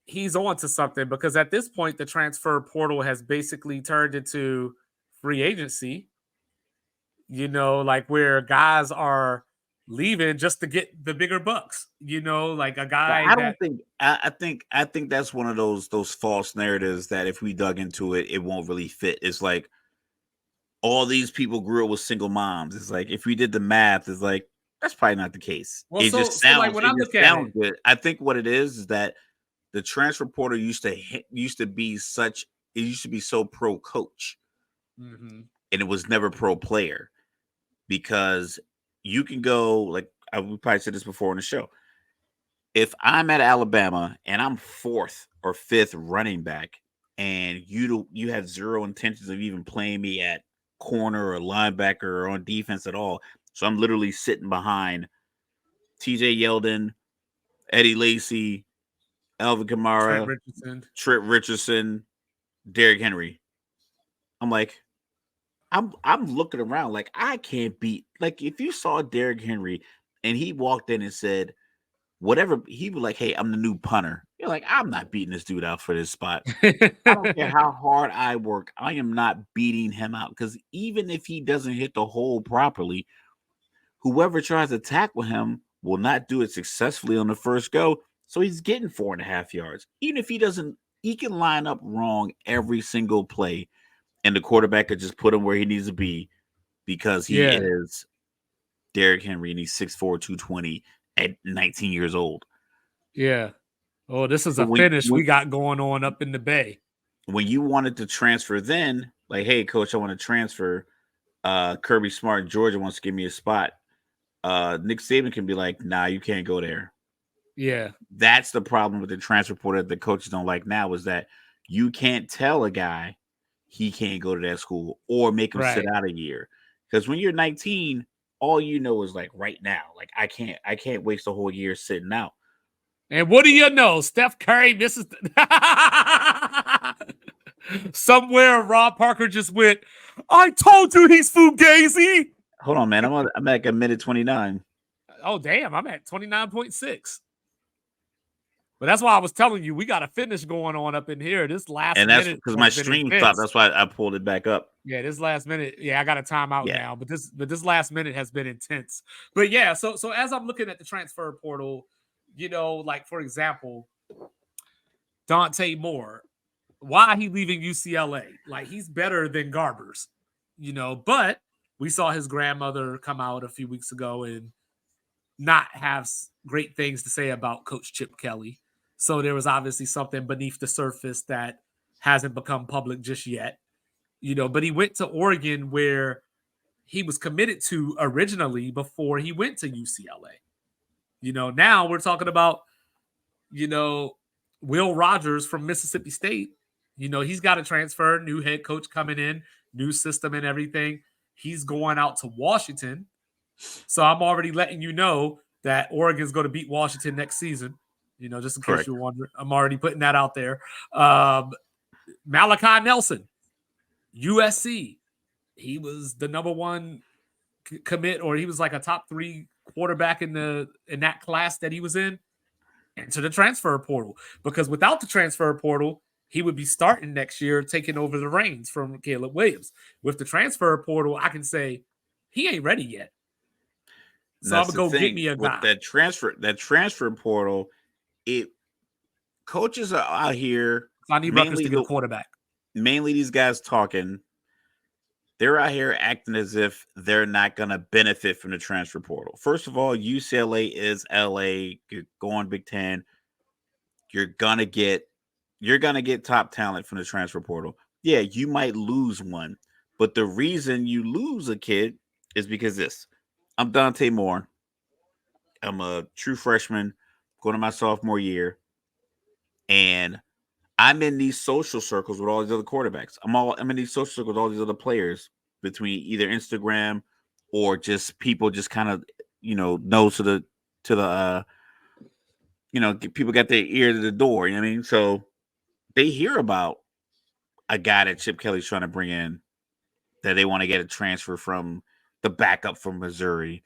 he's on to something because at this point, the transfer portal has basically turned into free agency. Like where guys are leaving just to get the bigger bucks. Like a but guy I that don't think I think that's one of those false narratives that if we dug into it, it won't really fit. It's like all these people grew up with single moms. It's like if we did the math, it's like that's probably not the case. well, so like when I It just look at sounds it, good. I think what it is that the transfer portal used to be such it used to be so pro coach mhm, and it was never pro player because you can go like we probably said this before on the show. If I'm at Alabama and I'm fourth or fifth running back, and you have zero intentions of even playing me at corner or linebacker or on defense at all, so I'm literally sitting behind T.J. Yeldon, Eddie Lacy, Alvin Trent Kamara, Richardson. Trent Richardson, Derrick Henry. I'm like, I'm looking around like I can't beat. Like if you saw Derrick Henry and he walked in and said whatever, he was like, "Hey, I'm the new punter." You're like, I'm not beating this dude out for this spot. I don't care how hard I work. I am not beating him out because even if he doesn't hit the hole properly, whoever tries to tackle him will not do it successfully on the first go. So he's getting 4.5 yards. Even if he doesn't, he can line up wrong every single play, and the quarterback could just put him where he needs to be because he Yeah, is Derrick Henry and he's 6'4", 220 at 19 years old. yeah. Oh, this is So a finish we got going on up in the Bay. when you wanted to transfer then, like, hey, coach, I want to transfer. Kirby Smart in Georgia wants to give me a spot. Nick Saban can be like, nah, you can't go there. Yeah, That's the problem with the transfer portal that the coaches don't like now is that you can't tell a guy he can't go to that school or make him sit right. out a year. Because when you're 19, all you know is like right now, like I can't waste a whole year sitting out. And what do you know? Steph Curry misses. Somewhere Rob Parker just went, I told you he's Fugazi. Hold on, man. I'm like a minute 29. Oh, damn. I'm at 29.6. But that's why I was telling you, we got a finish going on up in here. This last And that's minute because my has been stream stopped. intense. That's why I pulled it back up. Yeah, this last minute. Yeah, I got a timeout Yeah. now, but this last minute has been intense. But yeah, so as I'm looking at the transfer portal, like for example, Dante Moore, why he leaving UCLA? Like he's better than Garbers, but we saw his grandmother come out a few weeks ago and not have great things to say about Coach Chip Kelly. So there was obviously something beneath the surface that hasn't become public just yet. But he went to Oregon where he was committed to originally before he went to UCLA. Now we're talking about, Will Rogers from Mississippi State. He's got a transfer, new head coach coming in, new system and everything. He's going out to Washington. So I'm already letting you know that Oregon's going to beat Washington next season. Just in case Correct. you're wondering, I'm already putting that out there. Malachi Nelson, USC. He was the number one commit, or he was like a top 3 quarterback in that class that he was in. Into the transfer portal, because without the transfer portal, he would be starting next year, taking over the reins from Caleb Williams. With the transfer portal, I can say he ain't ready yet. And So I'm that's gonna the go get thing me a with guy. that transfer portal. It coaches are out here I need Rutgers to get a quarterback. mainly these guys talking. They're out here acting as if they're not going to benefit from the transfer portal. First of all, UCLA is LA. You're going Big Ten. You're gonna get top talent from the transfer portal. Yeah, you might lose one, But the reason you lose a kid is because this. I'm Dante Moore. I'm a true freshman going to my sophomore year. And I'm in these social circles with all these other quarterbacks. I'm in these social circles with all these other players between either Instagram or just people just kind of know to the people got their ear to the door. You know what I mean? So they hear about a guy that Chip Kelly's trying to bring in that they want to get a transfer from the backup from Missouri,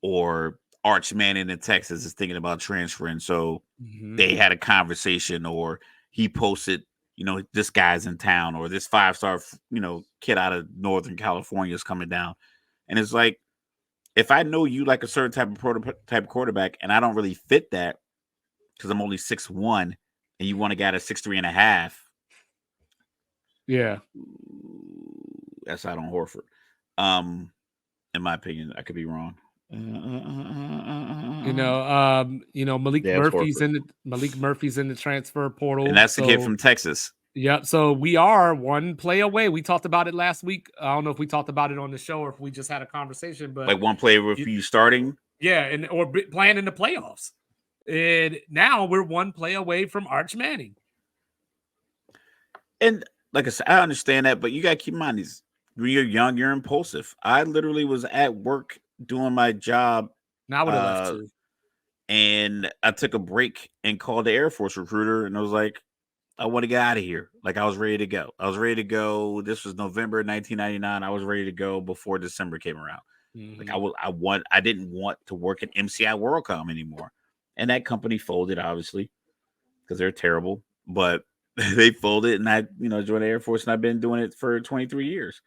or Arch Manning in Texas is thinking about transferring. So they had a conversation, or he posted, this guy's in town, or this 5-star, kid out of Northern California is coming down. And it's like, if I know you like a certain type of quarterback and I don't really fit that because I'm only 6'1", and you want to get a 6'3.5". Yeah. That's out on Horford. In my opinion, I could be wrong. Malik Yeah, Murphy's in the transfer portal, and that's the kid from Texas. Yep. So we are one play away. We talked about it last week. I don't know if we talked about it on the show or if we just had a conversation, but like one play with you starting. Yeah, or playing in the playoffs. And now we're one play away from Arch Manning. And like I said, I understand that, but you got to keep in mind, when you're young, you're impulsive. I literally was at work doing my job. Now I would have left too. And I took a break and called the Air Force recruiter, and I was like, I want to get out of here. Like, I was ready to go. This was November 1999. I was ready to go before December came around. Like, I didn't want to work at MCI WorldCom anymore. And that company folded, obviously, because they're terrible. But they folded, and I, joined the Air Force, and I've been doing it for 23 years.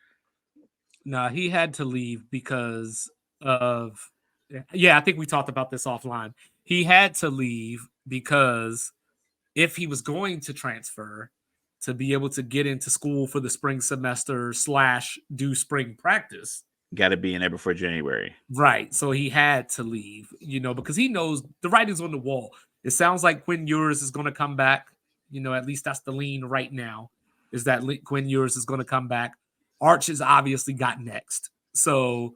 No, he had to leave because of, I think we talked about this offline. He had to leave because if he was going to transfer, to be able to get into school for the spring semester / do spring practice, got to be in there before January. Right. So he had to leave, because he knows the writing's on the wall. It sounds like Quinn Ewers is going to come back. At least that's the lean right now, is that Quinn Ewers is going to come back. Arch has obviously got next. So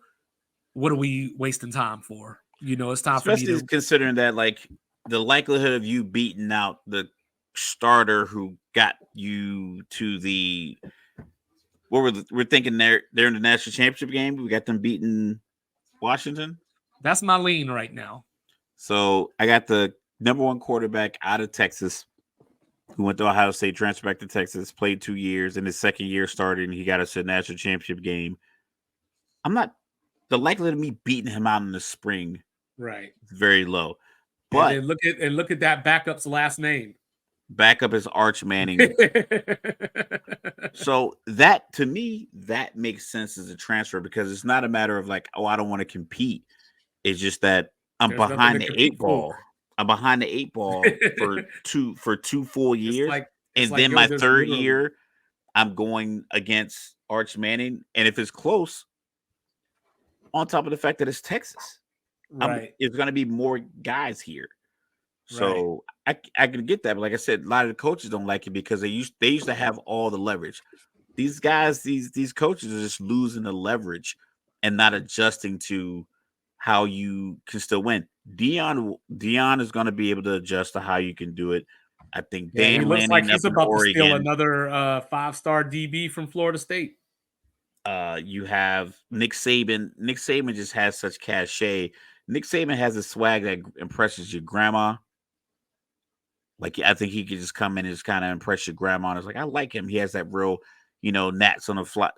what are we wasting time for? It's time Especially for me to, considering that, like, the likelihood of you beating out the starter who got you to the we're thinking they're in the national championship game. We got them beating Washington. That's my lean right now. So I got the number one quarterback out of Texas who went to Ohio State, transferred back to Texas, played 2 years, in his second year started, and he got us to the national championship game. The likelihood of me beating him out in the spring, right, very low. But look at that backup's last name. Backup is Arch Manning. So that, to me, that makes sense as a transfer, because it's not a matter of like, I don't want to compete. It's just that I'm behind the 8 ball. I'm behind the 8 ball for 2 full years. And then my third year, I'm going against Arch Manning. And if it's close, on top of the fact that it's Texas, right, it's going to be more guys here. So I can get that. But like I said, a lot of the coaches don't like it because they used to have all the leverage. These guys, these coaches are just losing the leverage and not adjusting to how you can still win. Dion is going to be able to adjust to how you can do it. I think Dan he looks Lanning like he's about to steal Oregon, another 5-star DB from Florida State. You have Nick Saban. Nick Saban just has such cachet. Nick Saban has a swag that impresses your grandma. Like, I think he could just come in and just kind of impress your grandma. And it's like, I like him. He has that real, gnats on the fly,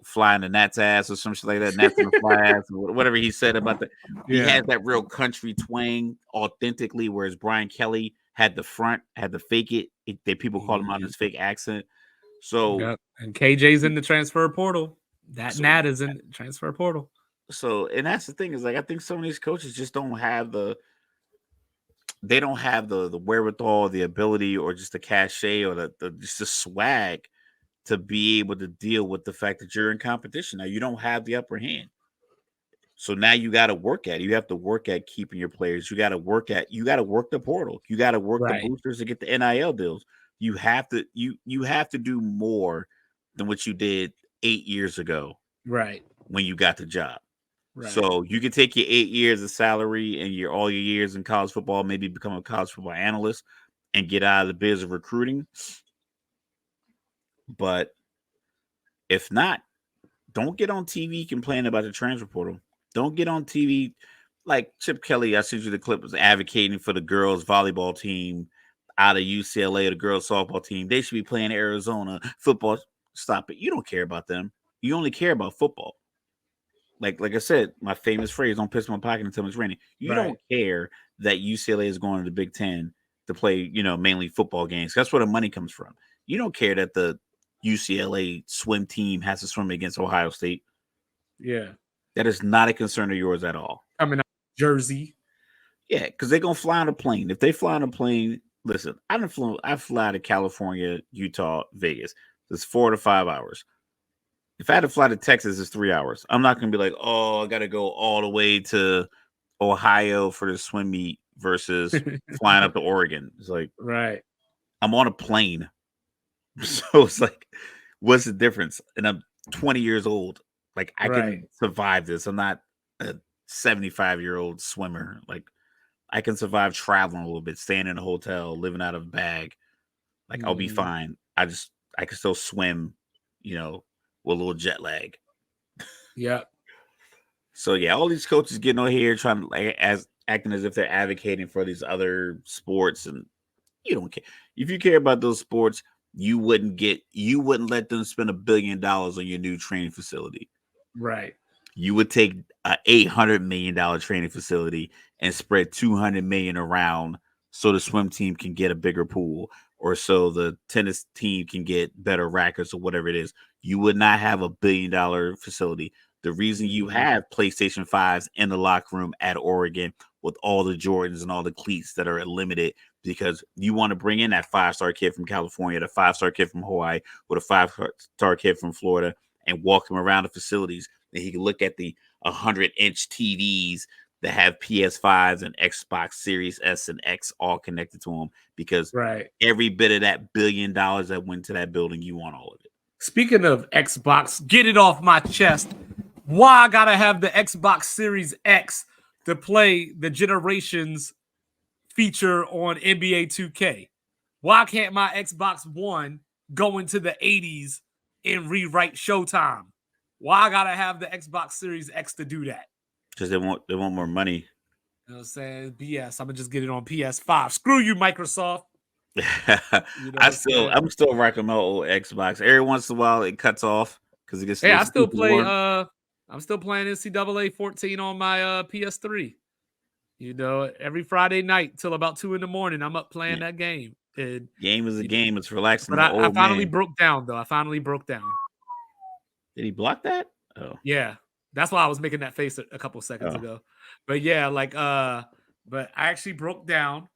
flying the gnat's ass or something like that. Gnats on the fly ass, or whatever he said about that. He has that real country twang authentically, whereas Brian Kelly had the fake it. That people call him on his fake accent. So, and KJ's in the transfer portal. Nat is in the transfer portal. So, and that's the thing, is like, I think some of these coaches just don't have the wherewithal, the ability, or just the cachet, or just the swag to be able to deal with the fact that you're in competition. Now, you don't have the upper hand. So now you got to work at it. You have to work at keeping your players. You got to work the portal. You got to work the boosters to get the NIL deals. You have to do more than what you did 8 years ago Right. when you got the job. Right. So you can take your 8 years of salary and your all your years in college football, maybe become a college football analyst and get out of the biz of recruiting. But if not, don't get on TV complaining about the transfer portal. Don't get on TV like Chip Kelly. I sent you the clip was advocating for the girls volleyball team out of UCLA, the girls softball team. They should be playing Arizona football. Stop it. You don't care about them. You only care about football. Like I said, my famous phrase, don't piss my pocket until it's raining. You Right. don't care that UCLA is going to the Big Ten to play, mainly football games. That's where the money comes from. You don't care that the UCLA swim team has to swim against Ohio State. Yeah. That is not a concern of yours at all. Coming out of Jersey. Yeah, because they're gonna fly on a plane. If they fly on a plane, listen, I fly to California, Utah, Vegas. It's 4 to 5 hours. If I had to fly to Texas, it's 3 hours. I'm not gonna be like, oh, I gotta go all the way to Ohio for the swim meet versus flying up to Oregon. It's like Right. I'm on a plane. So it's like, what's the difference? And I'm 20 years old. Like I Right. can survive this. I'm not a 75-year-old swimmer. Like I can survive traveling a little bit, staying in a hotel, living out of a bag. Like I'll be Mhm. fine. I can still swim, with a little jet lag. Yep. So yeah, all these coaches getting on here trying to acting as if they're advocating for these other sports, and you don't care. If you care about those sports, you wouldn't let them spend $1 billion on your new training facility. Right. You would take a $800 million training facility and spread 200 million around so the swim team can get a bigger pool or so the tennis team can get better rackets or whatever it is. You would not have $1 billion facility. The reason you Mhm. have PlayStation 5s in the locker room at Oregon with all the Jordans and all the cleats that are limited because you want to bring in that 5-star kid from California, the 5-star kid from Hawaii, or the 5-star kid from Florida and walk him around the facilities. And he can look at the 100-inch TVs that have PS5s and Xbox Series S and X all connected to them because Right. every bit of that $1 billion that went to that building, you want all of it. Speaking of Xbox, get it off my chest. Why I gotta have the Xbox Series X to play the Generations feature on NBA 2K? Why can't my Xbox One go into the 80s and rewrite Showtime? Why I gotta have the Xbox Series X to do that? Because they want more money. You know what I'm saying? BS. I'm gonna just get it on PS5. Screw you, Microsoft. You know what I'm saying? I'm still rocking my old Xbox. Every once in a while it cuts off because it gets a Hey, I little still super play warm. I'm still playing NCAA 14 on my PS3. You know, every Friday night till about 2 in the morning, I'm up playing Yeah. that game. And Game is a you know, game. It's relaxing. but My I old finally man. broke down though. I finally broke down. Did he block that? Oh. Yeah. That's why I was making that face a couple seconds Oh. ago. But yeah, but I actually broke down.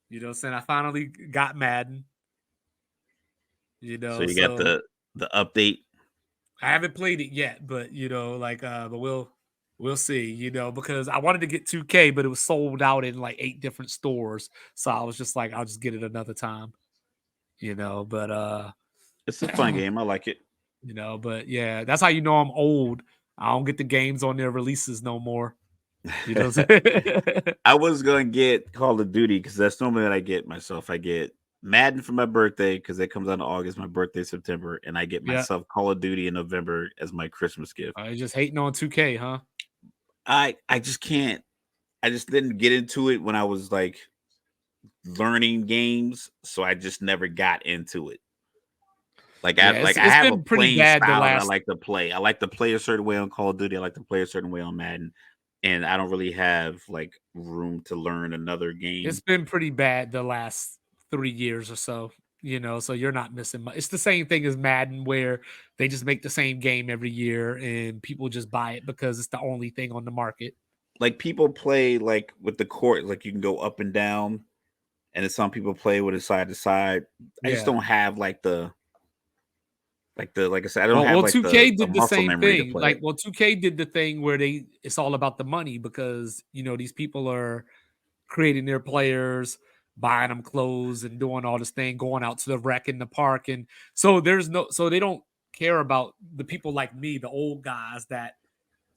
You know what I'm saying? I finally got Madden. You So know, you got so the update. I haven't played it yet, but but we'll see, because I wanted to get 2K, but it was sold out in like 8 different stores. So I was just like, I'll just get it another time, but It's a fun game. I like it. but yeah, that's how you know I'm old. I don't get the games on their releases no more. You know what I'm saying? I was gonna get Call of Duty because that's normally what I get myself. I get Madden for my birthday because it comes out in August. My birthday September, and I get Yeah. myself Call of Duty in November as my Christmas gift. You're just hating on 2K, huh? I just can't. I just didn't get into it when I was like learning games, so I just never got into it. Yeah, I it's have a been pretty playing bad the style that I last. like to play. I like to play a certain way on Call of Duty. I like to play a certain way on Madden, and I don't really have like room to learn another It's game. been pretty bad the last 3 years or so, so you're not missing much. It's the same thing as Madden where they just make the same game every year and people just buy it because it's the only thing on the market. Like people play like with the court, like you can go up and down, and then some people play with it side to side. I just Yeah. don't have like I said, I don't have Well, like 2K the did the muscle same memory to thing. play it. 2K did the thing where it's all about the money because, these people are creating their players, buying them clothes and doing all this thing, going out to the rec in the park. And so so they don't care about the people like me, the old guys that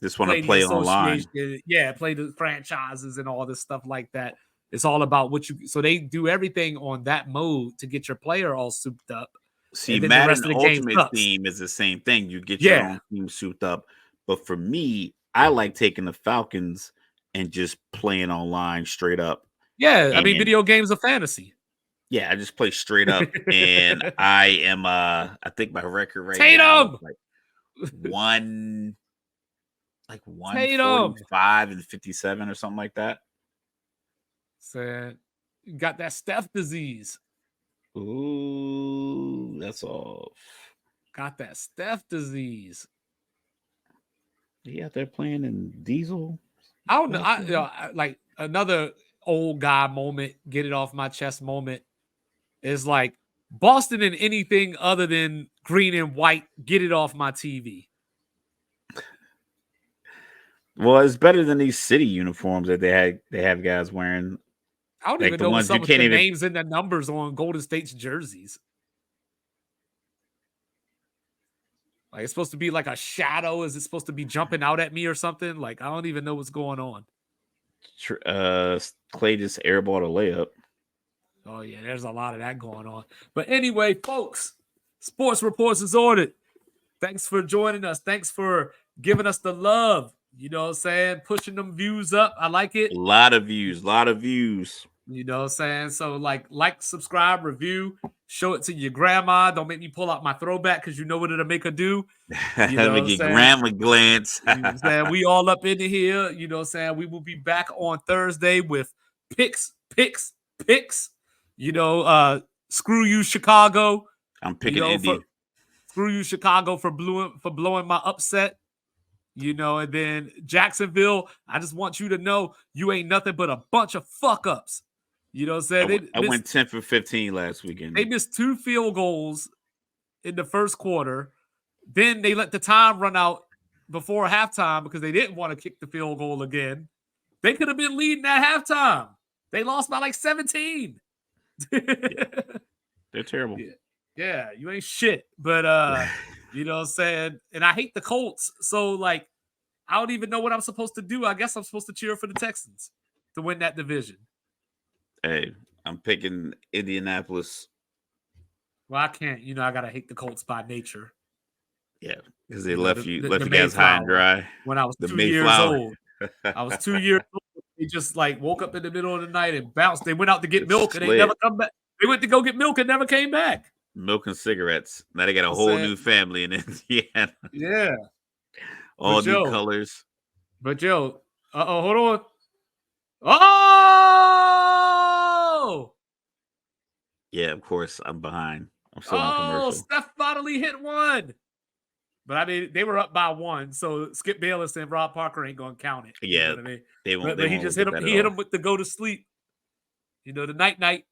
Just want to the play online. association, play the franchises and all this stuff like that. It's all about what you. So they do everything on that mode to get your player all souped up, See, and then the rest Madden of the game Ultimate sucks. Team is the same thing. You get your Yeah, own team souped up. But for me, I like taking the Falcons and just playing online straight up. yeah. I mean, And video games are fantasy. yeah, I just play straight up. And I am I think my record right now is Tatum, like one like Tatum. 145 and 57 or something like that. Said, you got that Steph disease. Ooh, that's all. Got that Steph disease. He out there playing in Diesel. I don't know. Like another old guy moment, get it off my chest moment is like Boston in anything other than green and white, get it off my TV. Well, it's better than these city uniforms that they have guys wearing. I don't Like even the know what's ones you up with can't the even. names and the numbers on Golden State's jerseys. Like it's supposed to be like a shadow. Is it supposed to be jumping out at me or something? Like I don't even know what's going on. Clay just airballed a layup. Oh yeah, there's a lot of that going on. But anyway, folks, Sports Reports is ordered. Thanks for joining us. Thanks for giving us the love. You know what I'm saying? Pushing them views up. I like it. A lot of views. You know what I'm saying? So like, subscribe, review, show it to your grandma. Don't make me pull out my throwback because you know what it'll make her do. You know Let me what I'm get saying? grandma glance. You know what I'm saying? We all up in here. You know what I'm saying? We will be back on Thursday with picks. You know, screw you, Chicago. I'm picking Indy. Screw you, Chicago, for blowing my upset. You know, and then Jacksonville, I just want you to know you ain't nothing but a bunch of fuck ups. You know what I'm saying? I went 10 for 15 last weekend. They missed 2 field goals in the first quarter. Then they let the time run out before halftime because they didn't want to kick the field goal again. They could have been leading at halftime. They lost by like 17. Yeah. They're terrible. Yeah, you ain't shit. But you know what I'm saying? And I hate the Colts. So like I don't even know what I'm supposed to do. I guess I'm supposed to cheer for the Texans to win that division. Hey, I'm picking Indianapolis. Well, I can't. You know, I gotta hate the Colts by nature. Yeah, because they left you the guys high and dry. When I was 2 years old. I was 2 years old. They just like woke up in the middle of the night and bounced. They went out to get milk and they never come back. They went to go get milk and never came back. Milk and cigarettes. Now they got a whole new family in Indiana. Yeah. All new colors. But hold on. Oh! Yeah, of course. I'm behind. I'm still on commercial. Steph finally hit one. But I mean, they were up by 1, so Skip Bayless and Rob Parker ain't gonna count it. Yeah, you know what I mean? They won't. But he just hit him. He hit him with the go to sleep. You know, the night.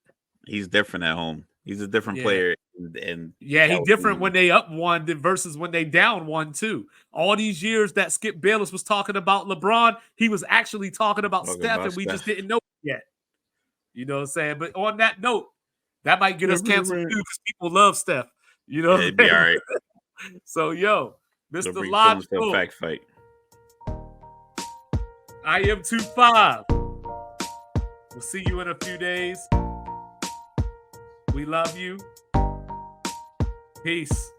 He's different at home. He's a different player. And he's different when they up 1 versus when they down 1 too. All these years that Skip Bayless was talking about LeBron, he was actually talking about Steph, and we just didn't know it yet. You know what I'm saying? But on that note, that might get us canceled too because people love Steph. You know, it'd be all right. So, Mr. Logical fact fight. I am 2-5. We'll see you in a few days. We love you. Peace.